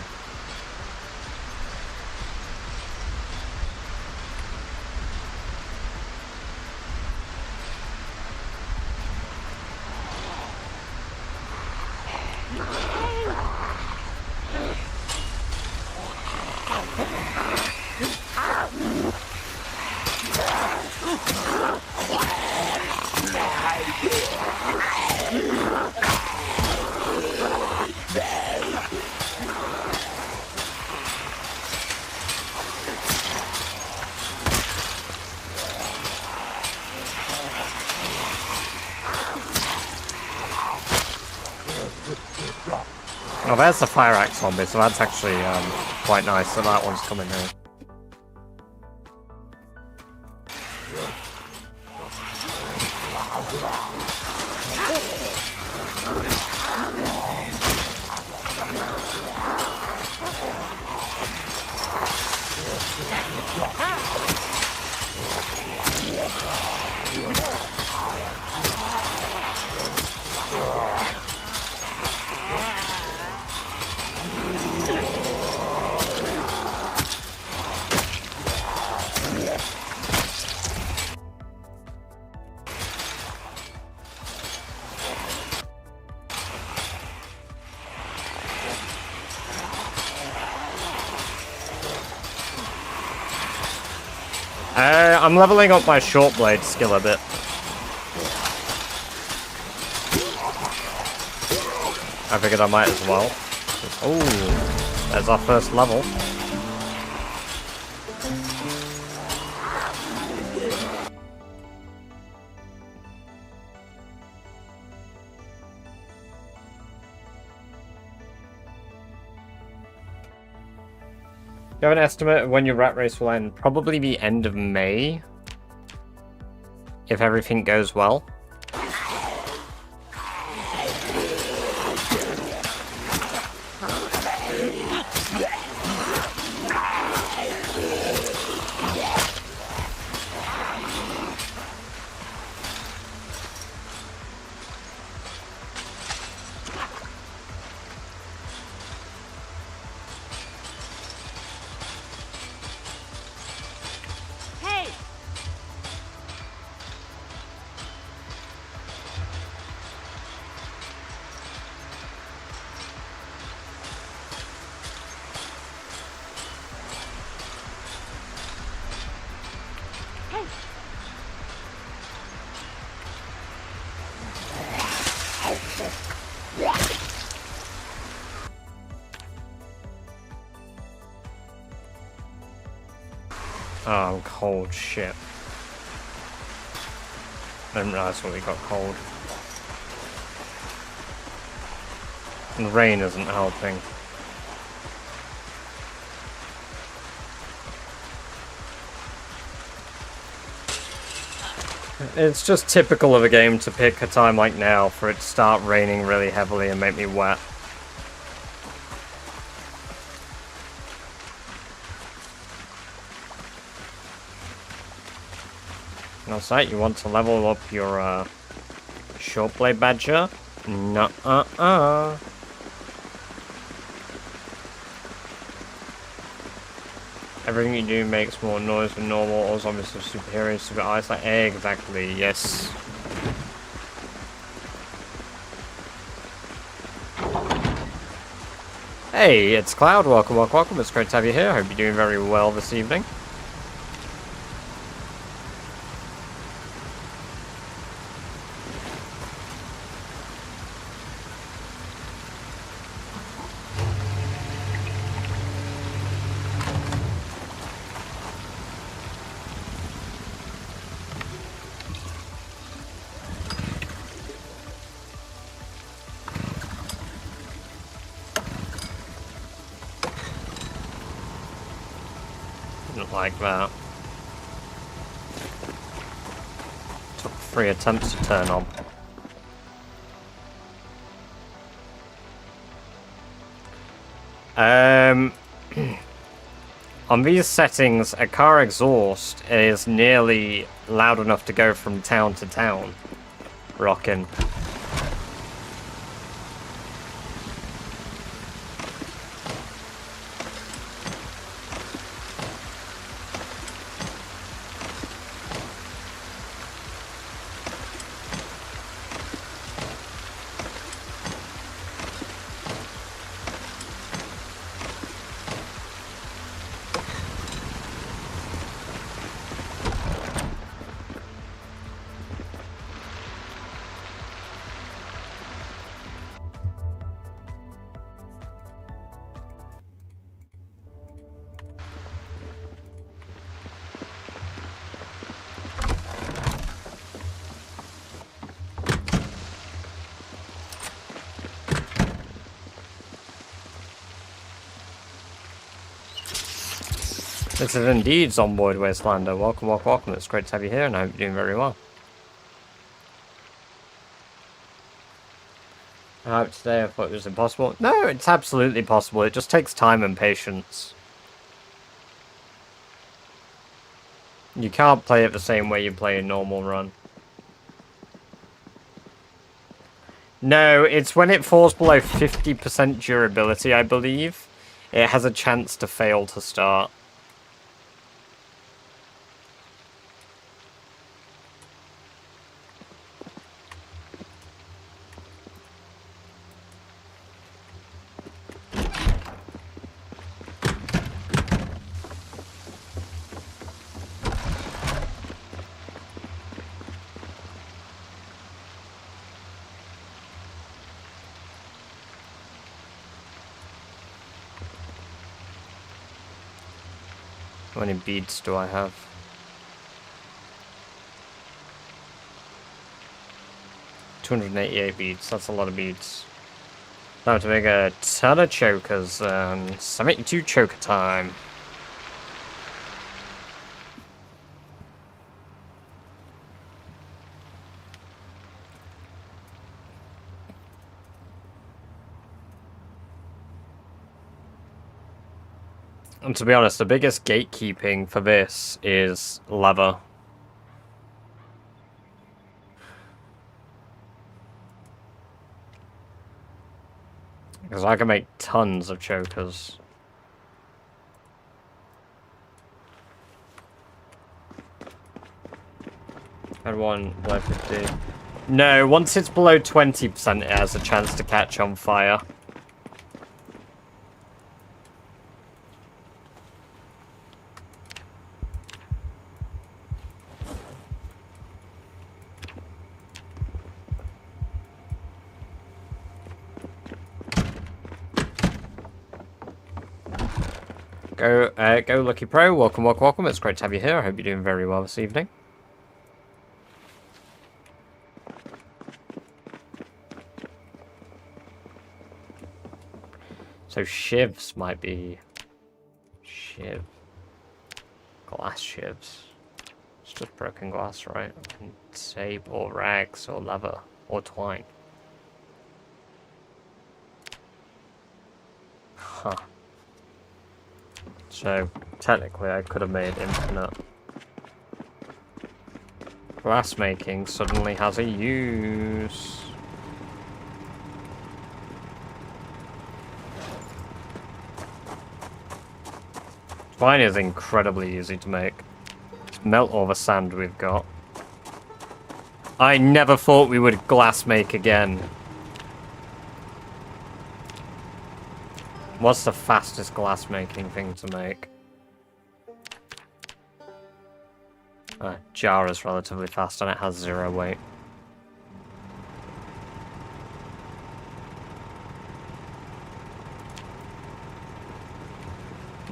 Oh, there's the fire axe zombie, so that's actually quite nice that that one's coming in. I'm leveling up my short blade skill a bit. I figured I might as well. Oh, there's our first level. You have an estimate of when your rat race will end? Probably the end of May, if everything goes well. Oh, I'm cold, shit. I didn't realize when we got cold. And the rain isn't helping. It's just typical of a game to pick a time like now for it to start raining really heavily and make me wet. That's right, you want to level up your short blade badger? Nuh-uh-uh. Everything you do makes more noise than normal, or zombies are superheroes, super eyes. Like, exactly, yes. Hey, it's Cloud. Welcome, welcome, welcome. It's great to have you here. I hope you're doing very well this evening. Didn't like that. Took 3 attempts to turn on. On these settings, a car exhaust is nearly loud enough to go from town to town. Rockin'. This is indeed Zomboid Wastelander. Welcome, welcome, welcome. It's great to have you here, and I hope you're doing very well. I hope today I thought it was impossible. No, it's absolutely possible. It just takes time and patience. You can't play it the same way you play a normal run. No, it's when it falls below 50% durability, I believe. It has a chance to fail to start. How many beads do I have? 288 beads, that's a lot of beads. Time to make a ton of chokers, 72 choker time. And to be honest, the biggest gatekeeping for this is leather. Because I can make tons of chokers. Had one below 50. No, once it's below 20%, it has a chance to catch on fire. Go Lucky Pro, welcome, welcome, welcome. It's great to have you here. I hope you're doing very well this evening. So shivs might be... Shiv. Glass shivs. It's just broken glass, right? And tape or rags or leather or twine. Huh. So, technically I could have made infinite. Glassmaking suddenly has a use. Twine is incredibly easy to make. Just melt all the sand we've got. I never thought we would glass make again. What's the fastest glass making thing to make? Jar is relatively fast and it has 0 weight.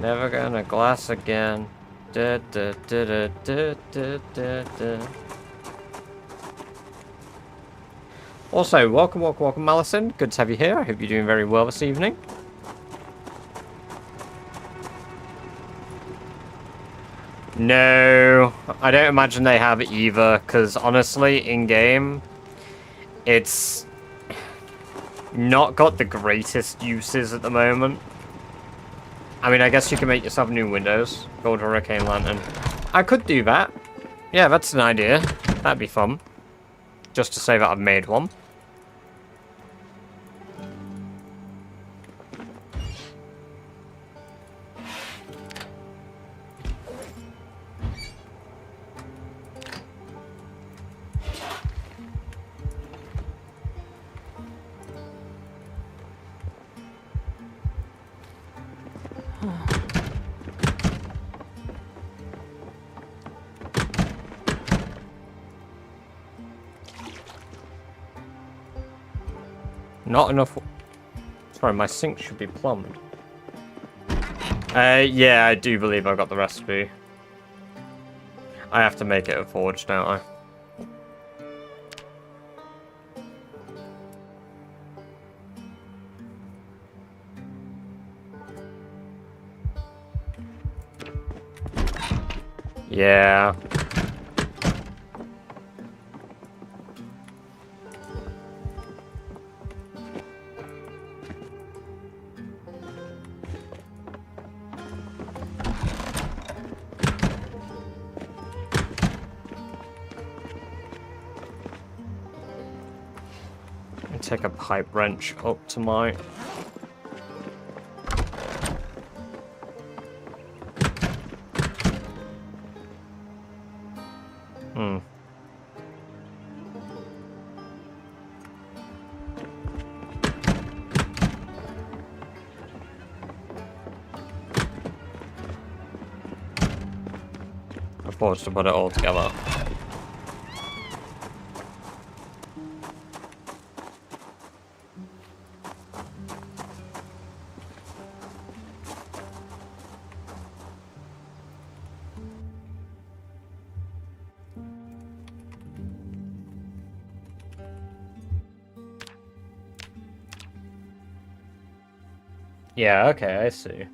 Never gonna glass again. Da, da, da, da, da, da, da, da. Also, welcome, Malison. Good to have you here. I hope you're doing very well this evening. No, I don't imagine they have either, because honestly, in-game, it's not got the greatest uses at the moment. I mean, I guess you can make yourself new windows. Gold Hurricane Lantern. I could do that. Yeah, that's an idea. That'd be fun. Just to say that I've made one. Not enough. Sorry, my sink should be plumbed. Yeah, I do believe I got the recipe. I have to make it a forge, don't I? Yeah. Take a pipe wrench up to my... I'm forced to put it all together. Yeah, okay, I see.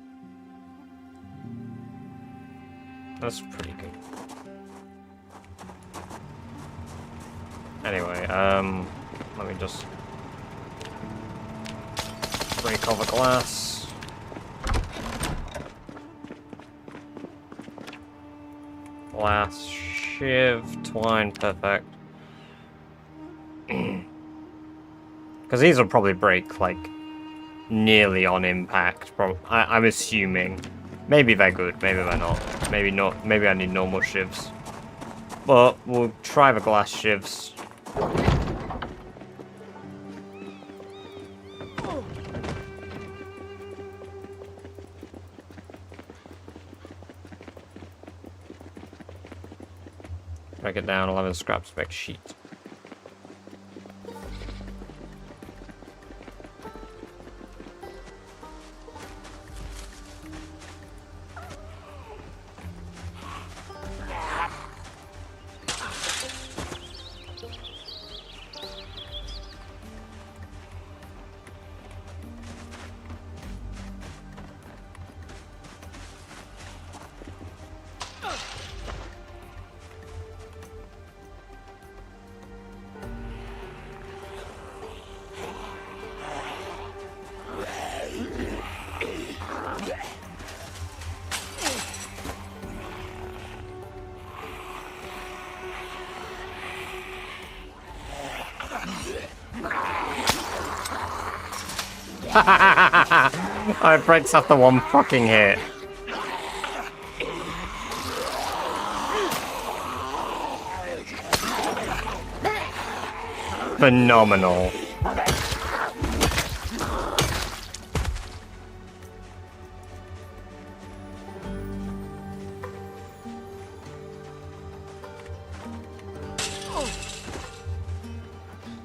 That's pretty good. Anyway, let me just break all the glass. Glass, shiv, twine, perfect. Because these will probably break, like, nearly on impact. I'm assuming. Maybe they're good, maybe they're not. Maybe not. Maybe I need normal shivs. But we'll try the glass shivs. Break it down, 11 scraps, make sheet. Oh, it breaks after one fucking hit. Phenomenal.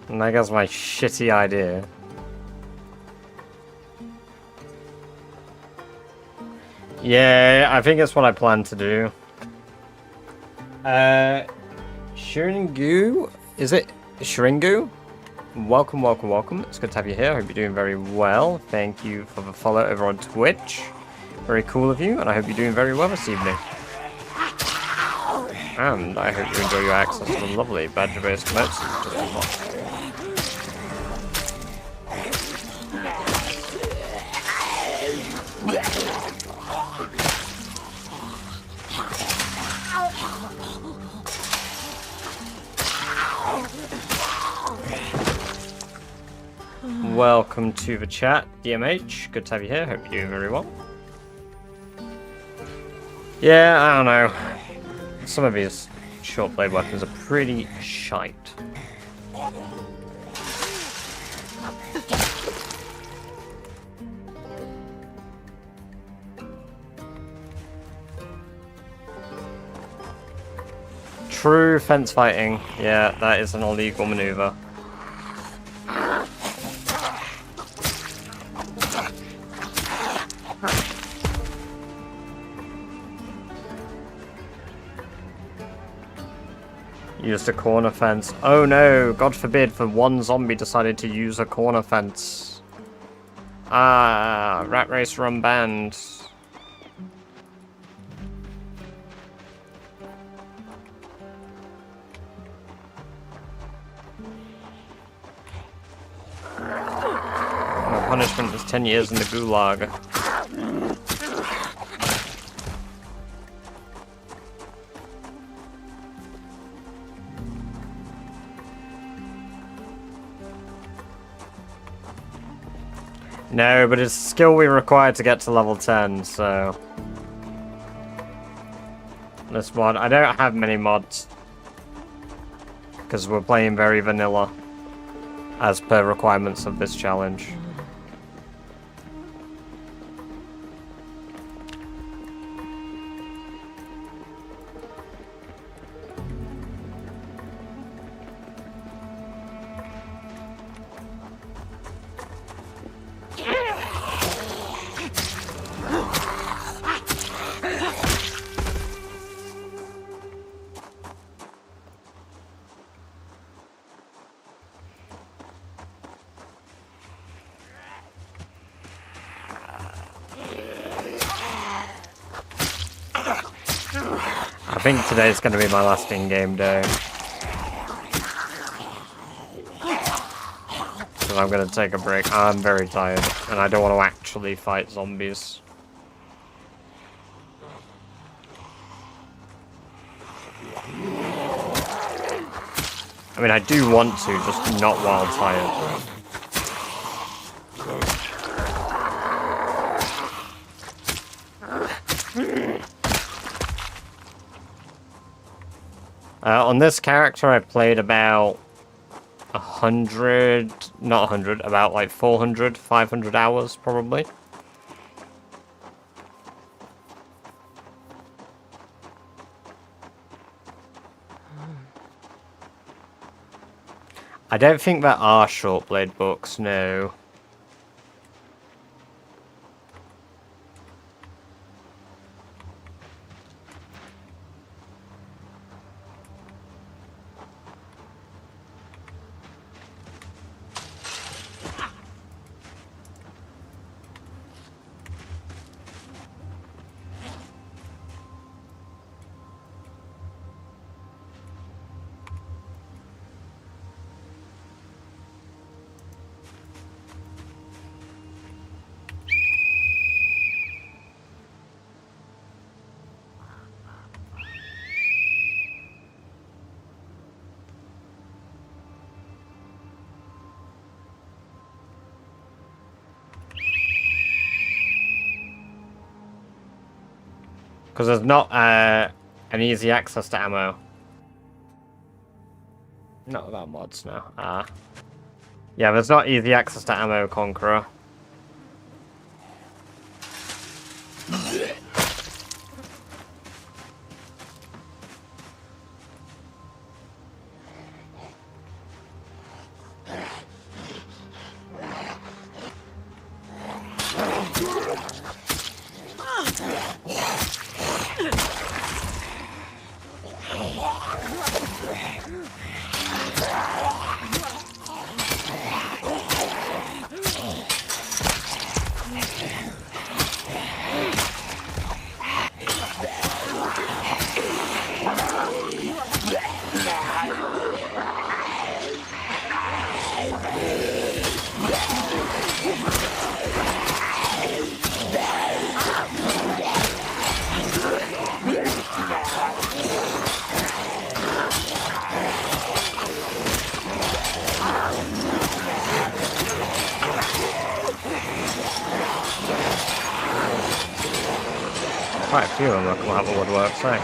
And I guess my shitty idea. Yeah, I think it's what I plan to do. Shiringu? Is it Shiringu? Welcome, welcome, welcome. It's good to have you here. I hope you're doing very well. Thank you for the follow over on Twitch. Very cool of you, and I hope you're doing very well this evening. And I hope you enjoy your access to the lovely badger-based emotes. Just a lot. Welcome to the chat, DMH. Good to have you here. Hope you're doing very well. Yeah, I don't know. Some of these short blade weapons are pretty shite. True fence fighting. Yeah, that is an illegal maneuver. Used a corner fence. Oh no, God forbid for one zombie decided to use a corner fence. Ah, Rat Race run banned. My punishment was 10 years in the gulag. No, but it's a skill we require to get to level 10, so... This mod, I don't have many mods. Because we're playing very vanilla. As per requirements of this challenge. I think today's going to be my last in-game day. Because I'm going to take a break. I'm very tired, and I don't want to actually fight zombies. I mean, I do want to, just not while tired. On this character, I played about 100, not 100, about like 400, 500 hours probably. I don't think there are short blade books, no. Because there's not an easy access to ammo. Not about mods now. Yeah, there's not easy access to ammo, Conqueror. Quite a few of them will come out of the woodwork, so.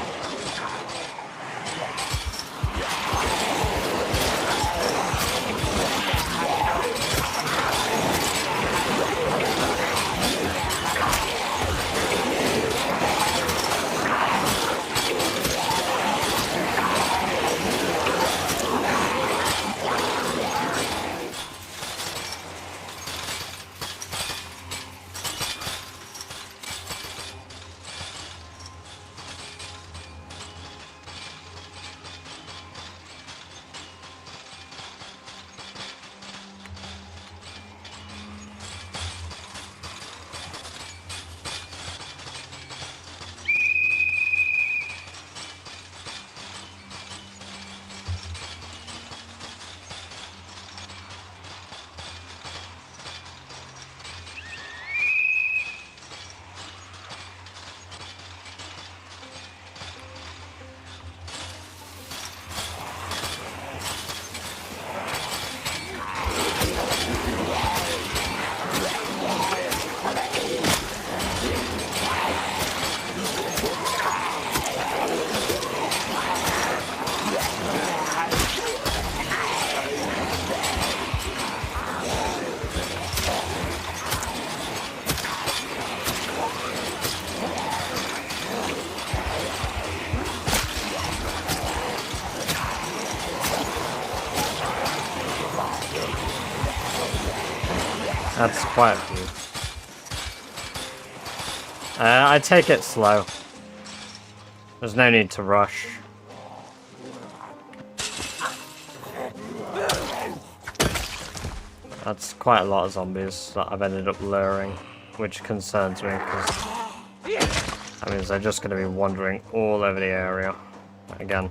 That's quite a few. I take it slow. There's no need to rush. That's quite a lot of zombies that I've ended up luring, which concerns me because that means they're just going to be wandering all over the area again.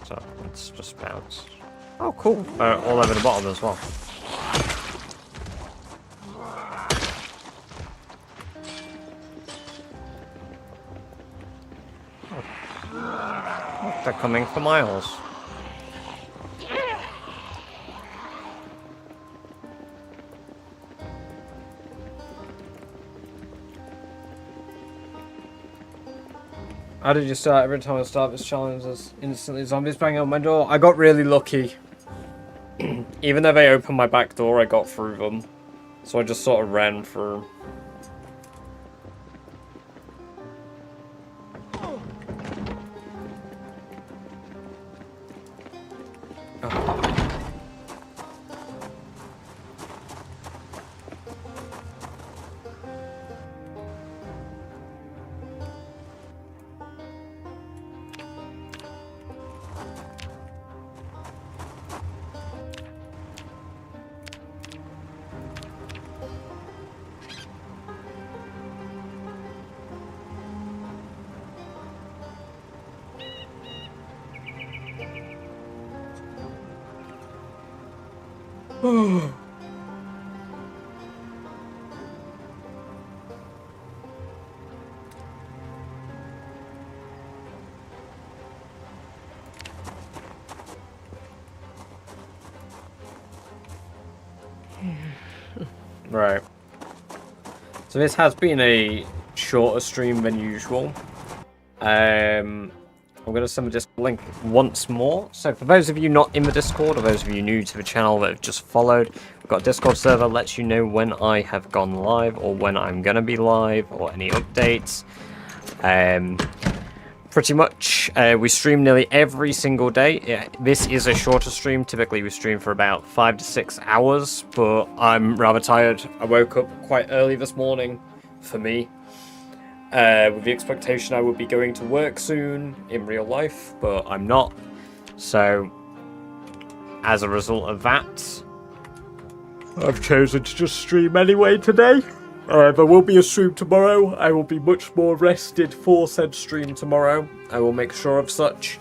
So let's just bounce. Oh, cool. All over the bottom as well. They're coming for miles. How did you start? Every time I start this challenge, there's instantly zombies banging on my door. I got really lucky. Even though they opened my back door, I got through them. So I just sort of ran through. Right. So this has been a shorter stream than usual. I'm going to send the Discord link once more. So for those of you not in the Discord, or those of you new to the channel that have just followed, we've got a Discord server that lets you know when I have gone live, or when I'm going to be live, or any updates. Pretty much, we stream nearly every single day. Yeah, this is a shorter stream. Typically, we stream for about 5 to 6 hours, but I'm rather tired. I woke up quite early this morning, for me, with the expectation I would be going to work soon in real life, but I'm not. So, as a result of that, I've chosen to just stream anyway today. There will be a stream tomorrow. I will be much more rested for said stream tomorrow. I will make sure of such.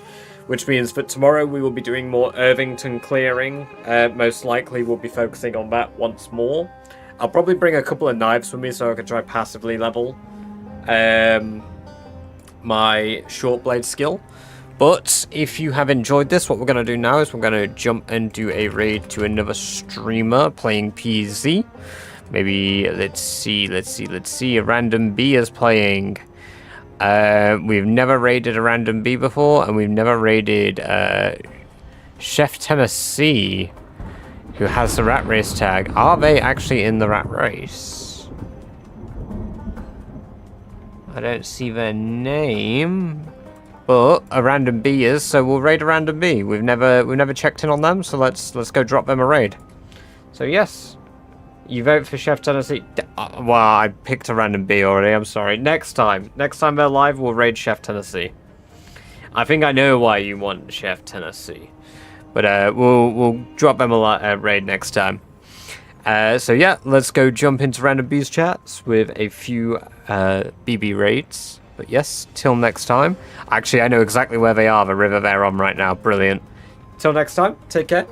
Which means that tomorrow we will be doing more Irvington clearing. Most likely we'll be focusing on that once more. I'll probably bring a couple of knives with me so I can try passively level my short blade skill. But if you have enjoyed this, what we're going to do now is we're going to jump and do a raid to another streamer playing PZ. Maybe, let's see, a random B is playing. We've never raided a random B before, and we've never raided Chef Tennessee, who has the Rat Race tag. Are they actually in the Rat Race? I don't see their name, but a random B is, so we'll raid a random B. We've never checked in on them, so let's go drop them a raid. So yes. You vote for Chef Tennessee. Well, I picked a random B already. I'm sorry. Next time they're live, we'll raid Chef Tennessee. I think I know why you want Chef Tennessee, but we'll drop them a raid next time. So yeah, let's go jump into random B's chats with a few BB raids. But yes, till next time. Actually, I know exactly where they are. The river they're on right now. Brilliant. Till next time. Take care.